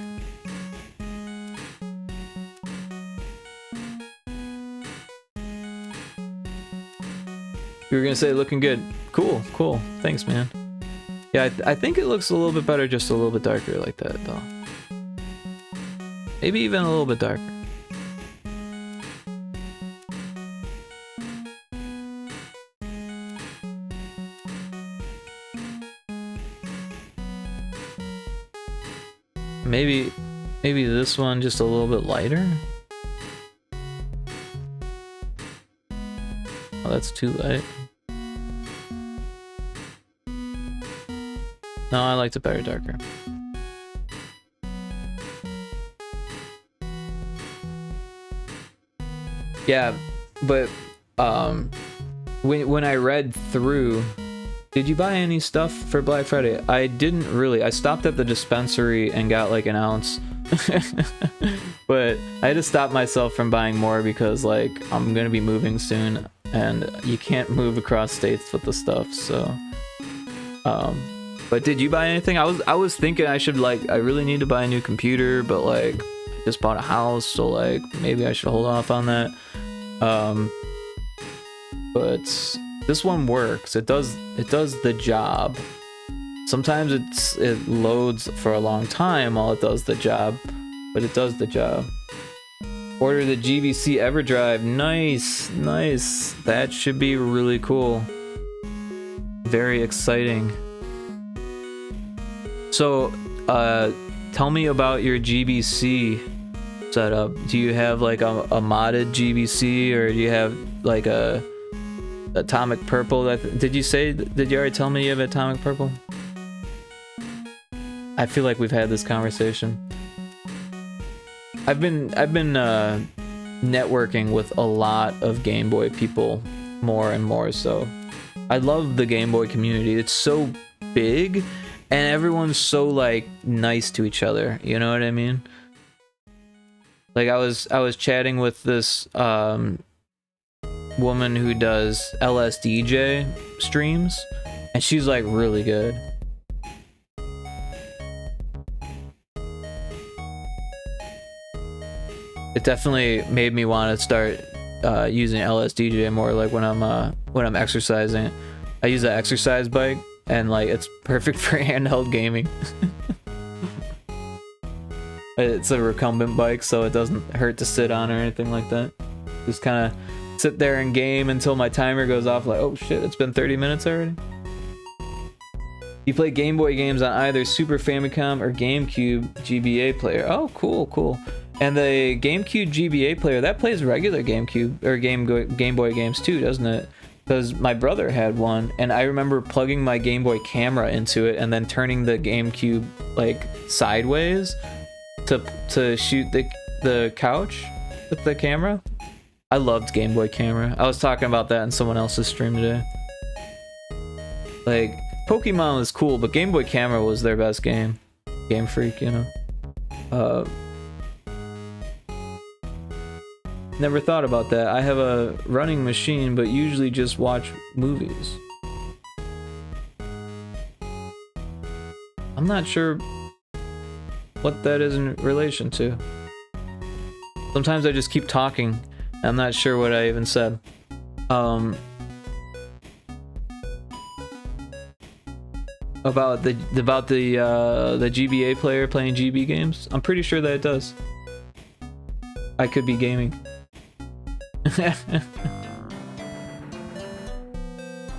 You were gonna say looking good. Cool, cool. Thanks, man. Yeah, I think it looks a little bit better, just a little bit darker like that, though. Maybe even a little bit darker. Maybe this one just a little bit lighter. Oh, that's too light. No, I liked it better darker. Yeah, but when I read through, did you buy any stuff for Black Friday? I didn't really. I stopped at the dispensary and got like an ounce. But I had to stop myself from buying more because like I'm gonna be moving soon and you can't move across states with the stuff, so but did you buy anything? I was thinking I should like, I really need to buy a new computer, but like I just bought a house, so like maybe I should hold off on that. But this one works. It does the job. Sometimes it loads for a long time while it does the job, but it does the job. Order the GVC EverDrive. Nice, nice. That should be really cool. Very exciting. So, tell me about your GVC setup. Do you have like a modded GVC, or do you have like a Atomic Purple? Did you already tell me you have Atomic Purple? I feel like we've had this conversation. I've been networking with a lot of Game Boy people more and more, so I love the Game Boy community. It's so big and everyone's so like nice to each other, you know what I mean? Like I was chatting with this woman who does LSDJ streams, and she's like really good. It definitely made me want to start using LSDJ more, like when I'm exercising. I use an exercise bike, and like it's perfect for handheld gaming. It's a recumbent bike, so it doesn't hurt to sit on or anything like that. Just kind of sit there and game until my timer goes off, like, oh shit, it's been 30 minutes already. You play Game Boy games on either Super Famicom or GameCube GBA player. Oh, cool, cool. And the GameCube GBA player, that plays regular GameCube or Game Boy games too, doesn't it? Because my brother had one, and I remember plugging my Game Boy camera into it and then turning the GameCube like sideways to shoot the couch with the camera. I loved Game Boy camera. I was talking about that in someone else's stream today. Like, Pokemon was cool, but Game Boy camera was their best game. Game Freak, you know. Never thought about that. I have a running machine, but usually just watch movies. I'm not sure what that is in relation to. Sometimes I just keep talking. I'm not sure what I even said. About the GBA player playing GB games. I'm pretty sure that it does. I could be gaming.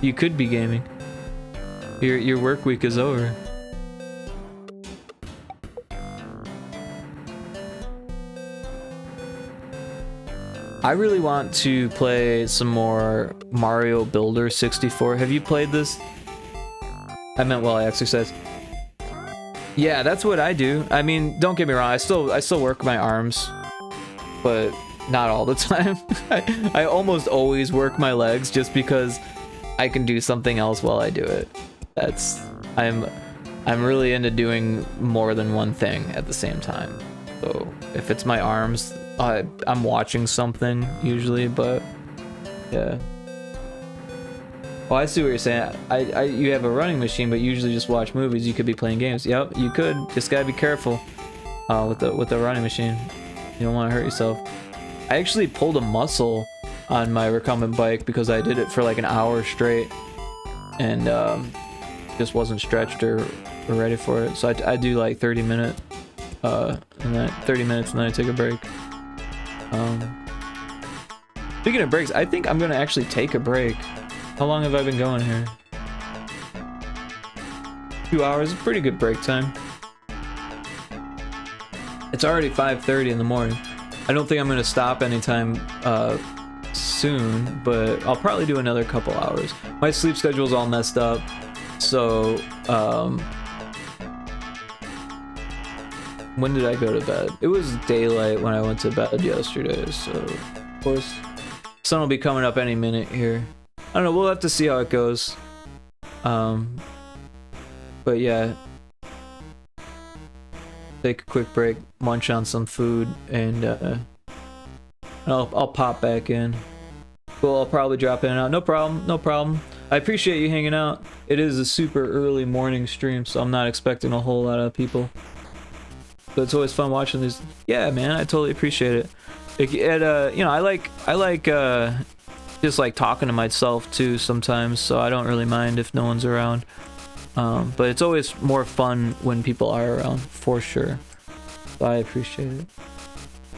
You could be gaming. Your work week is over. I really want to play some more Mario Builder 64. Have you played this? I meant while I exercise. Yeah, that's what I do. I mean, don't get me wrong. I still work my arms, but not all the time. I almost always work my legs just because I can do something else while I do it. I'm really into doing more than one thing at the same time. So if it's my arms, I'm watching something usually, but yeah. Oh, I see what you're saying. You have a running machine, but you usually just watch movies. You could be playing games. Yep, you could. Just gotta be careful with the running machine. You don't want to hurt yourself. I actually pulled a muscle on my recumbent bike because I did it for like an hour straight, and just wasn't stretched or ready for it. So I do like 30 minutes, and then 30 minutes, and then I take a break. Speaking of breaks, I think I'm gonna actually take a break. How long have I been going here? 2 hours, pretty good break time. It's already 5:30 in the morning. I don't think I'm gonna stop anytime soon, but I'll probably do another couple hours. My sleep schedule's all messed up, so when did I go to bed? It was daylight when I went to bed yesterday, so of course sun will be coming up any minute here. I don't know, we'll have to see how it goes. But yeah, take a quick break, munch on some food, and I'll pop back in. Cool, I'll probably drop in and out. No problem, no problem. I appreciate you hanging out. It is a super early morning stream, so I'm not expecting a whole lot of people. But it's always fun watching these. Yeah, man, I totally appreciate it. You know, I like just like talking to myself too sometimes, so I don't really mind if no one's around. But it's always more fun when people are around, for sure. So I appreciate it.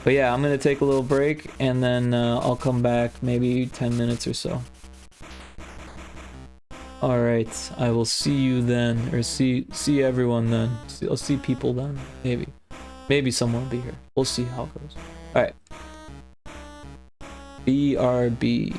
But yeah, I'm gonna take a little break, and then I'll come back maybe 10 minutes or so. Alright, I will see you then, or see everyone then. I'll see people then, maybe. Maybe someone will be here. We'll see how it goes. Alright. BRB.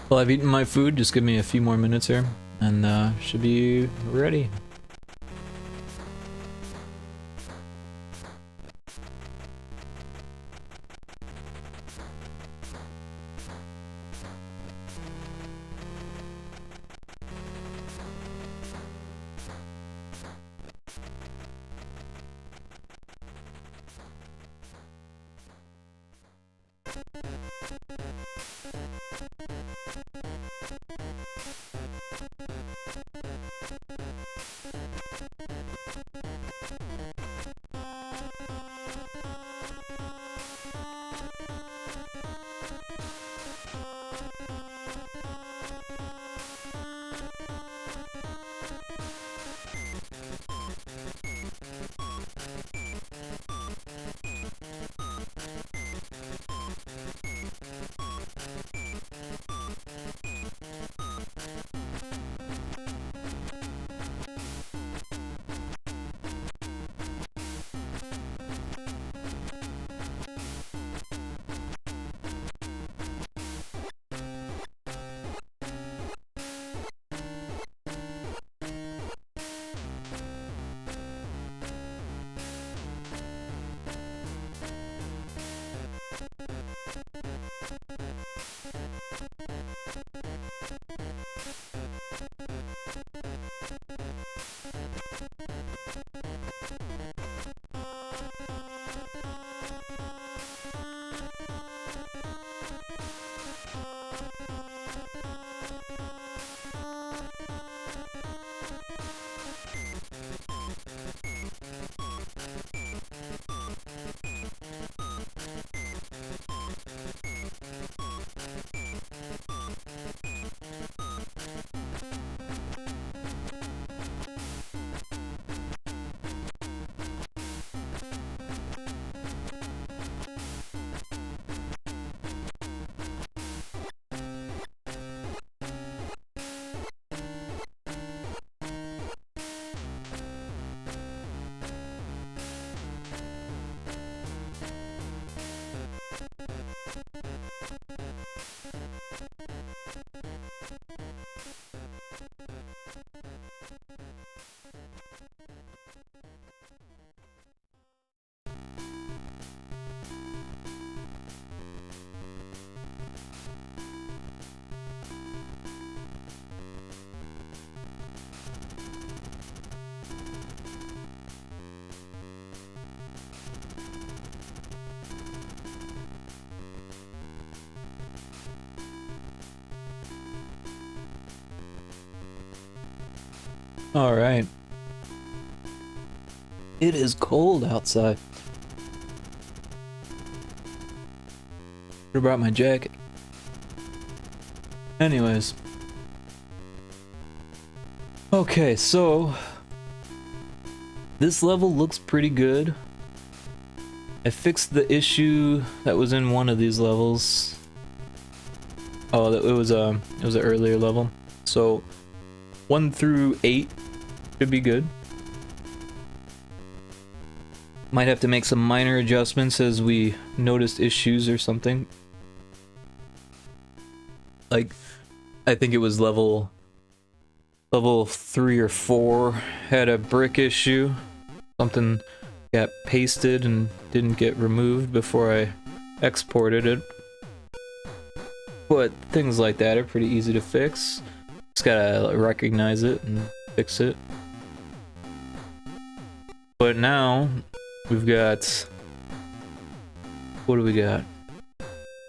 Well, I've eaten my food, just give me a few more minutes here, and should be ready. All right. It is cold outside. Should have brought my jacket. Anyways. Okay, so this level looks pretty good. I fixed the issue that was in one of these levels. Oh, it was an earlier level. So 1 through 8 should be good. Might have to make some minor adjustments as we noticed issues or something. Like, I think it was level 3 or 4 had a brick issue. Something got pasted and didn't get removed before I exported it. But things like that are pretty easy to fix. Just gotta recognize it and fix it. But now we've got, what do we got?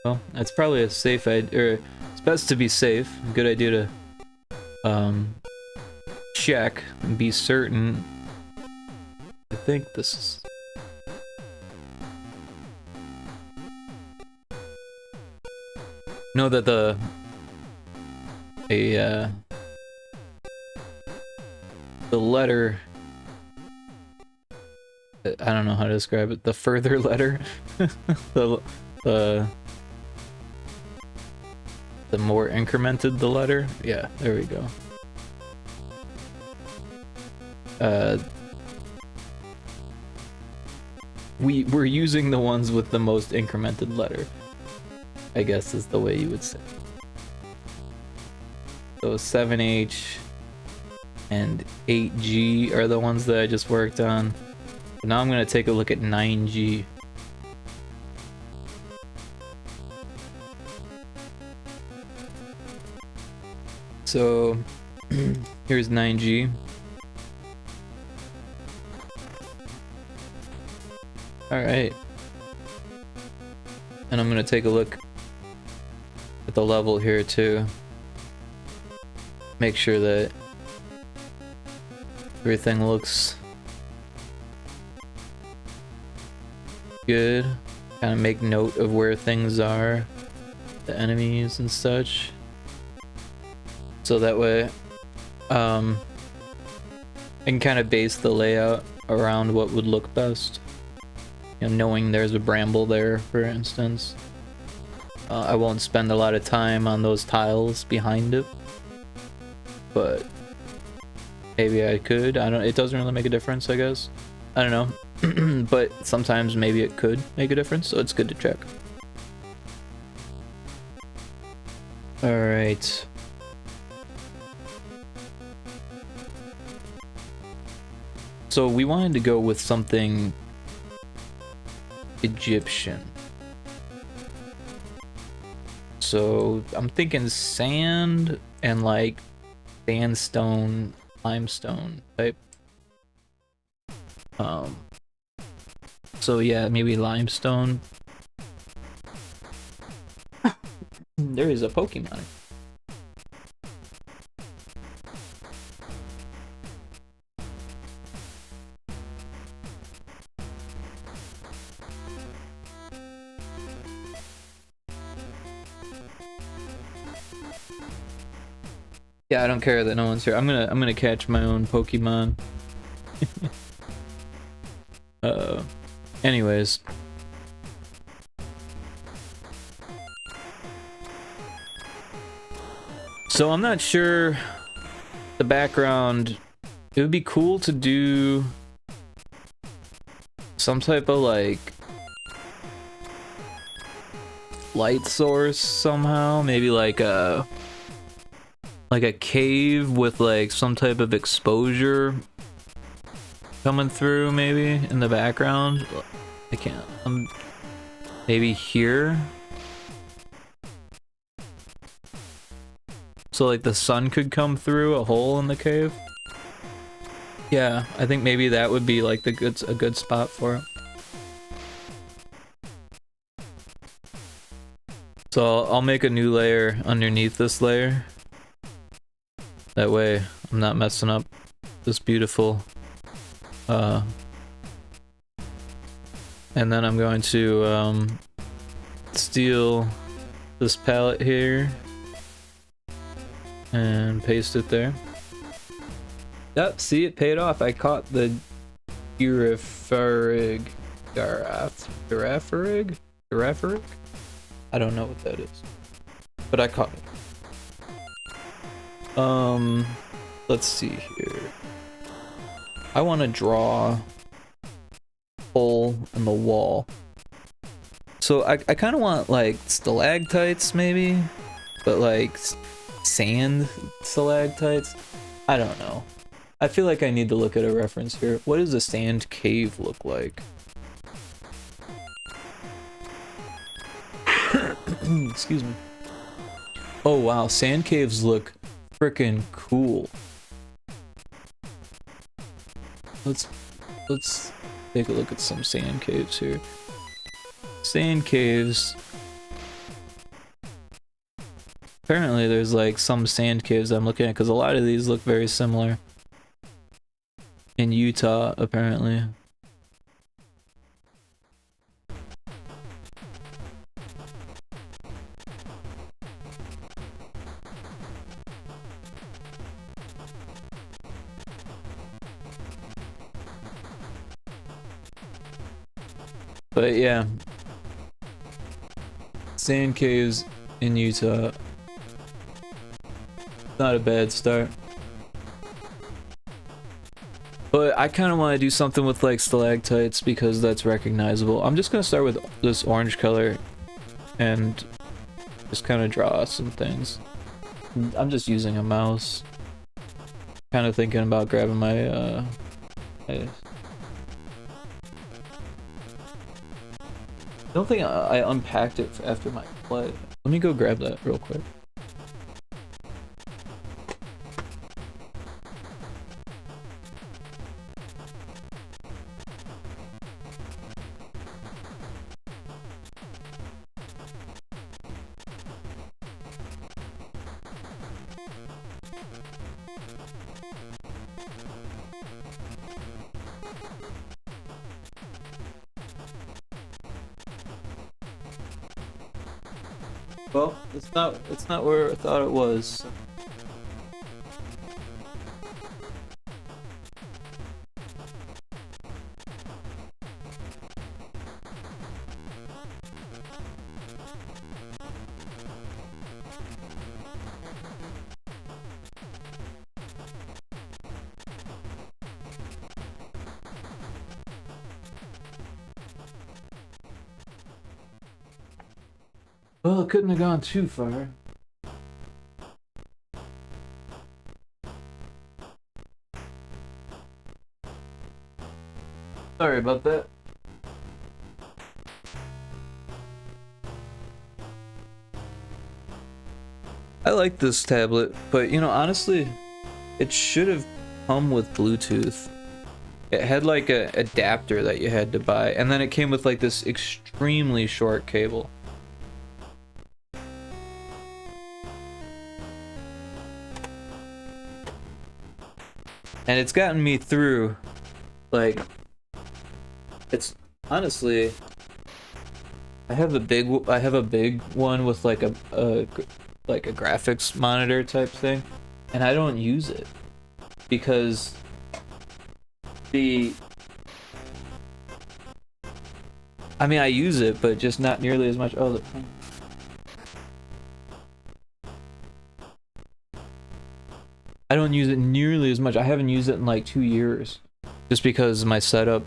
Well, that's probably a safe idea, or it's best to be safe. Good idea to check and be certain. I think this is. Know that the letter, I don't know how to describe it, the further letter, the more incremented the letter, yeah, there we go. We're using the ones with the most incremented letter, I guess is the way you would say. So 7H and 8G are the ones that I just worked on. But now I'm gonna take a look at 9G. So here's 9G. Alright. And I'm gonna take a look at the level here too. Make sure that everything looks good. Kind of make note of where things are, the enemies and such. So that way, I can kind of base the layout around what would look best. You know, knowing there's a bramble there, for instance. I won't spend a lot of time on those tiles behind it, but maybe I could. I don't. It doesn't really make a difference, I guess. I don't know, but sometimes maybe it could make a difference, so it's good to check. All right. So we wanted to go with something Egyptian. So I'm thinking sand and like sandstone, limestone type. So yeah, maybe limestone. There is a Pokemon. Yeah, I don't care that no one's here. I'm gonna catch my own Pokemon. Anyways. So I'm not sure the background. It would be cool to do some type of like light source somehow. Maybe like a cave with like some type of exposure coming through, maybe in the background. I can't. Maybe here. So like the sun could come through a hole in the cave. Yeah, I think maybe that would be like a good spot for it. So I'll make a new layer underneath this layer. That way I'm not messing up this beautiful and then I'm going to steal this palette here and paste it there. Yep, see, it paid off. I caught the Girafarig. Girafarig? I don't know what that is, but I caught it. Let's see here. I want to draw a hole in the wall. So I kind of want like stalactites maybe, but like sand stalactites? I don't know. I feel like I need to look at a reference here. What does a sand cave look like? Excuse me. Oh wow, sand caves look freaking cool. Let's take a look at some sand caves here. Sand caves. Apparently there's like some sand caves I'm looking at because a lot of these look very similar. In Utah, apparently. But yeah, sand caves in Utah. Not a bad start. But I kind of want to do something with like stalactites because that's recognizable. I'm just going to start with this orange color and just kind of draw some things. I'm just using a mouse. Kind of thinking about grabbing my I don't think I unpacked it after my play. Let me go grab that real quick. Well, it's not where I thought it was. Well, it couldn't have gone too far. Sorry about that. I like this tablet, but you know, honestly, it should have come with Bluetooth. It had like a adapter that you had to buy, and then it came with like this extremely short cable. And it's gotten me through, like, it's honestly, I have a big one with like a graphics monitor type thing, and I don't use it because I mean, I use it, but just not nearly as much. Oh, I don't use it nearly as much. I haven't used it in like 2 years, just because my setup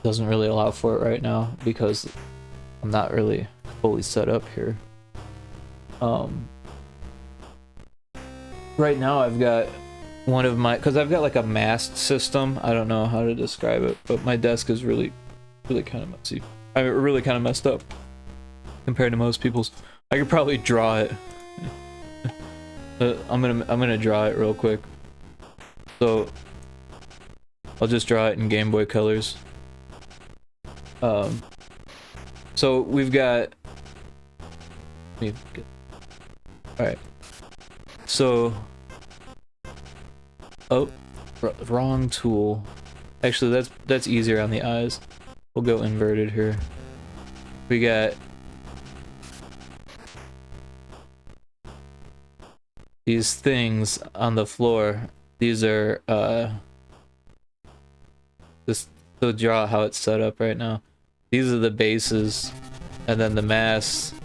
doesn't really allow for it right now because I'm not really fully set up here. Right now I've got one of my, because I've got like a mast system. I don't know how to describe it, but my desk is really kind of messy. I mean, really kind of messed up compared to most people's. I could probably draw it. I'm gonna draw it real quick. So I'll just draw it in Game Boy colors. So we've got. Alright. So. Oh, wrong tool. Actually, that's easier on the eyes. We'll go inverted here. We got these things on the floor. These are just to draw how it's set up right now. These are the bases, and then the mass.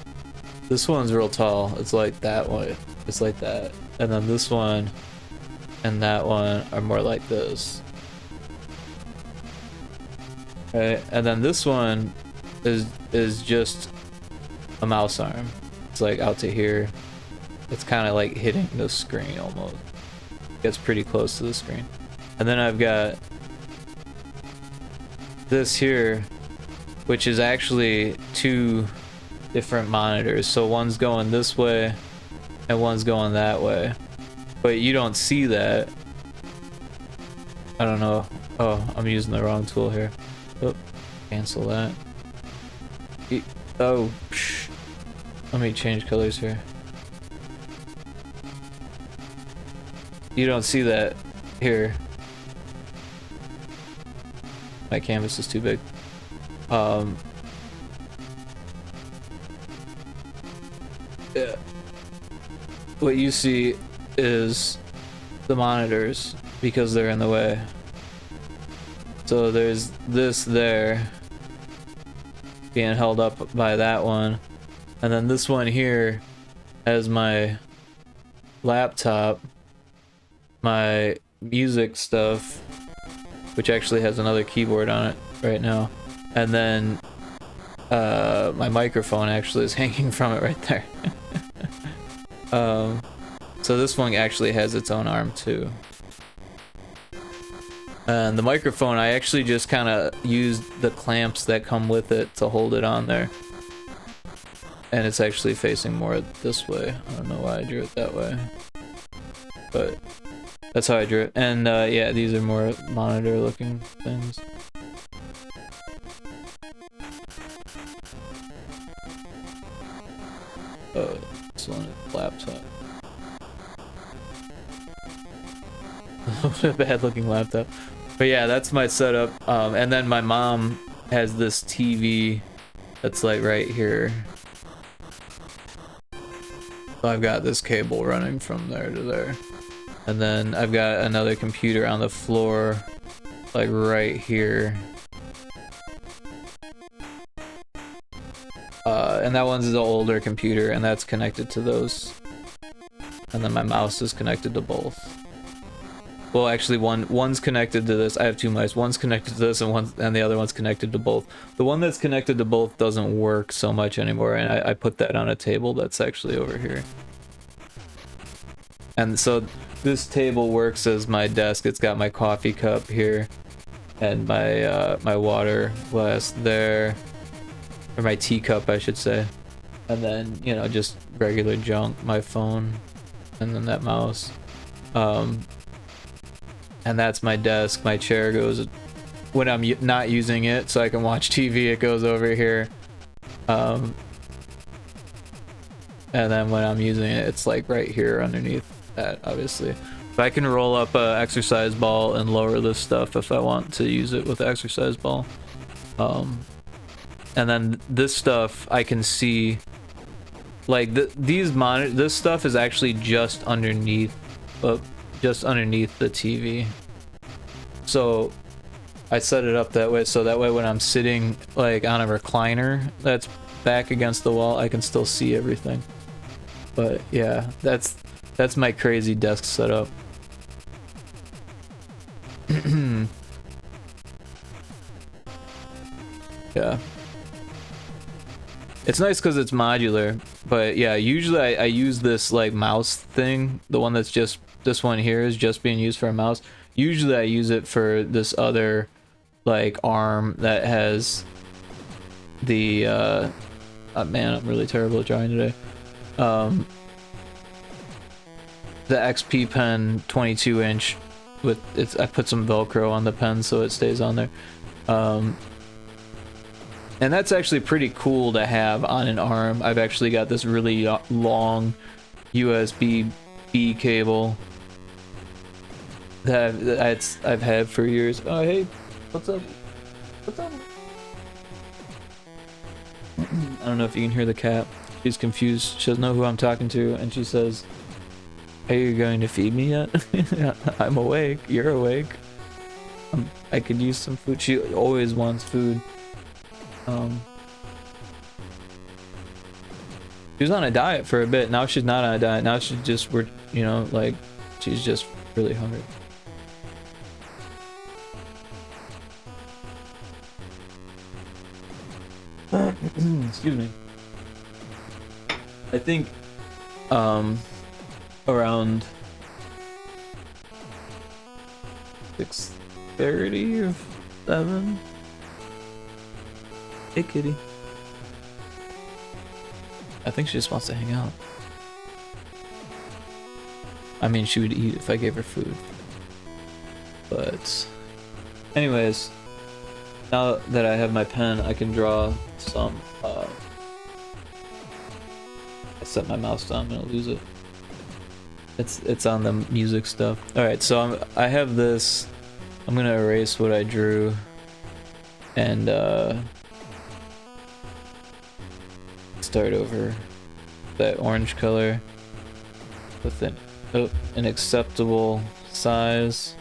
This one's real tall. It's like that one. It's like that. And then this one and that one are more like this. Right? And then this one is just a mouse arm. It's like out to here. it's kind of like hitting the screen almost. Gets pretty close to the screen. And then I've got this here, which is actually 2 different monitors. So one's going this way and one's going that way. But you don't see that. I don't know. Oh, I'm using the wrong tool here. Oh, cancel that. Oh, psh. Let me change colors here. You don't see that here. My canvas is too big. Yeah. What you see is the monitors because they're in the way. So there's this there being held up by that one, and then this one here has my laptop, my music stuff, which actually has another keyboard on it right now, and then my microphone actually is hanging from it right there. So this one actually has its own arm too. And the microphone, I actually just kind of used the clamps that come with it to hold it on there. And it's actually facing more this way. I don't know why I drew it that way, but that's how I drew it. And yeah, these are more monitor looking things. This one is laptop. A bad looking laptop. But yeah, that's my setup. And then my mom has this TV that's like right here. So I've got this cable running from there to there. And then I've got another computer on the floor, like right here. And that one's the older computer, and that's connected to those. And then my mouse is connected to both. Well, actually, one's connected to this. I have 2 mice. One's connected to this, and the other one's connected to both. The one that's connected to both doesn't work so much anymore, and I put that on a table that's actually over here. And so this table works as my desk. It's got my coffee cup here, and my my water glass there, or my teacup, I should say. And then, you know, just regular junk, my phone, and then that mouse. And that's my desk. My chair goes, when I'm not using it so I can watch TV, it goes over here. And then when I'm using it, it's like right here underneath that, obviously. But I can roll up a exercise ball and lower this stuff if I want to use it with the exercise ball. And then this stuff I can see, like this stuff is actually just underneath the TV. So I set it up that way, so that way when I'm sitting like on a recliner that's back against the wall, I can still see everything. But yeah, that's my crazy desk setup. Yeah. It's nice because it's modular, but yeah, usually I use this like mouse thing. The one that's just, this one here is just being used for a mouse. Usually I use it for this other like arm that has the oh man, I'm really terrible at drawing today. The XP pen 22-inch with it's, I put some Velcro on the pen so it stays on there. And that's actually pretty cool to have on an arm. I've actually got this really long USB-B cable that I've had for years. Oh, hey, what's up? What's up? I don't know if you can hear the cat. She's confused. She doesn't know who I'm talking to, and she says, "Are you going to feed me yet?" I'm awake. You're awake. I could use some food. She always wants food. She was on a diet for a bit. Now she's not on a diet. Now she's just, you know, like, she's just really hungry. Excuse me. I think around 6:30 or 7. Hey kitty. I think she just wants to hang out. I mean, she would eat if I gave her food. But anyways, now that I have my pen, I can draw some I set my mouse down, I'm gonna lose it. It's on the music stuff. Alright, so I have this. I'm gonna erase what I drew and start over that orange color with an acceptable size.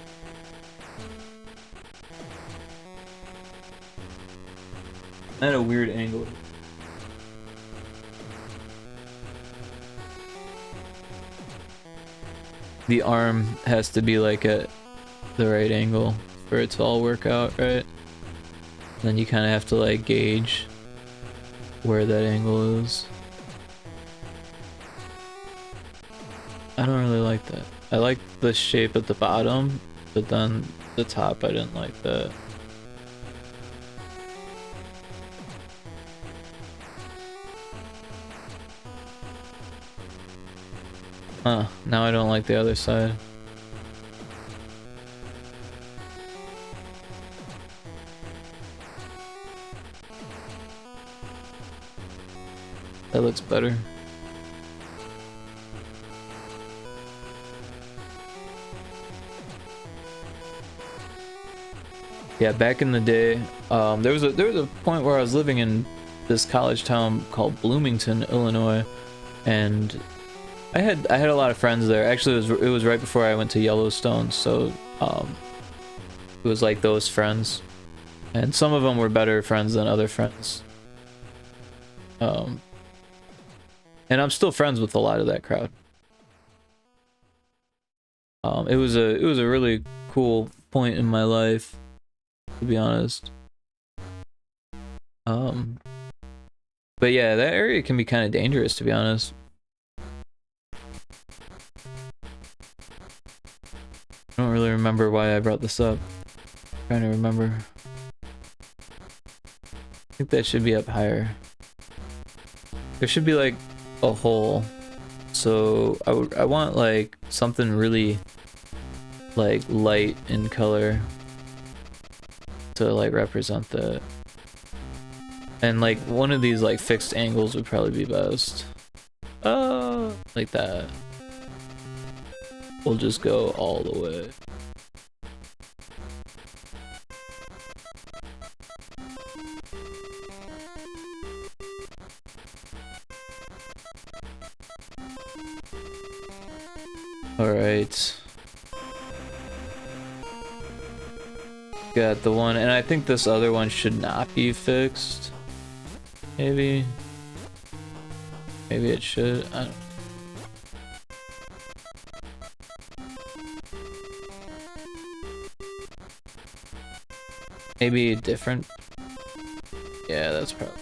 At a weird angle. The arm has to be like at the right angle for it to all work out, right? Then you kind of have to like gauge where that angle is. I don't really like that. I like the shape at the bottom, but then the top I didn't like that. Huh, now I don't like the other side. That looks better. Yeah, back in the day, there was a point where I was living in this college town called Bloomington, Illinois, and I had a lot of friends there. Actually, it was right before I went to Yellowstone, so it was like those friends, and some of them were better friends than other friends. And I'm still friends with a lot of that crowd. It was a really cool point in my life, to be honest. But yeah, that area can be kind of dangerous, to be honest. I don't really remember why I brought this up. I'm trying to remember. I think that should be up higher. There should be like a hole. So I want like something really like light in color to like represent that. And like one of these like fixed angles would probably be best. Like that. We'll just go all the way. All right. Got the one, and I think this other one should not be fixed. Maybe it should. I don't. Maybe different. Yeah, that's probably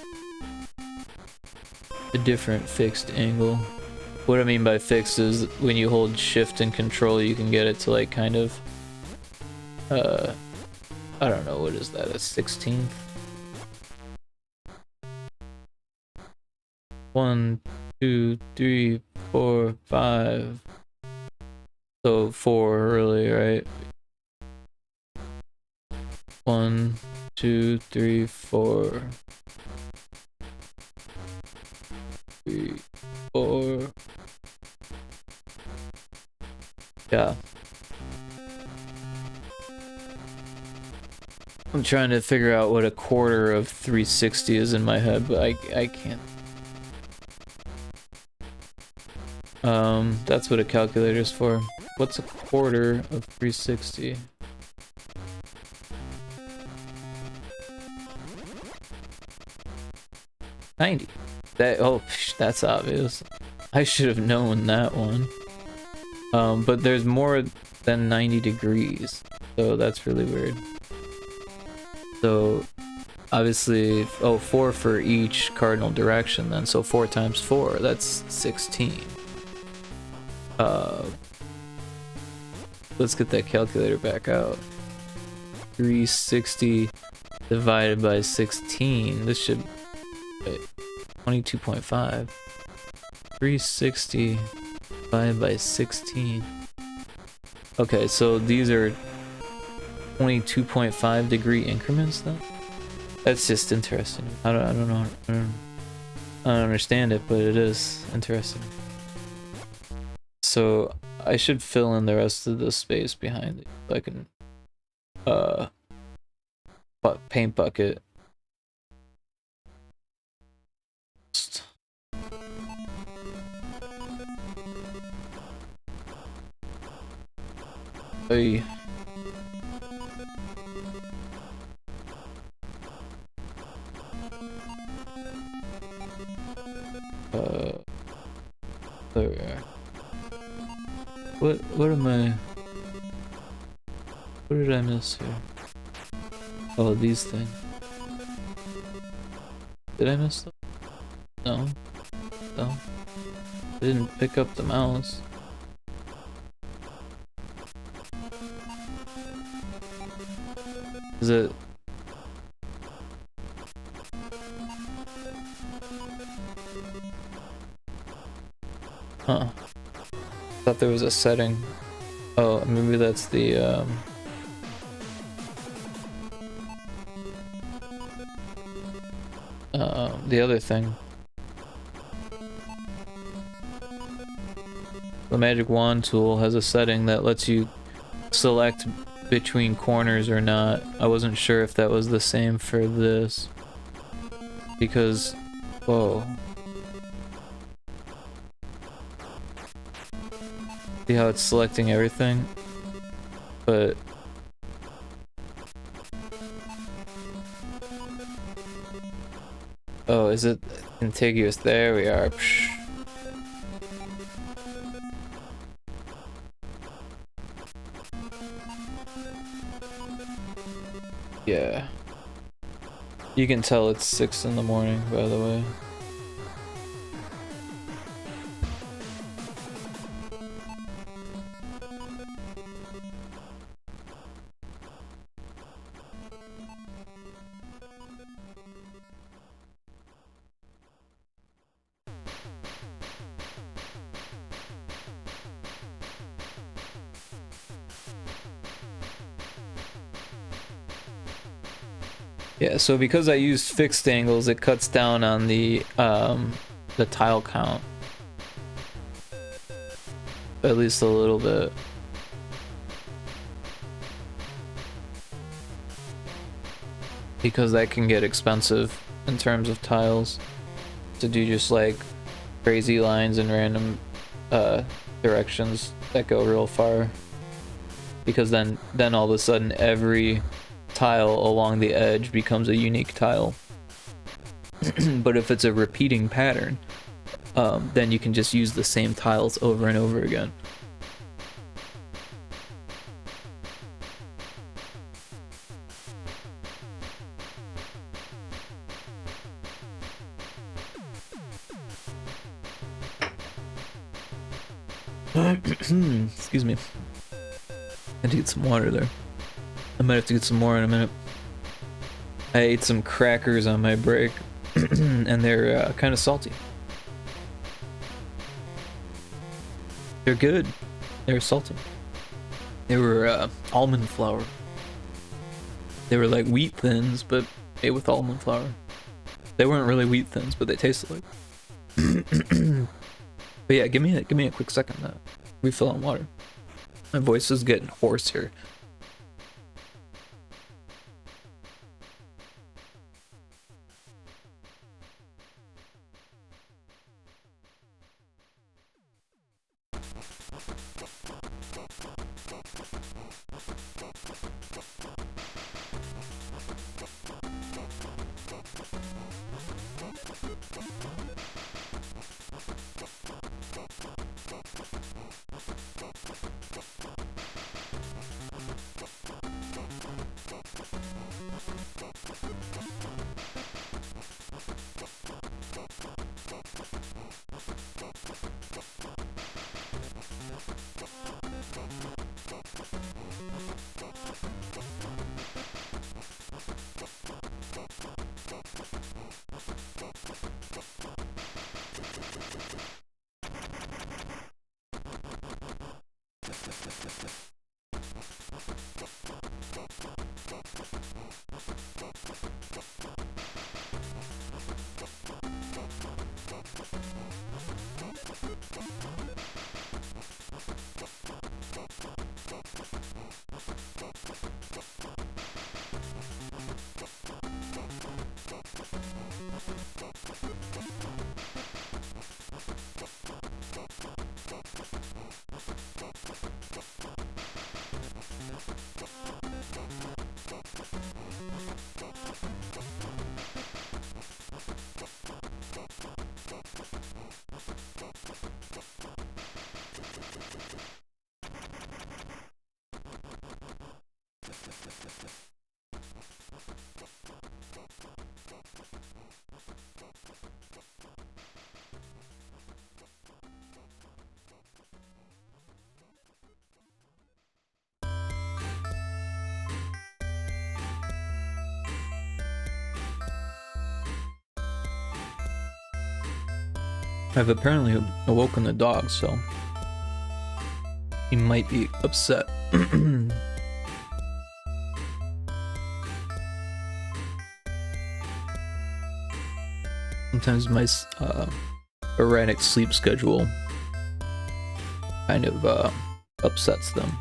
a different fixed angle. What I mean by fixed is when you hold shift and control, you can get it to like kind of I don't know, what is that, a 16th? 1, 2, 3, 4, 5. So 4 really, right? 1, 2, 3, 4. 3, 4. Yeah. I'm trying to figure out what a quarter of 360 is in my head, but I can't. That's what a calculator's for. What's a quarter of 360? $90. That's obvious. I should have known that one. But there's more than 90 degrees, so that's really weird. So obviously, 4 for each cardinal direction then, so 4 times 4, that's 16. Let's get that calculator back out. 360 divided by 16. This should... Wait, 22.5. 360 divided by 16. Okay, so these are 22.5 degree increments then? That's just interesting. I don't know. I don't understand it, but it is interesting. So I should fill in the rest of the space behind it so I can paint bucket. Hey. There we are. What am I... What did I miss here? Oh, these things. Did I miss them? No. No. I didn't pick up the mouse. Is it... Huh. Thought there was a setting. Oh, maybe that's the the other thing. The magic wand tool has a setting that lets you select between corners or not. I wasn't sure if that was the same for this. Because, whoa. See how it's selecting everything? But... Oh, is it contiguous? There we are. Psh. Yeah. You can tell it's 6 in the morning, by the way. Yeah, so because I used fixed angles, it cuts down on the tile count. At least a little bit. Because that can get expensive in terms of tiles. To do just like crazy lines in random directions that go real far. Because then all of a sudden every tile along the edge becomes a unique tile. But if it's a repeating pattern, then you can just use the same tiles over and over again. Excuse me. I need some water there. I might have to get some more in a minute. I ate some crackers on my break, and they're kind of salty. They're good. They're salty. They were almond flour. They were like wheat thins, but made with almond flour. They weren't really wheat thins, but they tasted like. But yeah, give me a quick second to refill on water. My voice is getting hoarse here. I've apparently awoken the dog, so he might be upset. Sometimes my erratic sleep schedule kind of upsets them.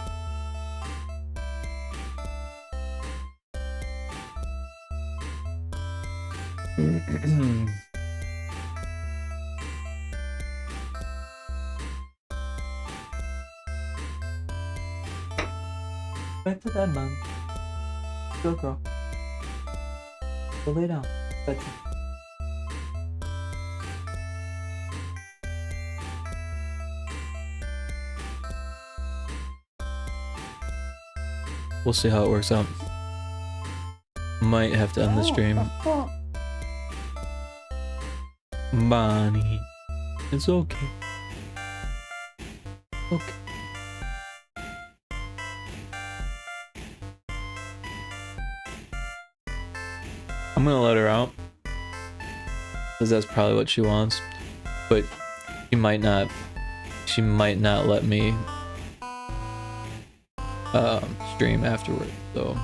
Back to bed, Mom. Go, girl. Go lay down. Bedtime. We'll see how it works out. Might have to end the stream. Bonnie. It's okay. Okay. I'm gonna let her out, because that's probably what she wants, but she might not let me stream afterward, so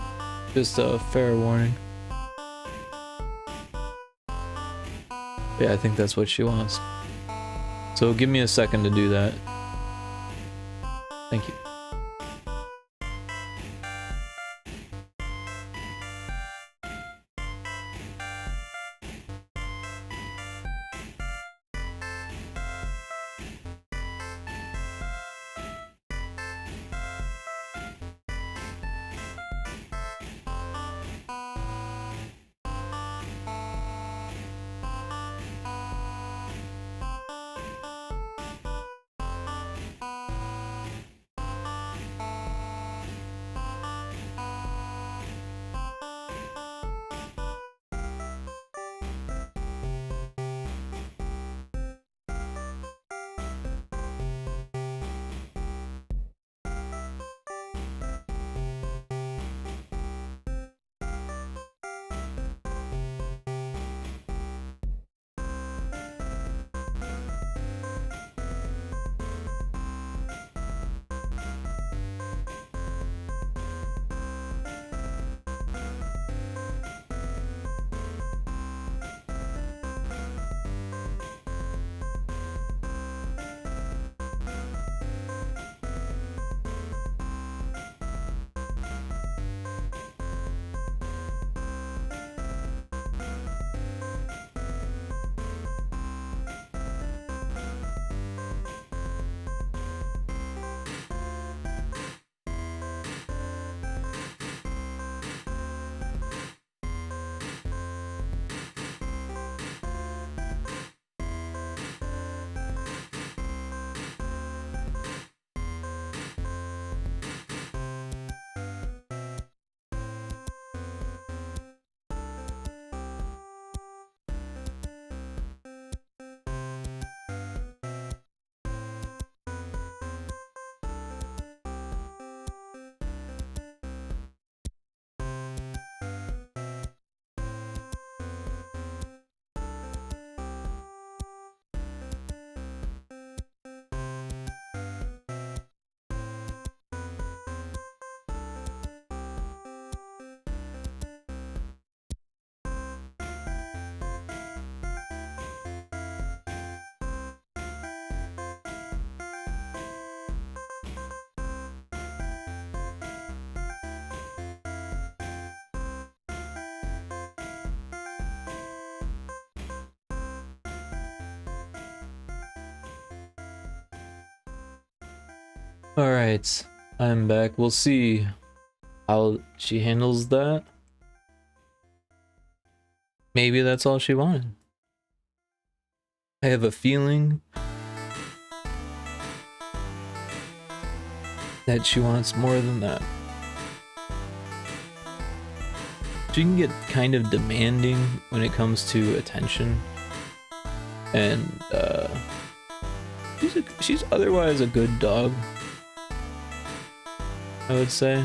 just a fair warning. Yeah, I think that's what she wants, so give me a second to do that. Thank you. Alright, I'm back. We'll see how she handles that. Maybe that's all she wanted. I have a feeling that she wants more than that. She can get kind of demanding when it comes to attention. And she's otherwise a good dog, I would say.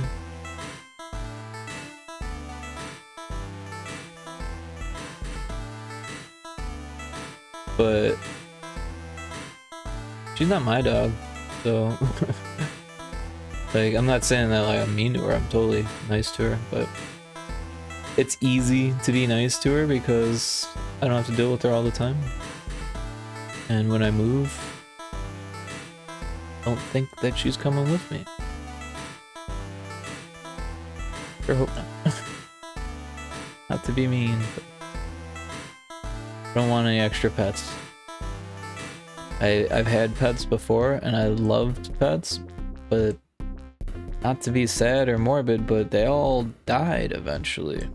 But she's not my dog, so like, I'm not saying that like I'm mean to her. I'm totally nice to her, but it's easy to be nice to her because I don't have to deal with her all the time. And when I move, I don't think that she's coming with me. Sure hope not. Not to be mean, but I don't want any extra pets. I've had pets before and I loved pets, but not to be sad or morbid, but they all died eventually.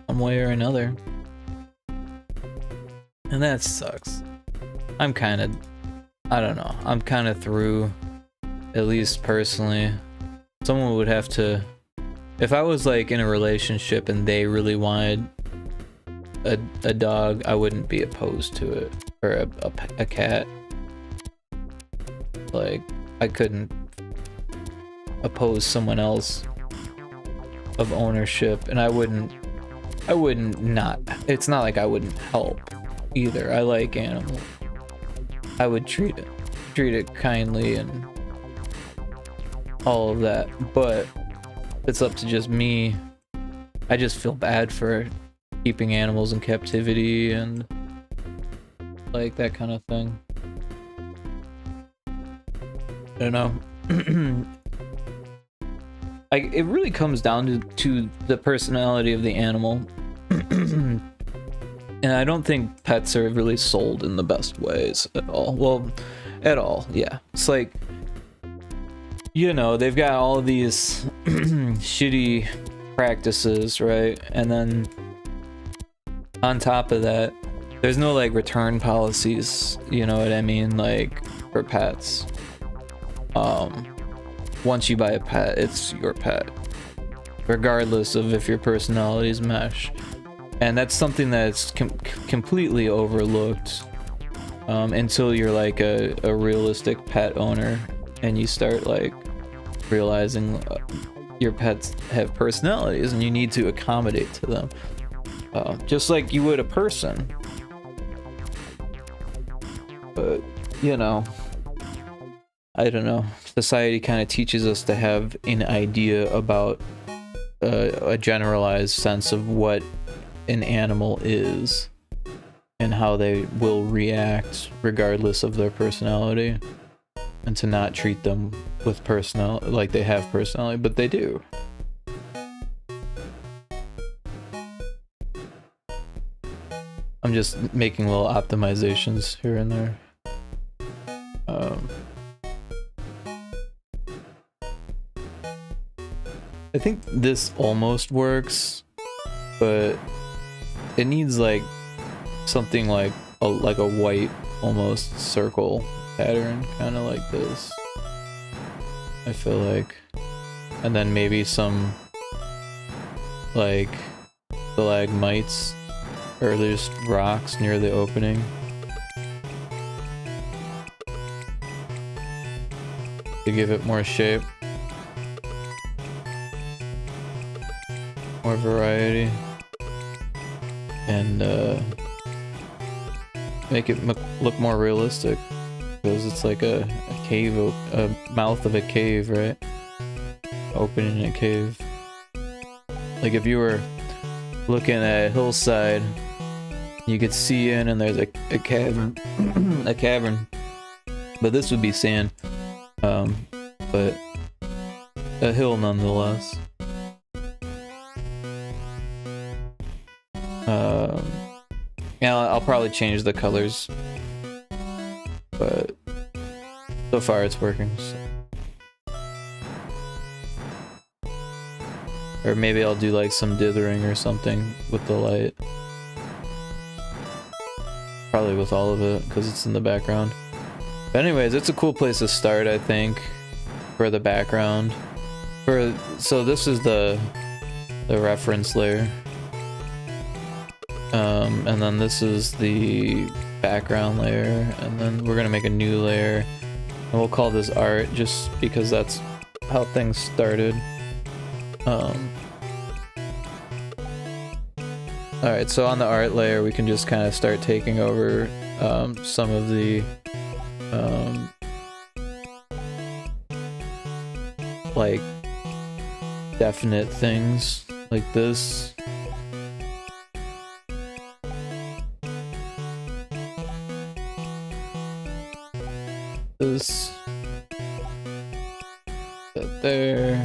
One way or another. And that sucks. I don't know, I'm kind of through, at least personally. Someone would have to, if I was like in a relationship and they really wanted a dog, I wouldn't be opposed to it, or a cat. Like, I couldn't oppose someone else of ownership, and I wouldn't not, it's not like I wouldn't help either. I like animals. I would treat it kindly and all of that, but it's up to just me. I just feel bad for keeping animals in captivity and like that kind of thing. I don't know. It really comes down to the personality of the animal. And I don't think pets are really sold in the best ways at all. Well, at all, yeah. It's like, you know, they've got all of these shitty practices, right? And then on top of that, there's no like return policies, you know what I mean? Like, for pets. Once you buy a pet, it's your pet, regardless of if your personalities mesh. And that's something that's completely overlooked until you're like a realistic pet owner and you start like realizing your pets have personalities and you need to accommodate to them, just like you would a person. But, you know, I don't know, society kind of teaches us to have an idea about a generalized sense of what an animal is and how they will react regardless of their personality, and to not treat them with personality like they have personality, but they do. I'm just making little optimizations here and there. I think this almost works, but it needs like something like a white almost circle pattern, kind of like this, I feel like, and then maybe some like stalagmites or just rocks near the opening to give it more shape, more variety, and make it look more realistic, because it's like a cave, a mouth of a cave, right? Opening a cave. Like if you were looking at a hillside, you could see in and there's a cavern, a cavern, but this would be sand, but a hill nonetheless. Yeah, I'll probably change the colors, but So far it's working. So. Or maybe I'll do like some dithering or something with the light. Probably with all of it, because it's in the background. But anyways, it's a cool place to start, I think, for the background. So this is the reference layer. And then this is the background layer, and then we're gonna make a new layer. And we'll call this art, just because that's how things started. Alright, so on the art layer, we can just kind of start taking over some of the like definite things like this. That there.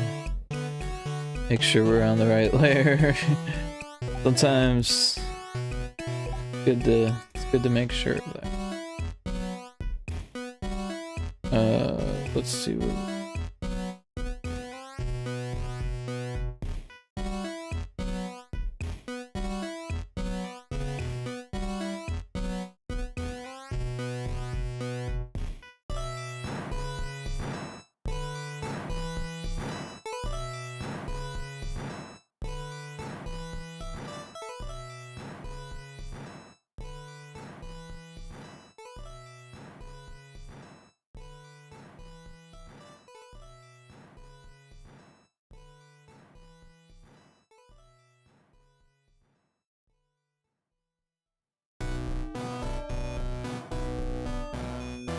Make sure we're on the right layer. Sometimes it's good to make sure of that. Let's see what.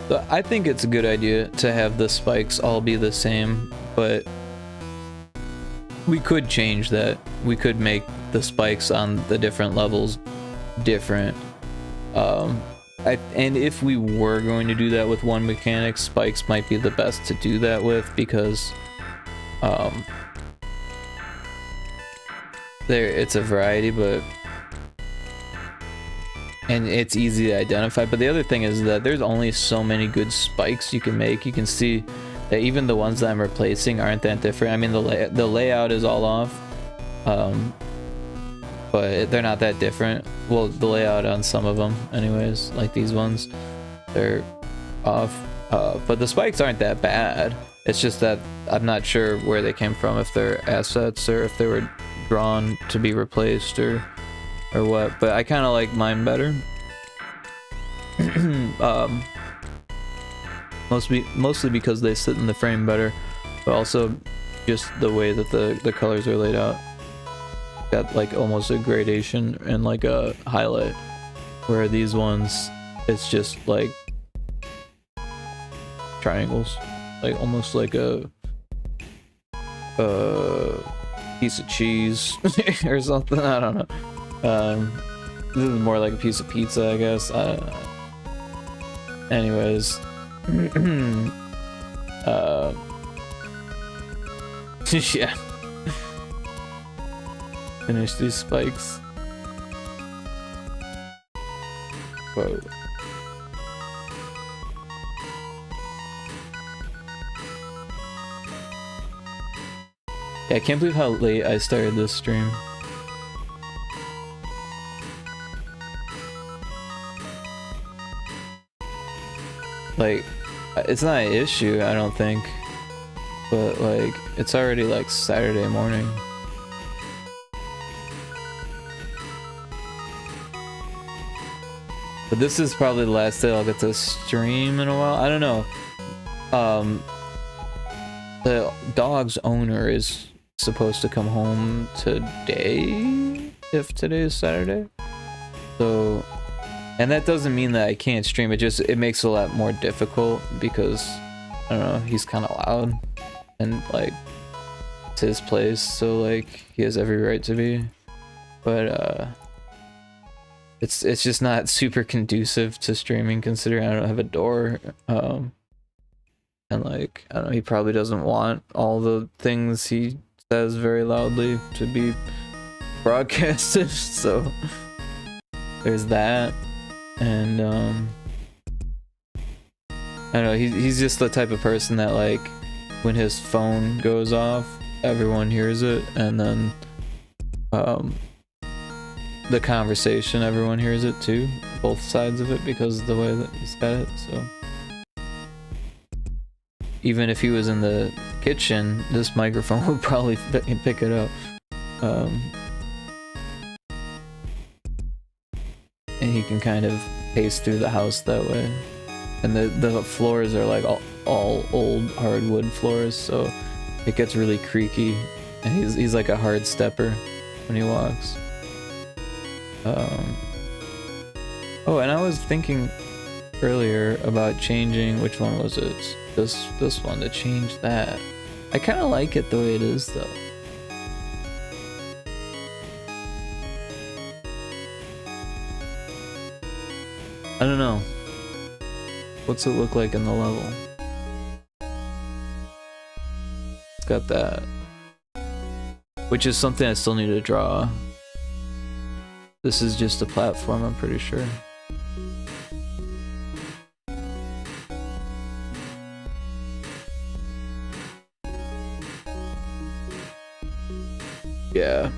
So I think it's a good idea to have the spikes all be the same, but we could change that. We could make the spikes on the different levels different. And if we were going to do that with one mechanic, spikes might be the best to do that with, because it's a variety, but and it's easy to identify. But the other thing is that there's only so many good spikes you can make. You can see that even the ones that I'm replacing aren't that different. I mean, the layout is all off, but they're not that different. Well, the layout on some of them anyways, like these ones, they're off, but the spikes aren't that bad. It's just that I'm not sure where they came from, if they're assets or if they were drawn to be replaced or what, but I kind of like mine better. Mostly because they sit in the frame better, but also just the way that the colors are laid out. Got like almost a gradation and like a highlight, where these ones, it's just like triangles, like almost like a piece of cheese or something. I don't know. This is more like a piece of pizza, I guess. Anyways, yeah. Finish these spikes. Whoa. Yeah, I can't believe how late I started this stream. Like, it's not an issue, I don't think, but like, it's already like Saturday morning. But this is probably the last day I'll get to stream in a while. I don't know. The dog's owner is supposed to come home today, if today is Saturday. So, and that doesn't mean that I can't stream. It makes it a lot more difficult because, I don't know, he's kind of loud and like it's his place, so like he has every right to be. But it's just not super conducive to streaming, considering I don't have a door. And like, I don't know, he probably doesn't want all the things he says very loudly to be broadcasted, so there's that. And I don't know, he's just the type of person that, like, when his phone goes off, everyone hears it, and then the conversation, everyone hears it too, both sides of it, because of the way that he's got it. So even if he was in the kitchen, this microphone would probably pick it up. And he can kind of pace through the house that way. And the floors are like all old hardwood floors, so it gets really creaky. And he's like a hard stepper when he walks. Oh, and I was thinking earlier about changing, which one was it? This one, to change that. I kind of like it the way it is though. I don't know. What's it look like in the level? It's got that. Which is something I still need to draw. This is just a platform, I'm pretty sure. Yeah.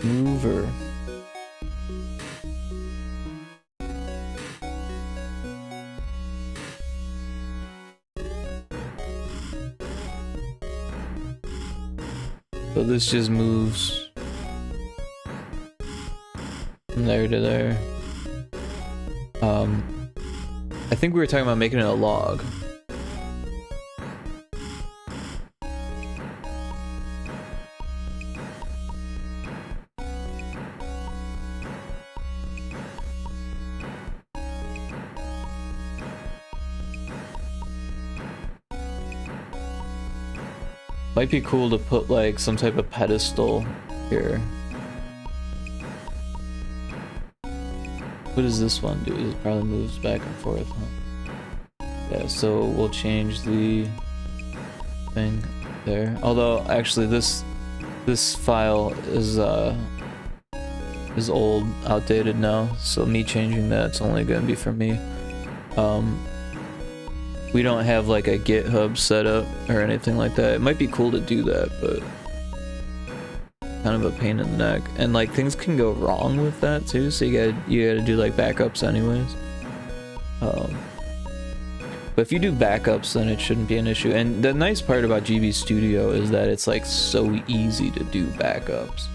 Mover. So this just moves from there to there. I think we were talking about making it a log. Might be cool to put like some type of pedestal here. What does this one do? It probably moves back and forth, huh? Yeah, so we'll change the thing there. Although actually this file is old, outdated now, so me changing that's only gonna be for me. We don't have like a GitHub setup or anything like that. It might be cool to do that, but kind of a pain in the neck. And like things can go wrong with that too, so you gotta do like backups anyways. But if you do backups, then it shouldn't be an issue. And the nice part about GB Studio is that it's like so easy to do backups.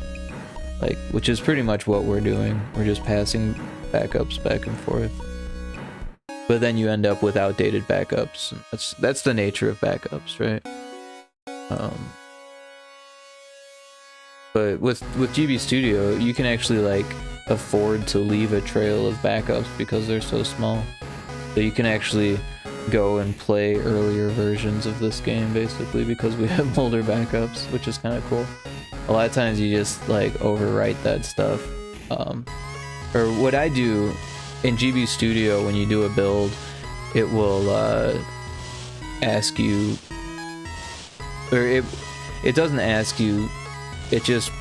Like, which is pretty much what we're doing. We're just passing backups back and forth. But then you end up with outdated backups. That's the nature of backups, right? But with GB Studio, you can actually like afford to leave a trail of backups because they're so small. So you can actually go and play earlier versions of this game basically because we have older backups, which is kind of cool. A lot of times you just like overwrite that stuff. Or what I do in GB Studio, when you do a build, it will ask you, or it doesn't ask you, it just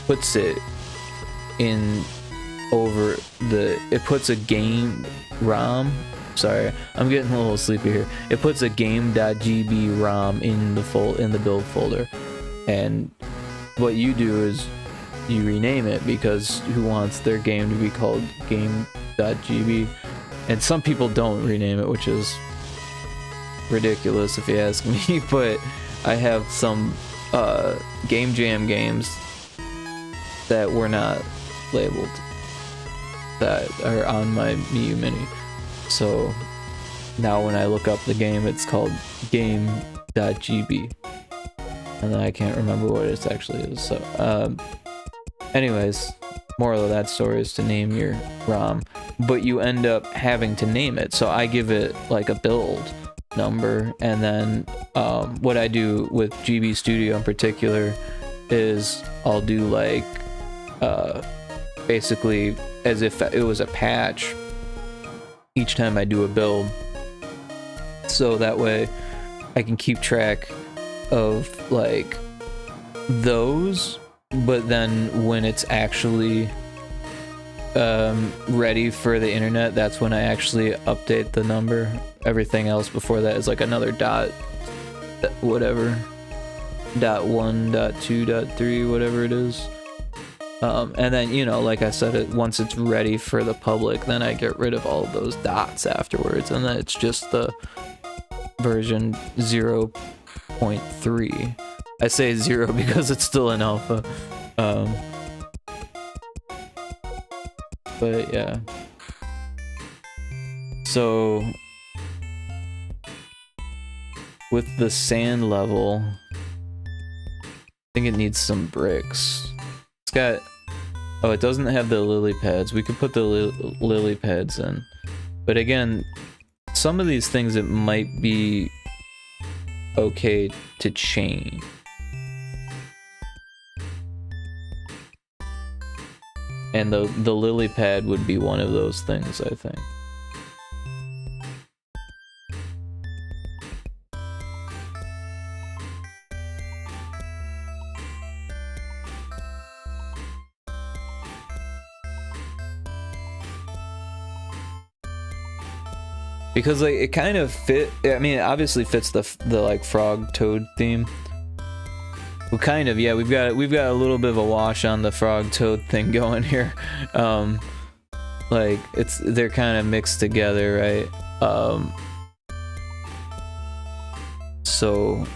puts it in over it puts a game ROM. Sorry, I'm getting a little sleepy here. It puts a game.gb ROM in the build folder, and what you do is you rename it, because who wants their game to be called game.gb? And some people don't rename it, which is ridiculous if you ask me. But I have some Game Jam games that were not labeled that are on my Miu Mini. So now when I look up the game, it's called game.gb, and then I can't remember what it actually is. So anyways, moral of that story is to name your ROM, but you end up having to name it. So I give it like a build number, and then what I do with GB Studio in particular is I'll do like basically as if it was a patch each time I do a build, so that way I can keep track of like those, but then when it's actually ready for the internet, that's when I actually update the number. Everything else before that is like another dot whatever, .1, .2, .3, whatever it is. And then, you know, like I said, once it's ready for the public, then I get rid of all of those dots afterwards, and then it's just the version 0.3. I say 0 because it's still an alpha. But yeah. So with the sand level, I think it needs some bricks. It's got, oh, it doesn't have the lily pads. We could put the lily pads in. But again, some of these things, it might be okay to change. And the lily pad would be one of those things, I think. Because like it kind of fit, I mean, it obviously fits the like frog toad theme. Well, kind of, yeah. We've got a little bit of a wash on the frog toad thing going here. Like they're kind of mixed together, right? So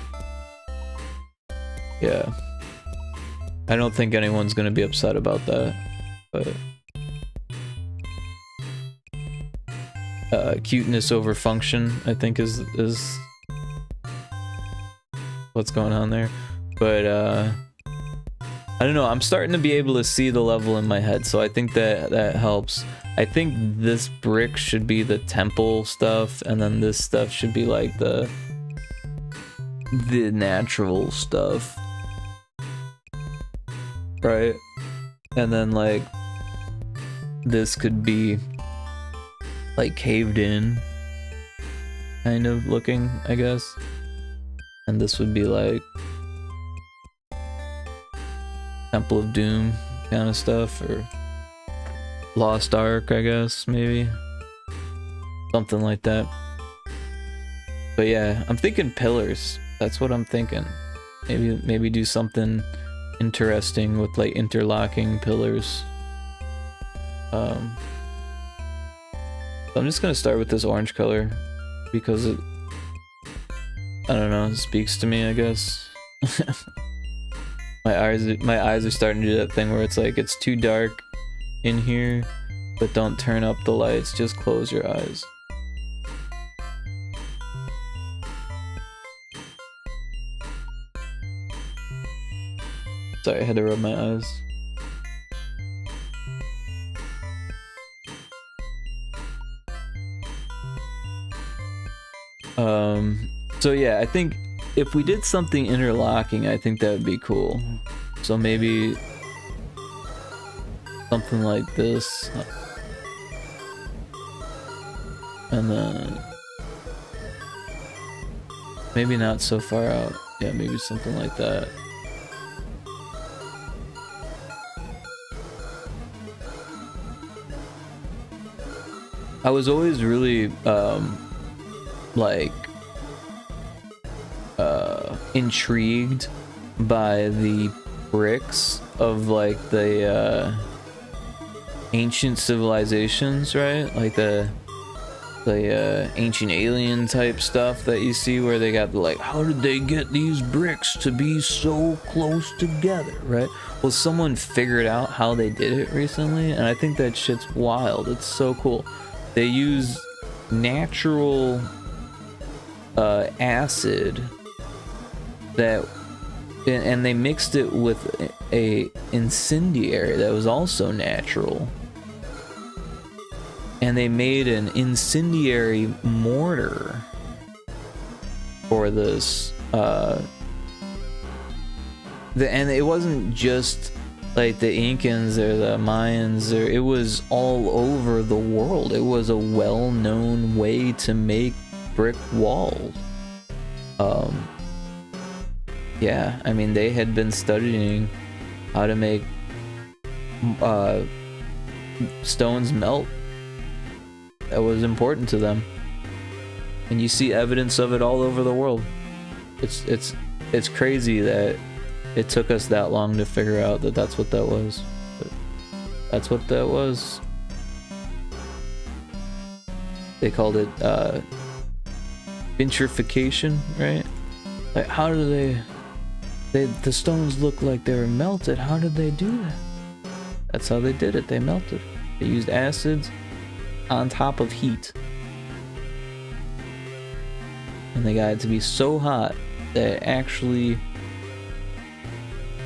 yeah, I don't think anyone's gonna be upset about that, but cuteness over function, I think is what's going on there. But I don't know, I'm starting to be able to see the level in my head, so I think that helps. I think this brick should be the temple stuff, and then this stuff should be like the natural stuff, right? And then like this could be like caved in kind of looking, I guess. And this would be like Temple of Doom kind of stuff, or Lost Ark, I guess, maybe something like that. But yeah, I'm thinking pillars. That's what I'm thinking. Maybe do something interesting with like interlocking pillars. I'm just gonna start with this orange color because it, I don't know, it speaks to me, I guess. My eyes are starting to do that thing where it's like it's too dark in here, but don't turn up the lights, just close your eyes. Sorry, I had to rub my eyes. So yeah, I think if we did something interlocking, I think that would be cool. So maybe something like this. And then maybe not so far out. Yeah, maybe something like that. I was always really like intrigued by the bricks of like the ancient civilizations, right? Like the ancient alien type stuff that you see where they got like, how did they get these bricks to be so close together, right? Well, someone figured out how they did it recently, and I think that shit's wild. It's so cool. They use natural acid that, and they mixed it with a incendiary that was also natural, and they made an incendiary mortar for this. And it wasn't just like the Incans or the Mayans, or it was all over the world. It was a well-known way to make brick walls. Yeah, I mean, they had been studying how to make stones melt. That was important to them, and you see evidence of it all over the world. It's crazy that it took us that long to figure out that that's what that was. But that's what that was. They called it vitrification, right? Like, how do the stones look like they were melted? How did they do that? That's how they did it. They melted. They used acids on top of heat, and they got it to be so hot that it actually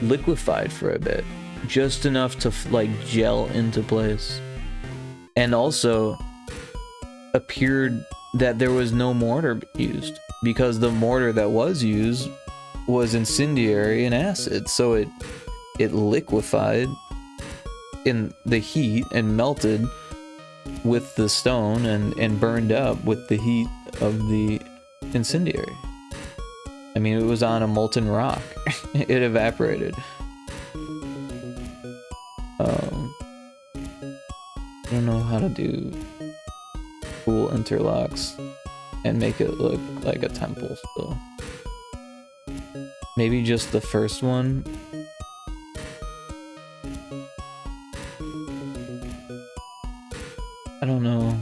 liquefied for a bit, just enough to like gel into place, and also appeared that there was no mortar used, because the mortar that was used was incendiary and acid, so it liquefied in the heat and melted with the stone and burned up with the heat of the incendiary. I mean, it was on a molten rock. It evaporated. I don't know how to do cool interlocks and make it look like a temple still. Maybe just the first one. I don't know.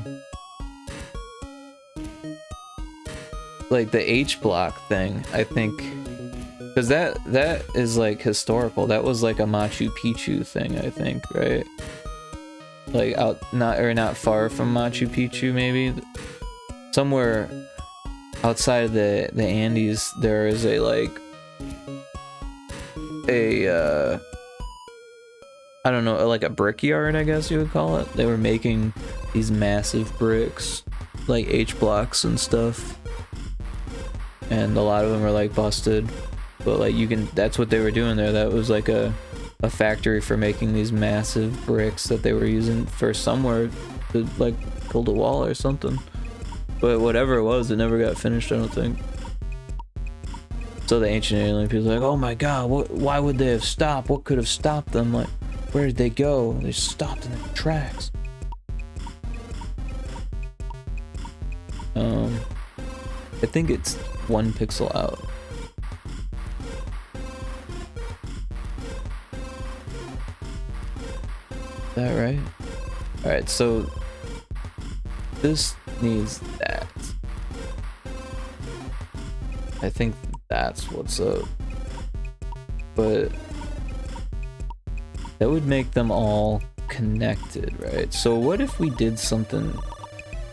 Like the H block thing, I think, because that is like historical. That was like a Machu Picchu thing, I think, right? Like not far from Machu Picchu, maybe somewhere outside of the Andes. There is a I don't know, like a brickyard, I guess you would call it. They were making these massive bricks, like H blocks and stuff, and a lot of them were like busted, but like that's what they were doing there. That was like a factory for making these massive bricks that they were using for somewhere to like build a wall or something. But whatever it was, it never got finished, I don't think. So the ancient alien people are like, oh my god, why would they have stopped? What could have stopped them? Like, where did they go? They stopped in their tracks. I think it's 1 pixel out. Is that right? Alright, so this needs that. I think that's what's up. But that would make them all connected, right? So what if we did something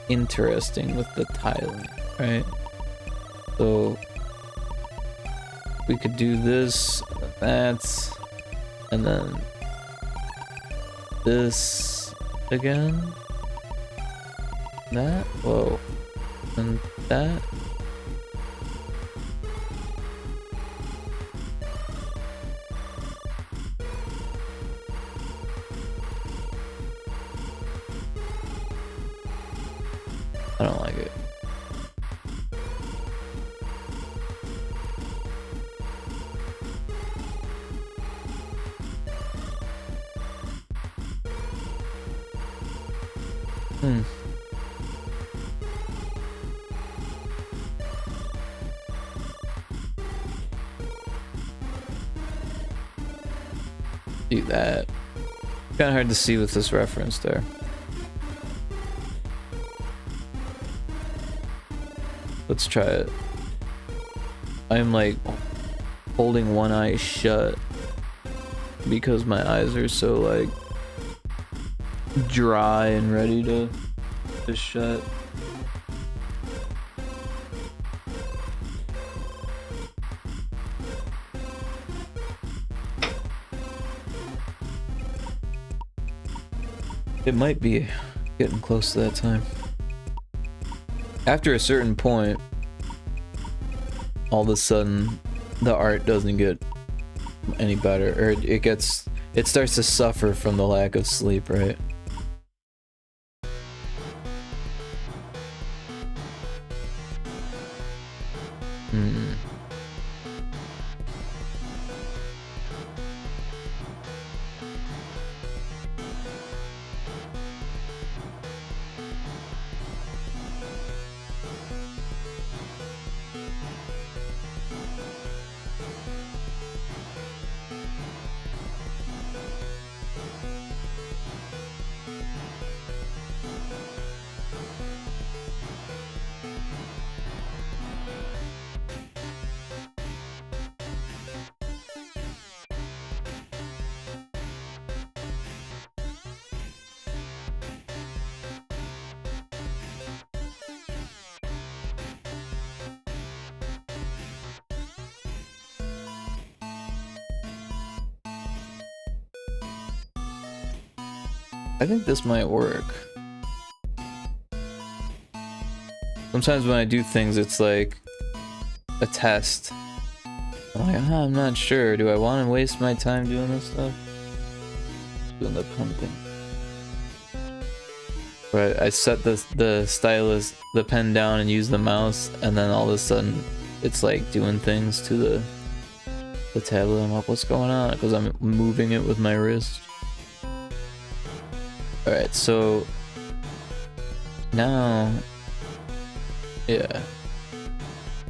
interesting with the tiling, right? So we could do this, that, and then this again, that, whoa, and that. I don't like it. Do that. Kind of hard to see with this reference there. Let's try it. I'm like holding one eye shut because my eyes are so like dry and ready to shut. It might be getting close to that time. After a certain point, all of a sudden, the art doesn't get any better, or it starts to suffer from the lack of sleep, right? I think this might work. Sometimes when I do things, it's like a test. I'm like, I'm not sure. Do I want to waste my time doing this stuff? Doing the pumping. But I set the stylus, the pen down and use the mouse, and then all of a sudden it's like doing things to the tablet. I'm like, what's going on? Because I'm moving it with my wrist. Alright, so now, yeah.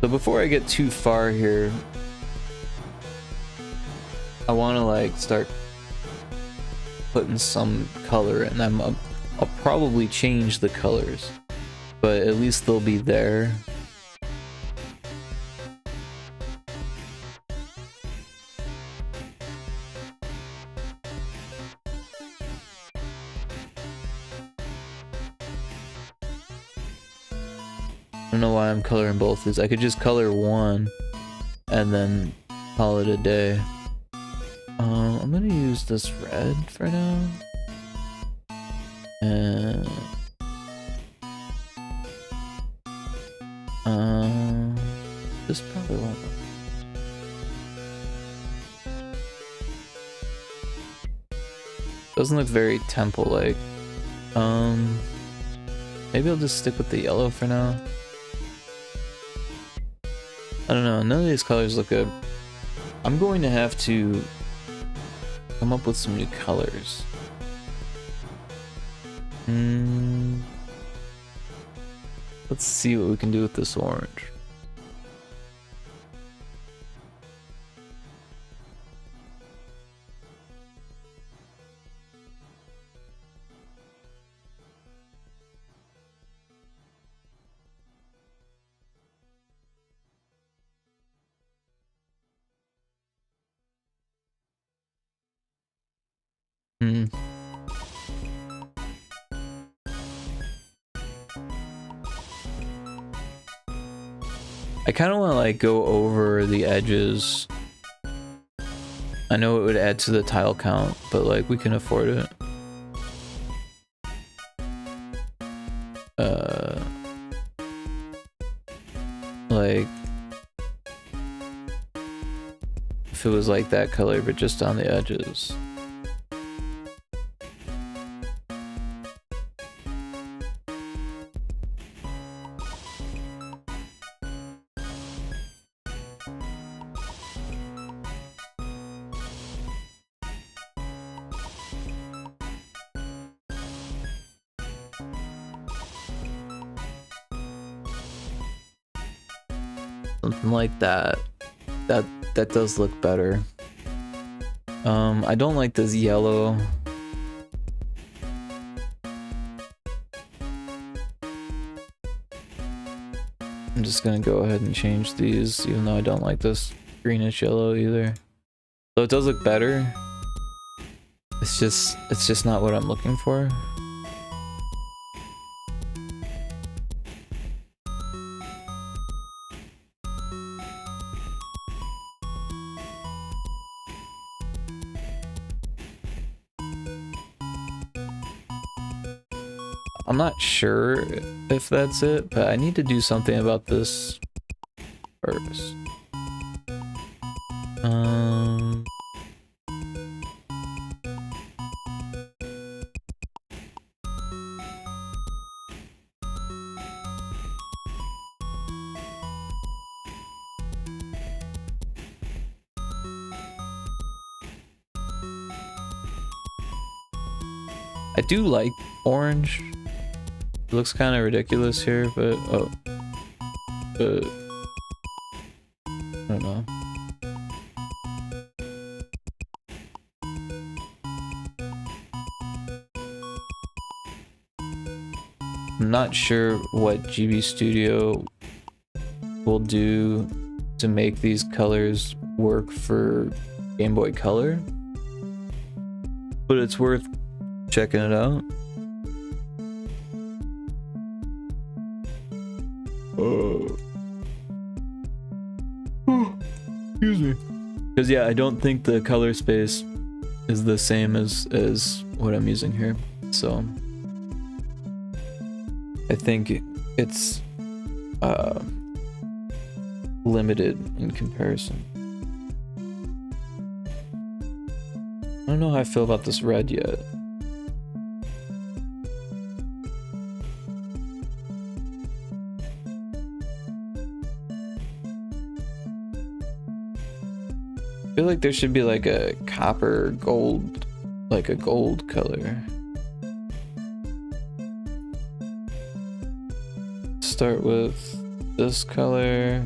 So before I get too far here, I want to like start putting some color in. I'll probably change the colors, but at least they'll be there. I don't know why I'm coloring both of these. I could just color one and then call it a day. I'm gonna use this red for now. And this probably won't. Doesn't look very temple-like. Maybe I'll just stick with the yellow for now. I don't know, none of these colors look good. I'm going to have to come up with some new colors. Let's see what we can do with this orange. I kind of want to like go over the edges. I know it would add to the tile count, but like we can afford it. Like if it was like that color, but just on the edges. Something like that. That does look better. I don't like this yellow. I'm just gonna go ahead and change these, even though I don't like this greenish yellow either. So it does look better. It's just not what I'm looking for. I'm not sure if that's it, but I need to do something about this first. I do like orange. It looks kind of ridiculous here, but I don't know. I'm not sure what GB Studio will do to make these colors work for Game Boy Color, but it's worth checking it out. Excuse me. Because yeah, I don't think the color space is the same as what I'm using here. So I think it's limited in comparison. I don't know how I feel about this red yet. I feel like there should be like a copper gold, like a gold color. Start with this color,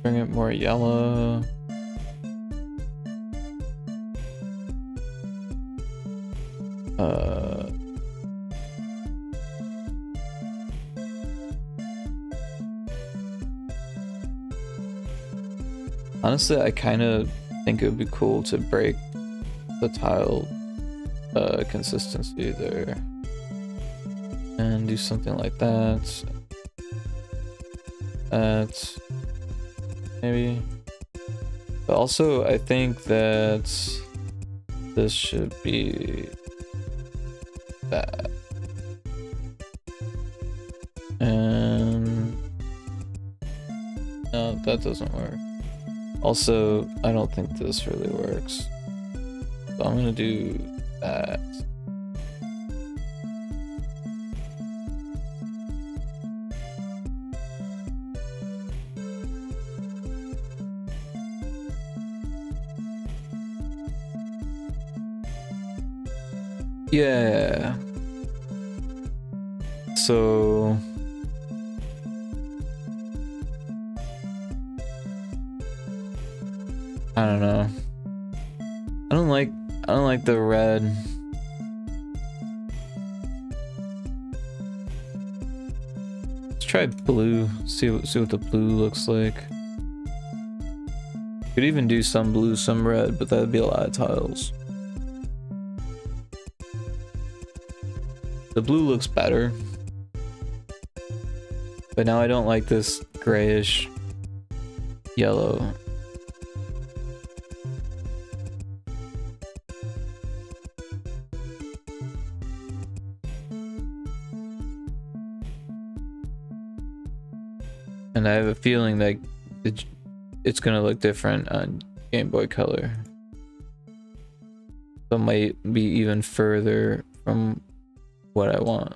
bring it more yellow. Honestly, I kind of think it would be cool to break the tile consistency there and do something like that. That maybe, but also I think that this should be that, and no, that doesn't work. Also, I don't think this really works, so I'm gonna do that. Yeah. So I don't know. I don't like the red. Let's try blue. See what the blue looks like. Could even do some blue, some red, but that'd be a lot of tiles. The blue looks better, but now I don't like this grayish yellow. And I have a feeling that it's gonna look different on Game Boy Color. So it might be even further from what I want.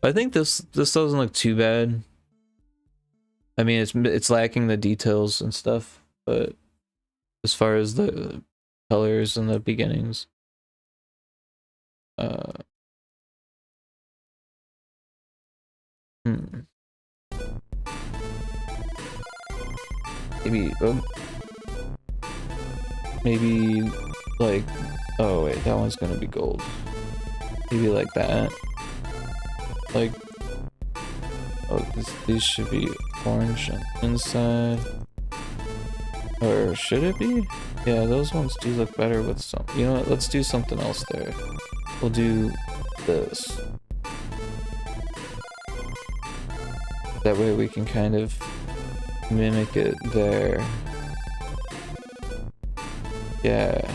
I think this doesn't look too bad. I mean, it's lacking the details and stuff, but as far as the colors and the beginnings, maybe like, oh wait, that one's gonna be gold. Maybe like that. Like, oh, these should be orange on the inside. Or should it be? Yeah, those ones do look better with some. You know what? Let's do something else there. We'll do this. That way we can kind of mimic it there. Yeah.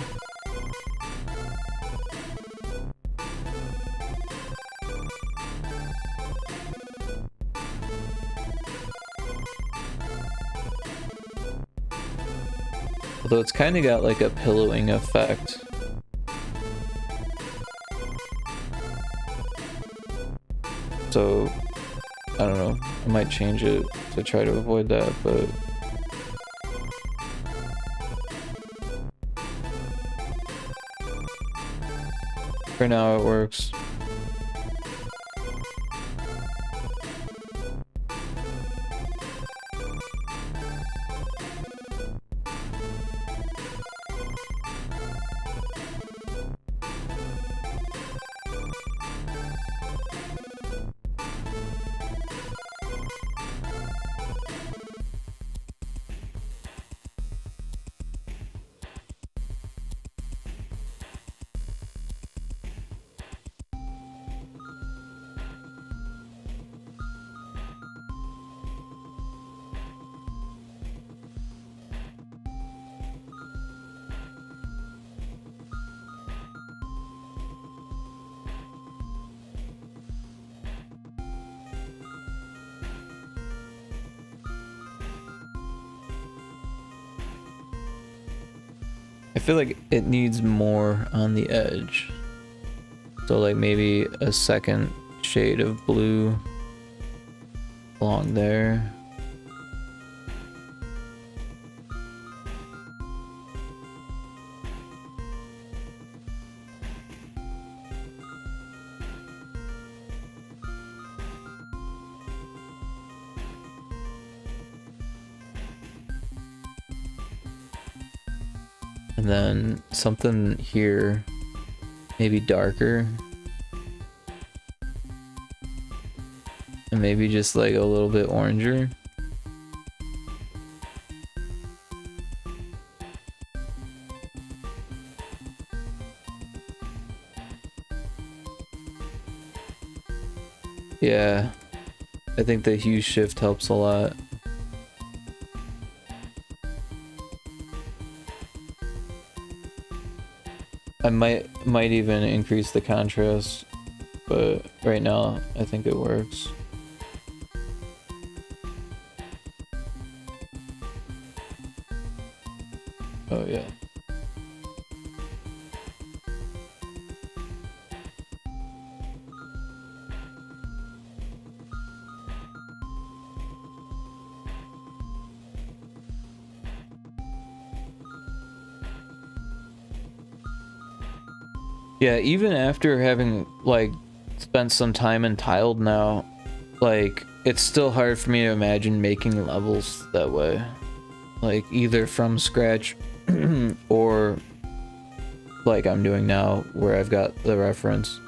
Although it's kind of got like a pillowing effect. So, I don't know, I might change it to try to avoid that, but... for now it works. feel like it needs more on the edge. So like maybe a second shade of blue along there. And then something here, maybe darker. And maybe just like a little bit oranger. Yeah, I think the hue shift helps a lot. I might even increase the contrast, but right now I think it works. Oh yeah. Yeah, even after having like spent some time in Tiled now, like it's still hard for me to imagine making levels that way. Like either from scratch or like I'm doing now where I've got the reference.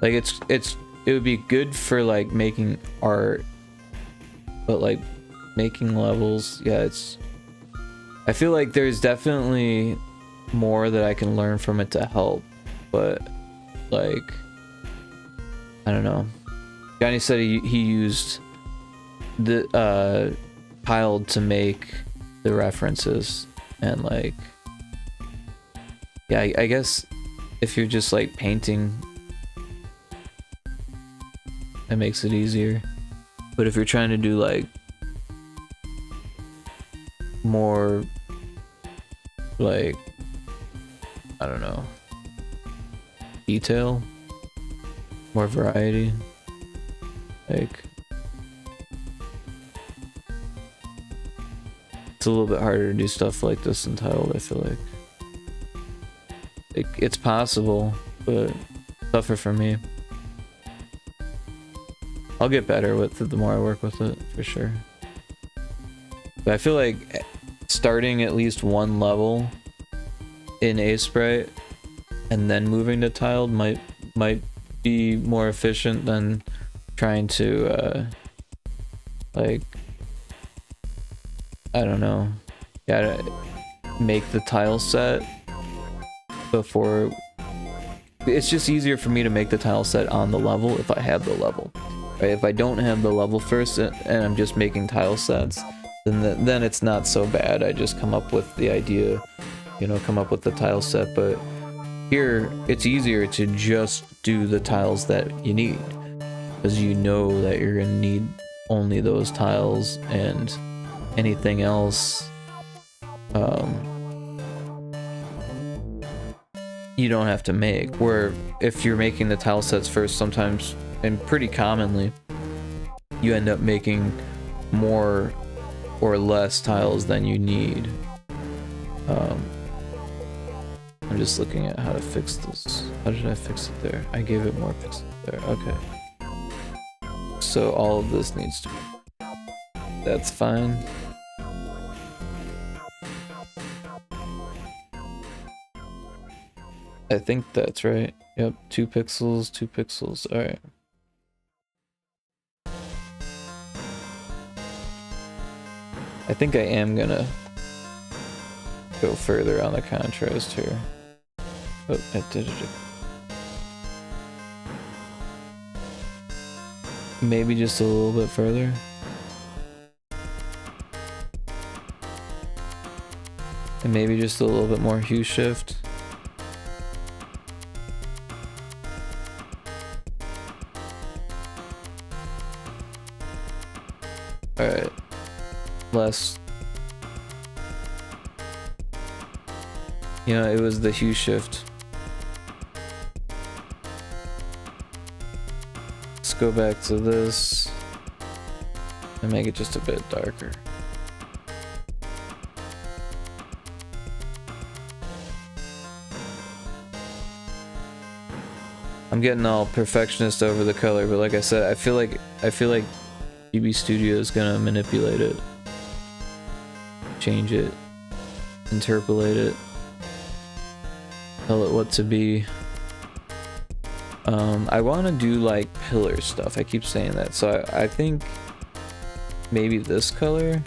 Like it would be good for like making art, but like making levels, yeah, I feel like there's definitely more that I can learn from it to help. But like I don't know. Johnny said he used the Tiled to make the references, and like yeah, I guess if you're just like painting, it makes it easier. But if you're trying to do like more like I don't know, detail, more variety, like it's a little bit harder to do stuff like this in Tiled. I feel like it's possible, but tougher for me. I'll get better with it the more I work with it, for sure. But I feel like starting at least one level in Aseprite and then moving to Tiled might be more efficient than trying to like I don't know, gotta make the tile set before. It's just easier for me to make the tile set on the level if I have the level, right? If I don't have the level first and I'm just making tile sets, then it's not so bad. I just come up with the idea, you know, come up with the tile set. But here it's easier to just do the tiles that you need, because you know that you're gonna need only those tiles, and anything else you don't have to make. Where if you're making the tile sets first, sometimes and pretty commonly you end up making more or less tiles than you need. I'm just looking at how to fix this. How did I fix it there? I gave it more pixels there. Okay. So all of this needs to be... That's fine. I think that's right. Yep, 2 pixels, 2 pixels. Alright. I think I am gonna go further on the contrast here. Oh, I did it. Maybe just a little bit further. And maybe just a little bit more hue shift. Alright. You know, it was the hue shift. Let's go back to this and make it just a bit darker. I'm getting all perfectionist over the color, but like I said, I feel like GB Studio is gonna manipulate it, change it, interpolate it, tell it what to be. I want to do like pillar stuff. I keep saying that, so I think maybe this color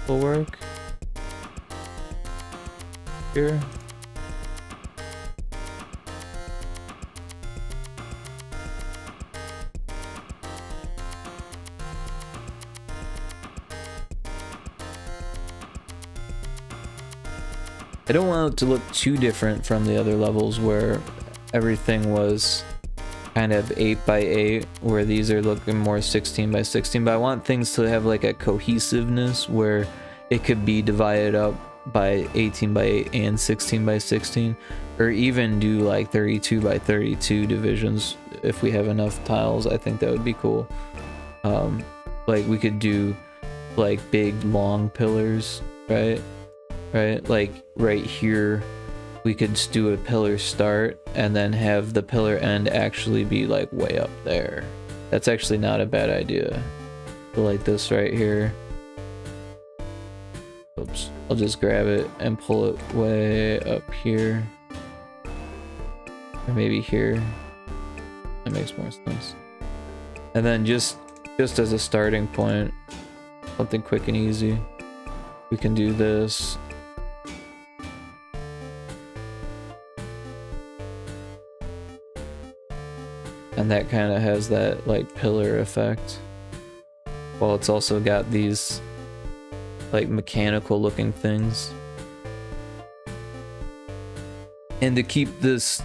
will work here. I don't want it to look too different from the other levels where everything was kind of 8x8, where these are looking more 16x16, but I want things to have like a cohesiveness where it could be divided up by 18x8 and 16x16, or even do like 32x32 divisions if we have enough tiles. I think that would be cool. Like we could do like big long pillars, right? Like right here we could just do a pillar start and then have the pillar end actually be like way up there. That's actually not a bad idea. Like this right here. Oops, I'll just grab it and pull it way up here, or maybe here. That makes more sense. And then just as a starting point, something quick and easy, we can do this. And that kind of has that like pillar effect, while it's also got these like mechanical looking things. And to keep this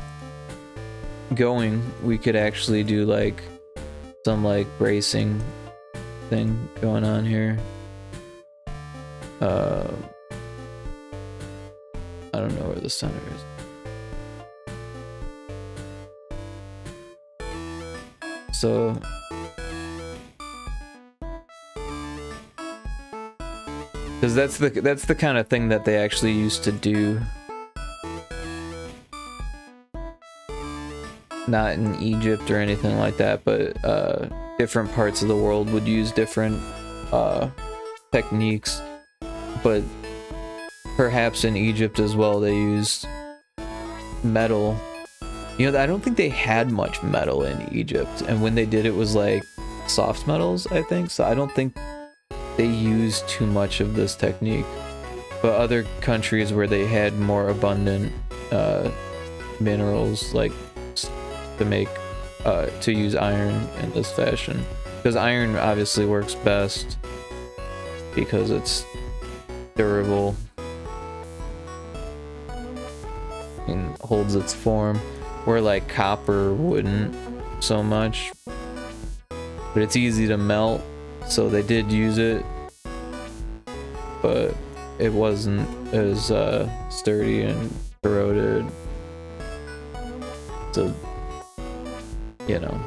going, we could actually do like some like bracing thing going on here. I don't know where the center is. So because that's the kind of thing that they actually used to do. Not in Egypt or anything like that, but different parts of the world would use different techniques. But perhaps in Egypt as well, they used metal. You know, I don't think they had much metal in Egypt, and when they did, it was like soft metals, I think. So I don't think they used too much of this technique. But other countries where they had more abundant minerals, like to make to use iron in this fashion, because iron obviously works best because it's durable and holds its form, where like copper wouldn't so much, but it's easy to melt, so they did use it, but it wasn't as sturdy and corroded. So, you know.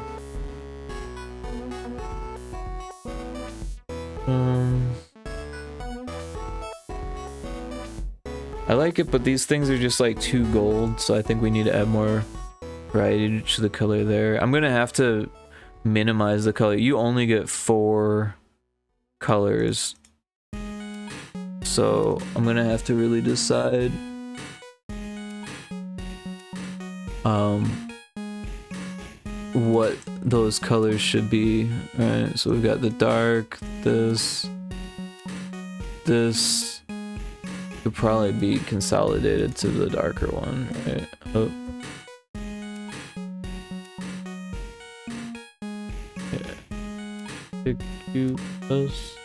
I like it, but these things are just like too gold, so I think we need to add more variety to the color there. I'm gonna have to minimize the color. You only get 4 colors, so I'm gonna have to really decide what those colors should be. Right, so we've got the dark, this could probably be consolidated to the darker one, right? Oh. Yeah. Cute this.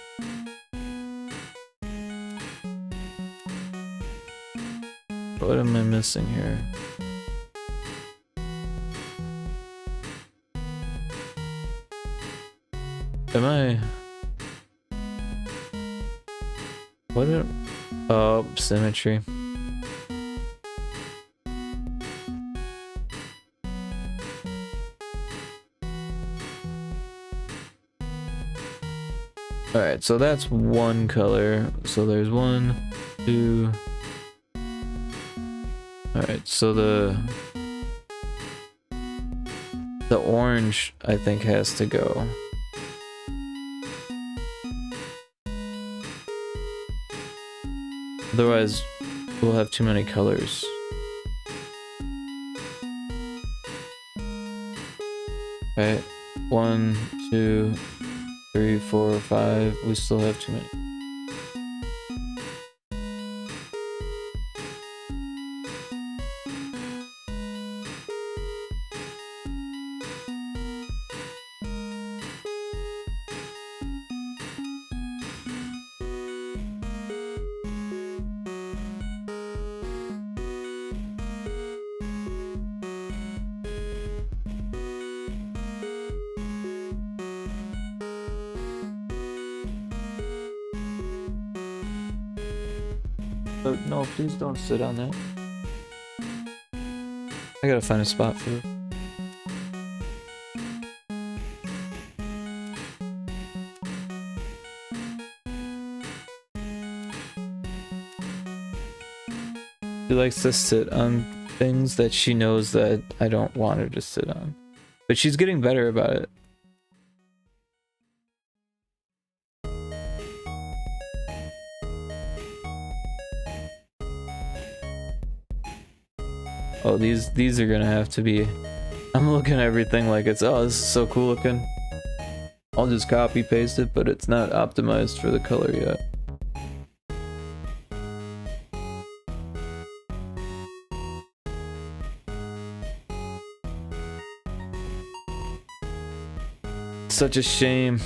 What am I missing here? Am I? What? Oh, symmetry. Alright, so that's one color. So there's 1, 2. Alright, so the orange, I think, has to go. Otherwise, we'll have too many colors. Right, 1, 2, 3, 4, 5. We still have too many. No, please don't sit on that. I gotta find a spot for it. She likes to sit on things that she knows that I don't want her to sit on. But she's getting better about it. Oh, these are gonna have to be... I'm looking at everything like it's, oh, this is so cool looking. I'll just copy paste it, but it's not optimized for the color yet. Such a shame.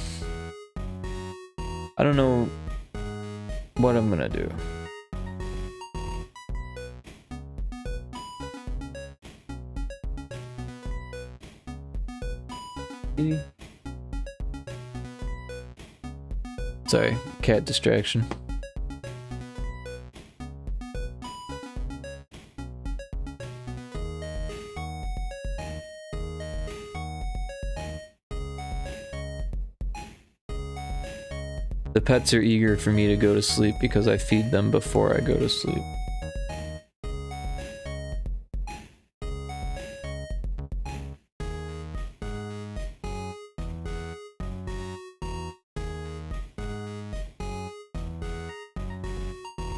I don't know what I'm gonna do. Sorry, cat distraction. The pets are eager for me to go to sleep because I feed them before I go to sleep.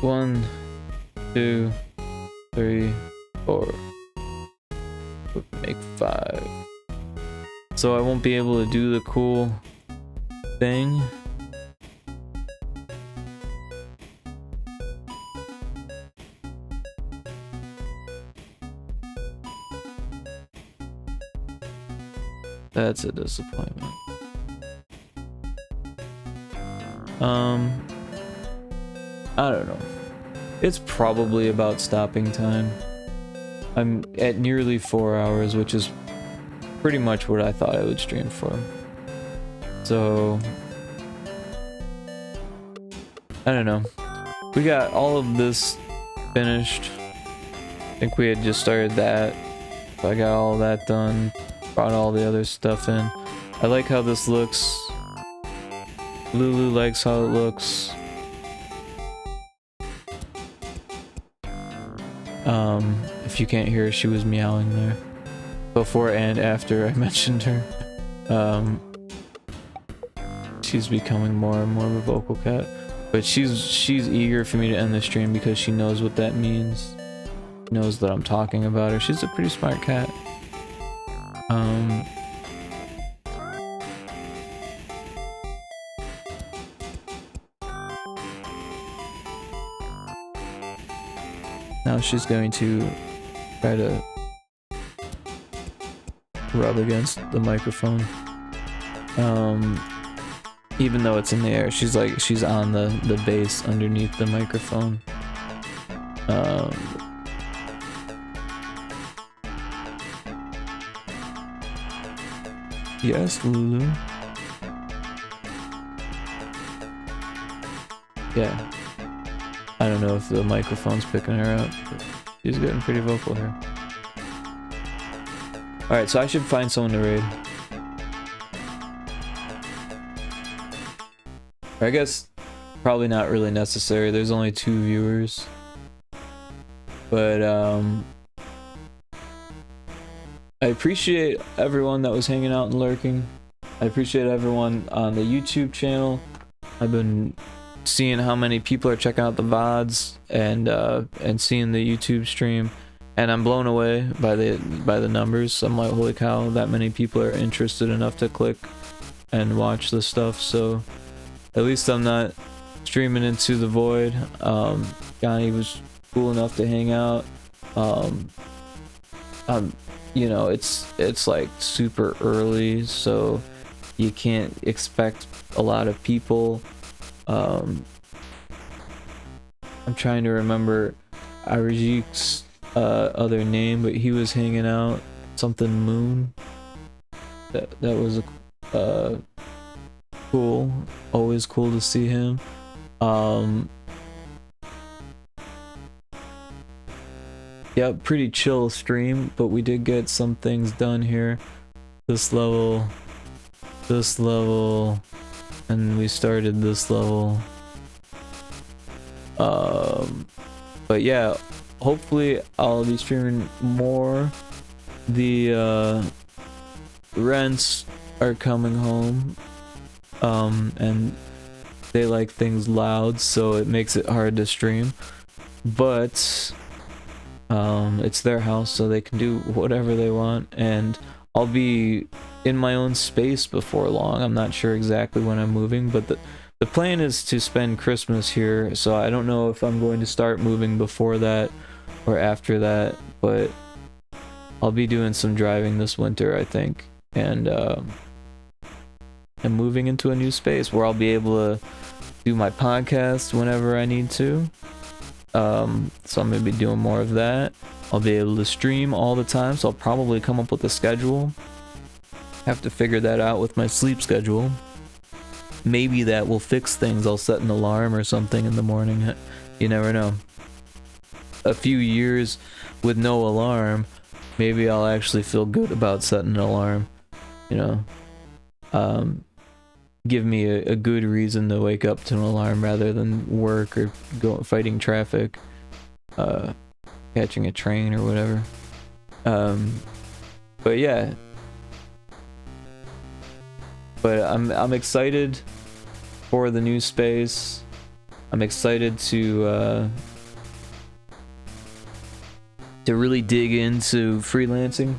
One, 2, 3, 4. Would make 5. So I won't be able to do the cool thing. That's a disappointment. I don't know. It's probably about stopping time. I'm at nearly 4 hours, which is pretty much what I thought I would stream for. So I don't know. We got all of this finished. I think we had just started that. So I got all that done. Brought all the other stuff in. I like how this looks. Lulu likes how it looks. If you can't hear her, she was meowing there. Before and after I mentioned her. She's becoming more and more of a vocal cat. But she's eager for me to end the stream because she knows what that means. She knows that I'm talking about her. She's a pretty smart cat. Now she's going to try to rub against the microphone. Even though it's in the air, she's on the base underneath the microphone. Yes, Lulu. Yeah. I don't know if the microphone's picking her up, but she's getting pretty vocal here. Alright, so I should find someone to raid. I guess probably not really necessary. There's only 2 viewers. But I appreciate everyone that was hanging out and lurking. I appreciate everyone on the YouTube channel. I've been seeing how many people are checking out the VODs and seeing the YouTube stream, and I'm blown away by the numbers. I'm like, holy cow, that many people are interested enough to click and watch this stuff. So at least I'm not streaming into the void. Jonny was cool enough to hang out. You know, it's like super early, so you can't expect a lot of people. I'm trying to remember Arijik's other name, but he was hanging out. Something Moon. That was cool. Always cool to see him. Yeah, pretty chill stream, but we did get some things done here. This level, and we started this level. But yeah, hopefully I'll be streaming more. The rents are coming home, and they like things loud, so it makes it hard to stream. But it's their house, so they can do whatever they want, and I'll be in my own space before long. I'm not sure exactly when I'm moving, but the plan is to spend Christmas here, so I don't know if I'm going to start moving before that or after that, but I'll be doing some driving this winter, I think, and moving into a new space where I'll be able to do my podcast whenever I need to. So I'm gonna be doing more of that. I'll be able to stream all the time, so I'll probably come up with a schedule. Have to figure that out with my sleep schedule. Maybe that will fix things. I'll set an alarm or something in the morning. You never know. A few years with no alarm, maybe I'll actually feel good about setting an alarm. You know, give me a good reason to wake up to an alarm rather than work or fighting traffic, catching a train or whatever. But yeah, but I'm excited for the new space. I'm excited to really dig into freelancing.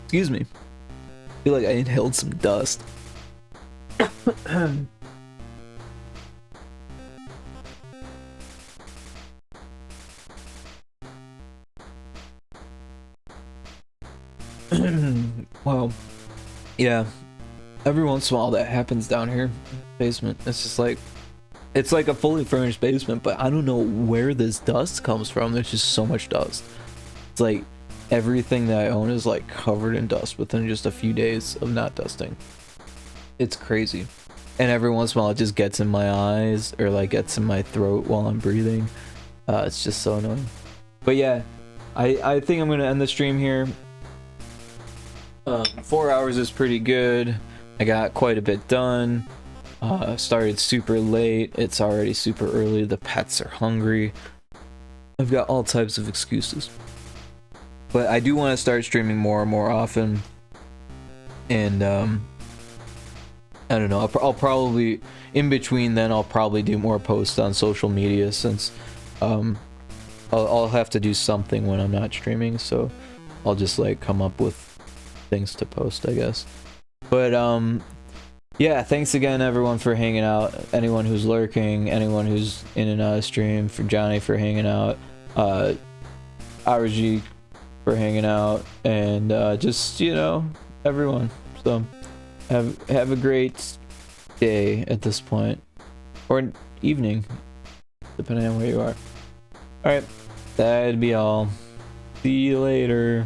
Excuse me. I feel like I inhaled some dust. Wow. Yeah. Every once in a while that happens down here. Basement. It's just like, it's like a fully furnished basement, but I don't know where this dust comes from. There's just so much dust. It's like everything that I own is like covered in dust within just a few days of not dusting. It's crazy. And every once in a while it just gets in my eyes or like gets in my throat while I'm breathing. It's just so annoying. But yeah, I think I'm gonna end the stream here. 4 hours is pretty good. I got quite a bit done. Started super late. It's already super early. The pets are hungry. I've got all types of excuses. But I do want to start streaming more and more often, and I don't know, I'll probably, in between then, I'll probably do more posts on social media, since I'll have to do something when I'm not streaming, so I'll just like come up with things to post, I guess. But yeah, thanks again everyone for hanging out, anyone who's lurking, anyone who's in and out of stream, for Jonny for hanging out, RG for hanging out, and just, you know, everyone. So have a great day at this point, or evening, depending on where you are. All right, that'd be all. See you later.